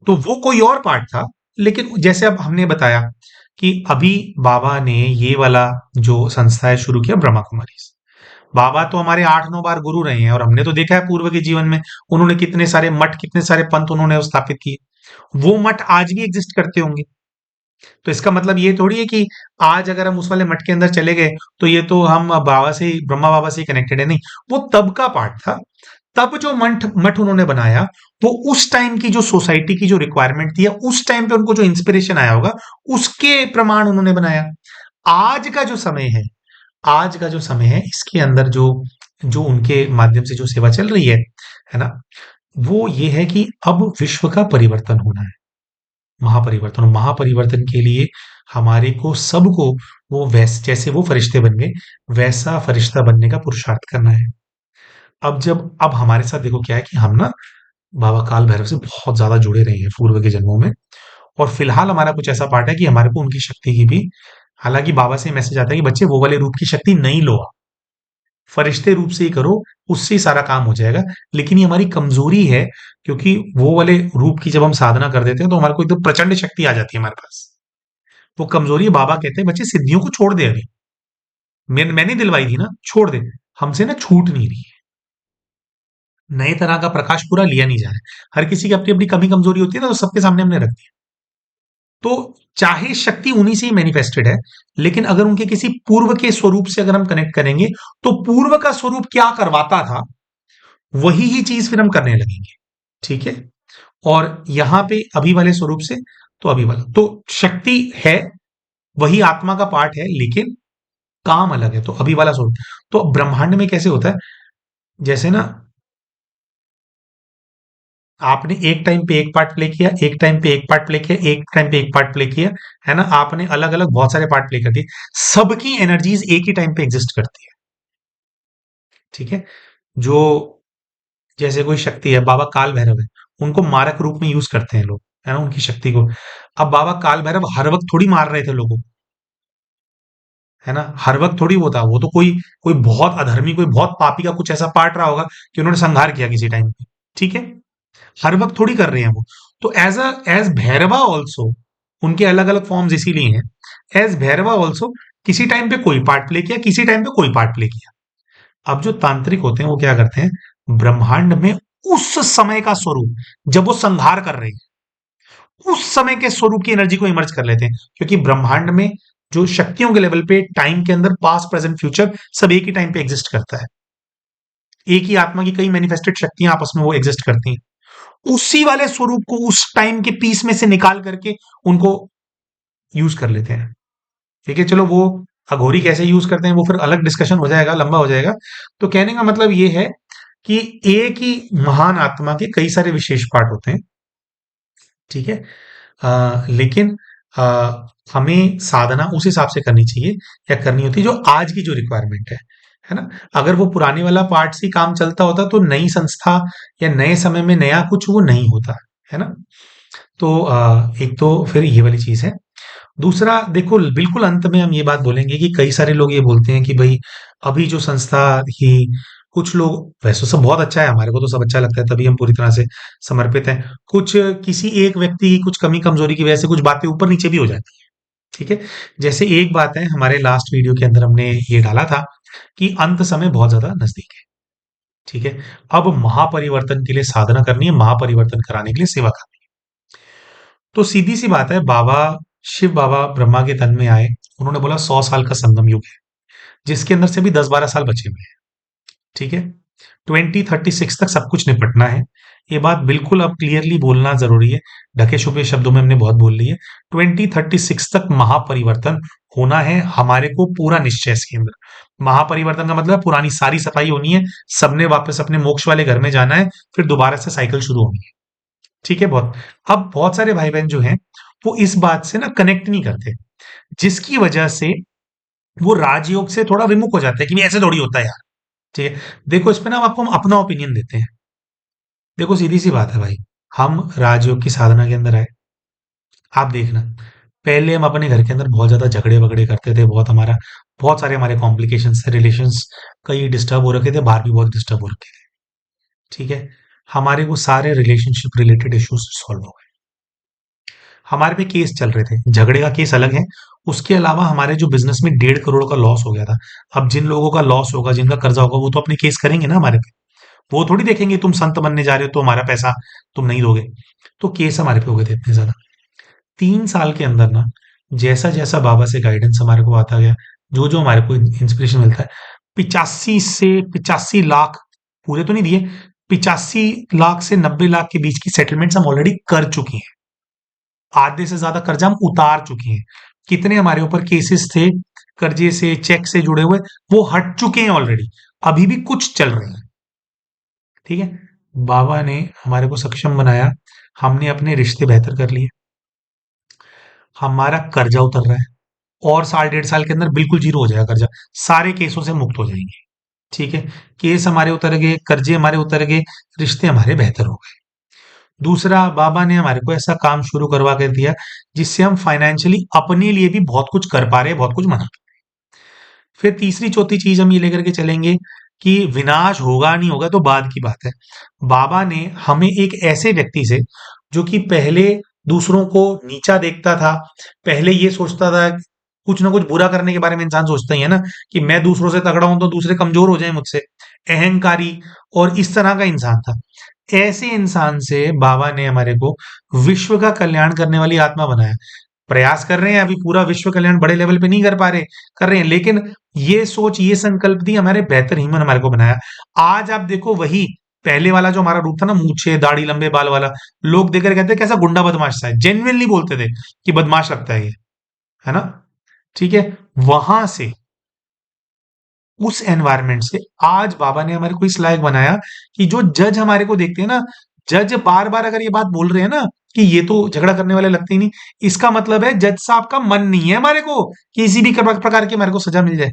तो वो कोई और पार्ट था। लेकिन जैसे अब हमने बताया कि अभी बाबा ने ये वाला जो संस्था है शुरू किया, ब्रह्मा कुमारी। बाबा तो हमारे 8-9 बार गुरु रहे हैं, और हमने तो देखा है पूर्व के जीवन में उन्होंने कितने सारे मठ, कितने सारे पंथ उन्होंने स्थापित किए। वो मठ आज भी एग्जिस्ट करते होंगे। तो इसका मतलब ये थोड़ी है कि आज अगर हम उस वाले मठ के अंदर चले गए, तो ये तो हम बाबा से ब्रह्मा बाबा से ही कनेक्टेड है, नहीं। वो तब का पार्ट था। तब जो मठ मठ उन्होंने बनाया, वो उस टाइम की जो सोसाइटी की जो रिक्वायरमेंट थी, या उस टाइम पे उनको जो इंस्पिरेशन आया होगा, उसके प्रमाण उन्होंने बनाया। आज का जो समय है, आज का जो समय है, इसके अंदर जो जो उनके माध्यम से जो सेवा चल रही है ना? वो ये है कि अब विश्व का परिवर्तन होना है, महापरिवर्तन। और महापरिवर्तन के लिए हमारे को सबको वो जैसे वो फरिश्ते बन गए, वैसा फरिश्ता बनने का पुरुषार्थ करना है। अब हमारे साथ देखो क्या है कि हम ना बाबा काल भैरव से बहुत ज्यादा जुड़े रहे हैं पूर्व के जन्मों में, और फिलहाल हमारा कुछ ऐसा पार्ट है कि हमारे को उनकी शक्ति की भी, हालांकि बाबा से मैसेज आता है कि बच्चे वो वाले रूप की शक्ति नहीं लो, फरिश्ते रूप से ही करो, उससे ही सारा काम हो जाएगा। लेकिन ये हमारी कमजोरी है, क्योंकि वो वाले रूप की जब हम साधना कर देते हैं, तो हमारे को एकदम प्रचंड शक्ति आ जाती है हमारे पास। वो कमजोरी है। बाबा कहते हैं बच्चे सिद्धियों को छोड़ दे, अभी मैंने दिलवाई थी ना, छोड़ दे, हमसे ना छूट नहीं रही है। नए तरह का प्रकाश पूरा लिया नहीं जा रहा है। हर किसी की अपनी अपनी कमी कमजोरी होती है ना, तो सबके सामने हमने रख दिया। तो चाहे शक्ति उन्हीं से ही मैनिफेस्टेड है, लेकिन अगर उनके किसी पूर्व के स्वरूप से अगर हम कनेक्ट करेंगे, तो पूर्व का स्वरूप क्या करवाता था, वही ही चीज फिर हम करने लगेंगे, ठीक है? और यहां पे अभी वाले स्वरूप से, तो अभी वाला तो शक्ति है, वही आत्मा का पार्ट है, लेकिन काम अलग है। तो अभी वाला स्वरूप, तो ब्रह्मांड में कैसे होता है, जैसे ना आपने एक टाइम पे एक पार्ट प्ले किया, एक टाइम पे एक पार्ट प्ले किया, एक टाइम पे एक पार्ट प्ले किया, है ना? आपने अलग अलग बहुत सारे पार्ट प्ले कर दिए, सबकी एनर्जीज एक ही टाइम पे एग्जिस्ट करती है, ठीक है? जो जैसे कोई शक्ति है, बाबा काल भैरव है, उनको मारक रूप में यूज करते हैं लोग, है ना, उनकी शक्ति को। अब बाबा काल भैरव हर वक्त थोड़ी मार रहे थे लोगों को, है ना? हर वक्त थोड़ी वो था, वो तो कोई कोई बहुत अधर्मी, कोई बहुत पापी का कुछ ऐसा पार्ट रहा होगा कि उन्होंने संहार किया किसी टाइम पे, ठीक है? हर वक्त थोड़ी कर रहे हैं वो। तो एज भैरवा ऑल्सो, उनके अलग अलग फॉर्म्स इसीलिए हैं। एज भैरवा ऑल्सो किसी टाइम पे कोई पार्ट प्ले किया, किसी टाइम पे कोई पार्ट प्ले किया। अब जो तांत्रिक होते हैं वो क्या करते हैं, ब्रह्मांड में उस समय का स्वरूप, जब वो संहार कर रहे हैं, उस समय के स्वरूप की एनर्जी को इमर्ज कर लेते हैं। क्योंकि ब्रह्मांड में जो शक्तियों के लेवल पे टाइम के अंदर पास्ट प्रेजेंट फ्यूचर सब एक ही टाइम पे एग्जिस्ट करता है। एक ही आत्मा की कई मैनिफेस्टेड शक्तियां आपस में वो एग्जिस्ट करती हैं। उसी वाले स्वरूप को उस टाइम के पीस में से निकाल करके उनको यूज कर लेते हैं, ठीक है? चलो वो अघोरी कैसे यूज करते हैं वो फिर अलग डिस्कशन हो जाएगा, लंबा हो जाएगा। तो कहने का मतलब ये है कि एक ही महान आत्मा के कई सारे विशेष पार्ट होते हैं, ठीक है? लेकिन आ, हमें साधना उस हिसाब से करनी चाहिए, या करनी होती है जो आज की जो रिक्वायरमेंट है ना? अगर वो पुराने वाला पार्ट से ही काम चलता होता, तो नई संस्था या नए समय में नया कुछ वो नहीं होता, है ना? तो एक तो फिर ये वाली चीज है। दूसरा देखो, बिल्कुल अंत में हम ये बात बोलेंगे कि कई सारे लोग ये बोलते हैं कि भाई अभी जो संस्था थी कुछ लोग वैसे सब बहुत अच्छा है, हमारे को तो सब अच्छा लगता है, तभी हम पूरी तरह से समर्पित हैं। कुछ किसी एक व्यक्ति की कुछ कमी कमजोरी की वजह से कुछ बातें ऊपर नीचे भी हो जाती है। ठीक है। जैसे एक बात है, हमारे लास्ट वीडियो के अंदर हमने ये डाला था कि अंत समय बहुत ज्यादा नजदीक है। ठीक है। अब महापरिवर्तन के लिए साधना करनी है, महापरिवर्तन कराने के लिए सेवा करनी है। तो सीधी सी बात है, बाबा शिव बाबा ब्रह्मा के तन में आए। उन्होंने बोला 100 साल का संगम युग है, जिसके अंदर से भी 10-12 साल बचे हुए हैं। ठीक है। 2036 तक सब कुछ निपटना है। ये बात बिल्कुल अब क्लियरली बोलना जरूरी है। ढके छुपे शब्दों में हमने बहुत बोल ली है। 2036 तक महापरिवर्तन होना है, हमारे को पूरा निश्चय है इसके अंदर। महापरिवर्तन का मतलब पुरानी सारी सफाई होनी है, सबने वापस अपने मोक्ष वाले घर में जाना है, फिर दोबारा से साइकिल शुरू होनी है। ठीक है। अब बहुत सारे भाई बहन जो हैं, वो इस बात से ना कनेक्ट नहीं करते, जिसकी वजह से वो राजयोग से थोड़ा विमुख हो जाते हैं कि नहीं, ऐसे थोड़ी होता है यार। ठीक है। देखो, इस पे ना आपको हम अपना ओपिनियन देते हैं। देखो, सीधी सी बात है भाई, हम राजयोग की साधना के अंदर आए। आप देखना, पहले हम अपने घर के अंदर बहुत ज्यादा झगड़े वगड़े करते थे, बहुत सारे हमारे कॉम्प्लिकेशंस थे, रिलेशंस कई डिस्टर्ब हो रखे थे, बाहर भी बहुत डिस्टर्ब हो रखे थे। ठीक है। हमारे वो सारे रिलेशनशिप रिलेटेड इश्यूज सॉल्व हो गए। हमारे पे केस चल रहे थे, झगड़े का केस अलग है। उसके अलावा हमारे जो बिजनेस में 1.5 करोड़ का लॉस हो गया था। अब जिन लोगों का लॉस होगा, जिनका कर्जा होगा, वो तो अपने केस करेंगे ना हमारे पे। वो थोड़ी देखेंगे तुम संत बनने जा रहे हो तो हमारा पैसा तुम नहीं दोगे। तो केस हमारे पे हो गए थे इतने ज्यादा। 3 साल के अंदर ना, जैसा जैसा बाबा से गाइडेंस हमारे को आता गया, जो जो हमारे को इंस्पिरेशन मिलता है, 85 से 85 लाख पूरे तो नहीं दिए, 85 लाख से 90 लाख के बीच की सेटलमेंट्स हम ऑलरेडी कर चुके हैं। आधे से ज्यादा कर्जा हम उतार चुके हैं। कितने हमारे ऊपर केसेस थे कर्जे से, चेक से जुड़े हुए, वो हट चुके हैं ऑलरेडी। अभी भी कुछ चल रहे हैं। ठीक है। बाबा ने हमारे को सक्षम बनाया, हमने अपने रिश्ते बेहतर कर लिए, हमारा कर्जा उतर रहा है, और साल 1.5 साल के अंदर बिल्कुल जीरो हो जाएगा कर्जा। सारे केसों से मुक्त हो जाएंगे। ठीक है। केस हमारे उतर गए, कर्जे हमारे उतर गए, रिश्ते हमारे बेहतर हो गए। दूसरा, बाबा ने हमारे को ऐसा काम शुरू करवा कर दिया जिससे हम फाइनेंशियली अपने लिए भी बहुत कुछ कर पा रहे हैं, बहुत कुछ मना। फिर तीसरी चौथी चीज हम ये लेकर के चलेंगे कि विनाश होगा नहीं होगा तो बाद की बात है। बाबा ने हमें एक ऐसे व्यक्ति से, जो कि पहले दूसरों को नीचा देखता था, पहले ये सोचता था, कुछ ना कुछ बुरा करने के बारे में इंसान सोचता ही है ना, कि मैं दूसरों से तगड़ा हूं तो दूसरे कमजोर हो जाए मुझसे, अहंकारी और इस तरह का इंसान था। ऐसे इंसान से बाबा ने हमारे को विश्व का कल्याण करने वाली आत्मा बनाया। प्रयास कर रहे हैं, अभी पूरा विश्व कल्याण बड़े लेवल पे नहीं कर पा रहे, कर रहे हैं, लेकिन ये सोच, ये संकल्प दी हमारे बेहतर ह्यूमन हमारे को बनाया। आज आप देखो, वही पहले वाला जो हमारा रूप था ना, मूछे दाढ़ी लंबे बाल वाला, लोग देखकर कहते हैं कैसा गुंडा बदमाश सा है, जेन्युइनली बोलते थे कि बदमाश लगता है ये, है ना। ठीक है। वहां से, उस एनवायरनमेंट से आज बाबा ने हमारे को इस लायक बनाया कि जो जज हमारे को देखते हैं ना, जज बार बार अगर ये बात बोल रहे हैं ना कि ये तो झगड़ा करने वाले लगते ही नहीं, इसका मतलब है जज साहब का मन नहीं है हमारे को किसी भी प्रकार की हमारे को सजा मिल जाए।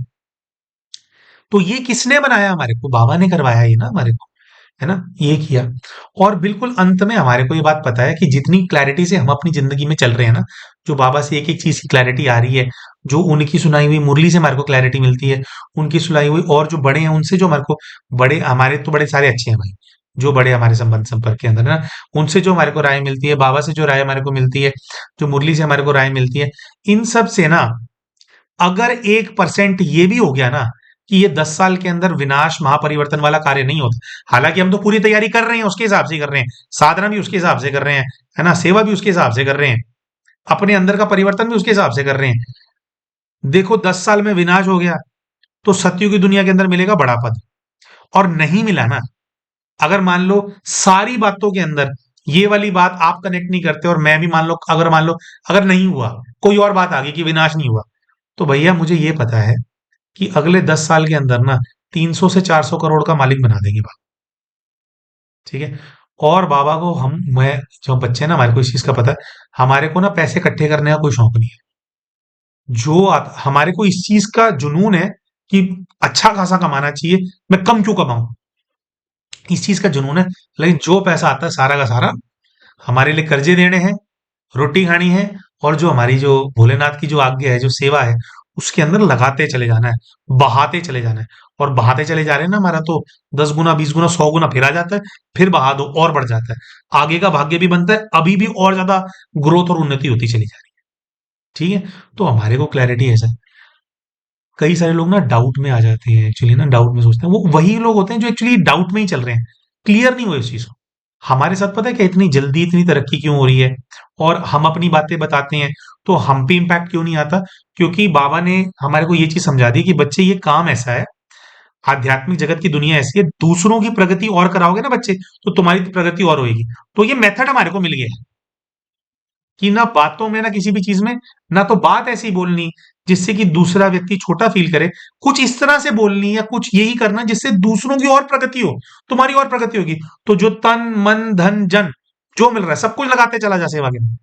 तो ये किसने बनाया हमारे को? बाबा ने करवाया ये ना हमारे को, है ना, ये किया। और बिल्कुल अंत में हमारे को ये बात पता है कि जितनी क्लैरिटी से हम अपनी जिंदगी में चल रहे हैं ना, जो बाबा से एक एक चीज की क्लैरिटी आ रही है, जो उनकी सुनाई हुई मुरली से हमारे को क्लैरिटी मिलती है, उनकी सुनाई हुई और जो बड़े हैं उनसे जो हमारे को, बड़े हमारे तो बड़े सारे अच्छे हैं भाई, जो बड़े हमारे संबंध संपर्क के अंदर है ना, उनसे जो हमारे को राय मिलती है, बाबा से जो राय हमारे को मिलती है, जो मुरली से हमारे को राय मिलती है, इन सब से ना, अगर 1% ये भी हो गया ना कि ये 10 साल के अंदर विनाश महापरिवर्तन वाला कार्य नहीं होता, हालांकि हम तो पूरी तैयारी कर रहे हैं, उसके हिसाब से ही कर रहे हैं, साधना भी उसके हिसाब से कर रहे हैं, है ना, सेवा भी उसके हिसाब से कर रहे हैं, अपने अंदर का परिवर्तन भी उसके हिसाब से कर रहे हैं। देखो, 10 साल में विनाश हो गया तो सत्युग की दुनिया के अंदर मिलेगा बड़ा पद, और नहीं मिला ना, अगर मान लो सारी बातों के अंदर ये वाली बात आप कनेक्ट नहीं करते, और मैं भी मान लो अगर नहीं हुआ, कोई और बात आ गई कि विनाश नहीं हुआ, तो भैया मुझे ये पता है कि अगले 10 साल के अंदर ना 300 से 400 करोड़ का मालिक बना देंगे बाबा। ठीक है। और बाबा को मैं, जो बच्चे हैं ना, हमारे को इस चीज का पता है, हमारे को ना पैसे इकट्ठे करने का कोई शौक नहीं है। हमारे को इस चीज का जुनून है कि अच्छा खासा कमाना चाहिए, मैं कम क्यों कमाऊं, इस चीज का जुनून है। लेकिन जो पैसा आता है सारा का सारा हमारे लिए कर्जे देने हैं, रोटी खानी है, और जो हमारी जो भोलेनाथ की जो आज्ञा है, जो सेवा है, उसके अंदर लगाते चले जाना है, बहाते चले जाना है। और बहाते चले जा रहे हैं ना, हमारा तो 10 गुना 20 गुना 100 गुना फिर आ जाता है, फिर बहा दो और बढ़ जाता है, आगे का भाग्य भी बनता है, अभी भी और ज्यादा ग्रोथ और उन्नति होती चली जा रही है। ठीक है, तो हमारे को क्लैरिटी ऐसा है। कई सारे लोग ना डाउट में आ जाते हैं, एक्चुअली ना डाउट में सोचते हैं, वो वही लोग होते हैं जो एक्चुअली डाउट में ही चल रहे हैं, क्लियर नहीं हुए इस चीज को। हमारे साथ पता है क्या इतनी जल्दी इतनी तरक्की क्यों हो रही है, और हम अपनी बातें बताते हैं तो हम पे इम्पैक्ट क्यों नहीं आता? क्योंकि बाबा ने हमारे को ये चीज समझा दी कि बच्चे ये काम ऐसा है, आध्यात्मिक जगत की दुनिया ऐसी है, दूसरों की प्रगति और कराओगे ना बच्चे, तो तुम्हारी प्रगति और होगी। तो ये मेथड हमारे को मिल गया है कि ना बातों में ना किसी भी चीज में, ना तो बात ऐसी बोलनी जिससे कि दूसरा व्यक्ति छोटा फील करे, कुछ इस तरह से बोलनी या कुछ यही करना जिससे दूसरों की और प्रगति हो, तुम्हारी और प्रगति होगी। तो जो तन मन धन जन जो मिल रहा है सब कुछ लगाते चला जा सेवा के अंदर,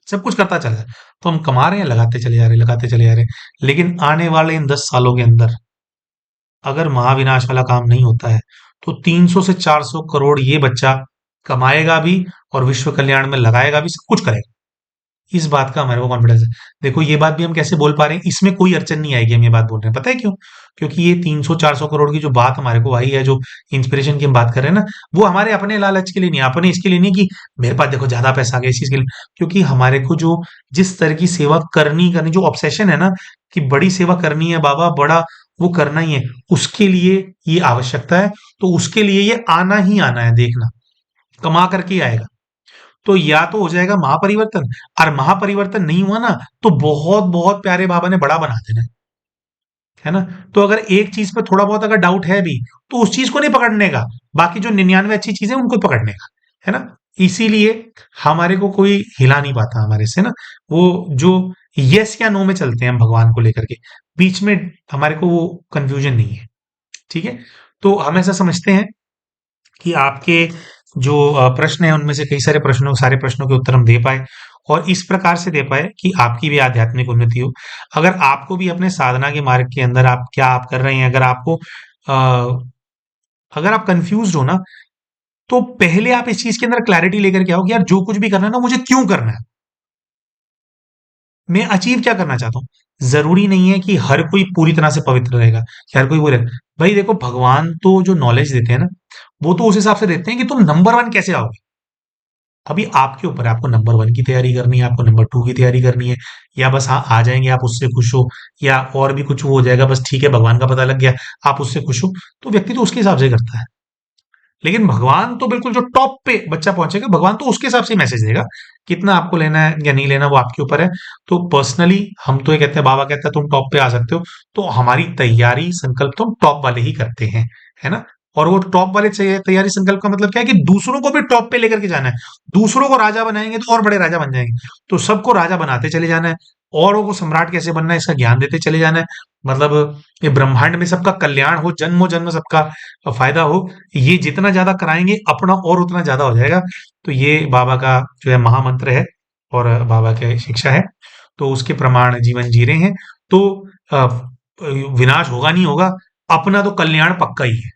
सब कुछ करता चला जाए। तो हम कमा रहे हैं, लगाते चले जा रहे हैं, लगाते चले जा रहे हैं, लेकिन आने वाले इन 10 सालों के अंदर अगर महाविनाश वाला काम नहीं होता है तो 300 से 400 करोड़ ये बच्चा कमाएगा भी और विश्व कल्याण में लगाएगा भी, सब कुछ करेगा। इस बात का हमारे को कॉन्फिडेंस है। देखो ये बात भी हम कैसे बोल पा रहे हैं, इसमें कोई अड़चन नहीं आएगी, हम ये बात बोल रहे हैं, पता है क्यों? क्योंकि ये 300-400 करोड़ की जो बात हमारे को आई है, जो इंस्पिरेशन की हम बात कर रहे हैं ना, वो हमारे अपने लालच के लिए नहीं, अपने इसके लिए नहीं कि मेरे पास देखो ज्यादा पैसा आ गया इस चीज के लिए। क्योंकि हमारे को जो जिस तरह की सेवा करनी करनी जो ऑब्सेशन है ना, कि बड़ी सेवा करनी है बाबा, बड़ा वो करना ही है, उसके लिए ये आवश्यकता है। तो उसके लिए ये आना ही आना है, देखना कमा करके ही आएगा। तो या तो हो जाएगा महापरिवर्तन, और महापरिवर्तन नहीं हुआ ना, तो बहुत बहुत प्यारे बाबा ने बड़ा बना देना है ना। तो अगर एक चीज पे थोड़ा बहुत अगर डाउट है भी, तो उस चीज को नहीं पकड़ने का, बाकी जो 99 अच्छी चीजें उनको पकड़ने का, है ना। इसीलिए हमारे को कोई हिला नहीं पाता हमारे से ना, वो जो यस या नो में चलते हैं हम भगवान को लेकर के, बीच में हमारे को वो कंफ्यूजन नहीं है। ठीक है, तो हम ऐसा समझते हैं कि आपके जो प्रश्न है उनमें से कई सारे प्रश्नों के उत्तर हम दे पाए, और इस प्रकार से दे पाए कि आपकी भी आध्यात्मिक उन्नति हो। अगर आपको भी अपने साधना के मार्ग के अंदर आप क्या आप कर रहे हैं, अगर आपको अगर आप कंफ्यूज हो ना, तो पहले आप इस चीज के अंदर क्लैरिटी लेकर के आओ कि यार जो कुछ भी करना है ना, मुझे क्यों करना है, मैं अचीव क्या करना चाहता हूँ। जरूरी नहीं है कि हर कोई पूरी तरह से पवित्र रहेगा, कि हर कोई वो रहेगा। भाई देखो भगवान तो जो नॉलेज देते हैं ना, वो तो उस हिसाब से देते हैं कि तुम नंबर 1 कैसे आओगे। अभी आपके ऊपर है, आपको नंबर 1 की तैयारी करनी है, आपको नंबर 2 की तैयारी करनी है, या बस हाँ आ जाएंगे आप उससे खुश हो, या और भी कुछ वो हो जाएगा, बस ठीक है भगवान का पता लग गया आप उससे खुश हो। तो व्यक्ति तो उसके हिसाब से करता है, लेकिन भगवान तो बिल्कुल जो टॉप पे बच्चा पहुंचेगा, भगवान तो उसके हिसाब से मैसेज देगा। कितना आपको लेना है या नहीं लेना वो आपके ऊपर है। तो पर्सनली हम तो ये कहते हैं, बाबा कहता है तुम टॉप पे आ सकते हो, तो हमारी तैयारी संकल्प तो हम टॉप वाले ही करते हैं, है ना। और वो टॉप वाले तैयारी संकल्प का मतलब क्या है कि दूसरों को भी टॉप पे लेकर के जाना है। दूसरों को राजा बनाएंगे तो और बड़े राजा बन जाएंगे, तो सबको राजा बनाते चले जाना है, औरों को सम्राट कैसे बनना है इसका ज्ञान देते चले जाना है। मतलब ये ब्रह्मांड में सबका कल्याण हो, जन्मों जन्म सबका फायदा हो, ये जितना ज्यादा कराएंगे अपना और उतना ज्यादा हो जाएगा। तो ये बाबा का जो है महामंत्र है, और बाबा की शिक्षा है, तो उसके प्रमाण जीवन जी रहे हैं। तो अ, विनाश होगा नहीं होगा, अपना तो कल्याण पक्का ही है।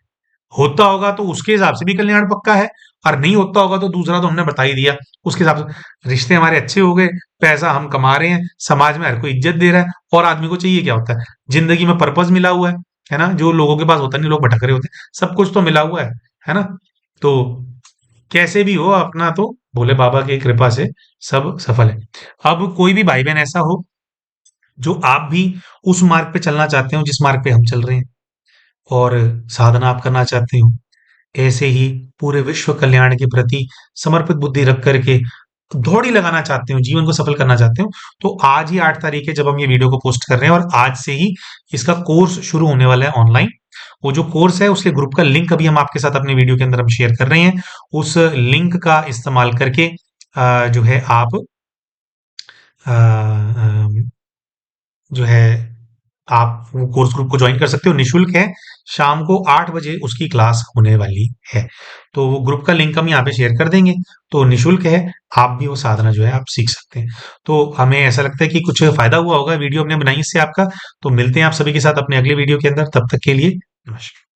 होता होगा तो उसके हिसाब से भी कल्याण पक्का है, और नहीं होता होगा तो दूसरा तो हमने बता ही दिया उसके हिसाब से। रिश्ते हमारे अच्छे हो गए, पैसा हम कमा रहे हैं, समाज में हर कोई इज्जत दे रहा है, और आदमी को चाहिए क्या होता है? जिंदगी में पर्पस मिला हुआ है ना, जो लोगों के पास होता नहीं, लोग भटक रहे होते हैं, सब कुछ तो मिला हुआ है ना। तो कैसे भी हो अपना तो भोले बाबा की कृपा से सब सफल है। अब कोई भी भाई बहन ऐसा हो जो आप भी उस मार्ग पे चलना चाहते हो जिस मार्ग पे हम चल रहे हैं, और साधना आप करना चाहते हो, ऐसे ही पूरे विश्व कल्याण के प्रति समर्पित बुद्धि रख करके दौड़ी लगाना चाहते हो, जीवन को सफल करना चाहते हो, तो आज ही 8 तारीख है जब हम ये वीडियो को पोस्ट कर रहे हैं, और आज से ही इसका कोर्स शुरू होने वाला है ऑनलाइन। वो जो कोर्स है उसके ग्रुप का लिंक अभी हम आपके साथ अपने वीडियो के अंदर हम शेयर कर रहे हैं। उस लिंक का इस्तेमाल करके जो है आप अ, अ, जो है आप वो कोर्स ग्रुप को ज्वाइन कर सकते हो, निशुल्क है। शाम को 8 बजे उसकी क्लास होने वाली है, तो वो ग्रुप का लिंक हम यहाँ पे शेयर कर देंगे। तो निशुल्क है, आप भी वो साधना जो है आप सीख सकते हैं। तो हमें ऐसा लगता है कि कुछ फायदा हुआ होगा वीडियो हमने बनाई इससे आपका। तो मिलते हैं आप सभी के साथ अपने अगले वीडियो के अंदर, तब तक के लिए नमस्कार।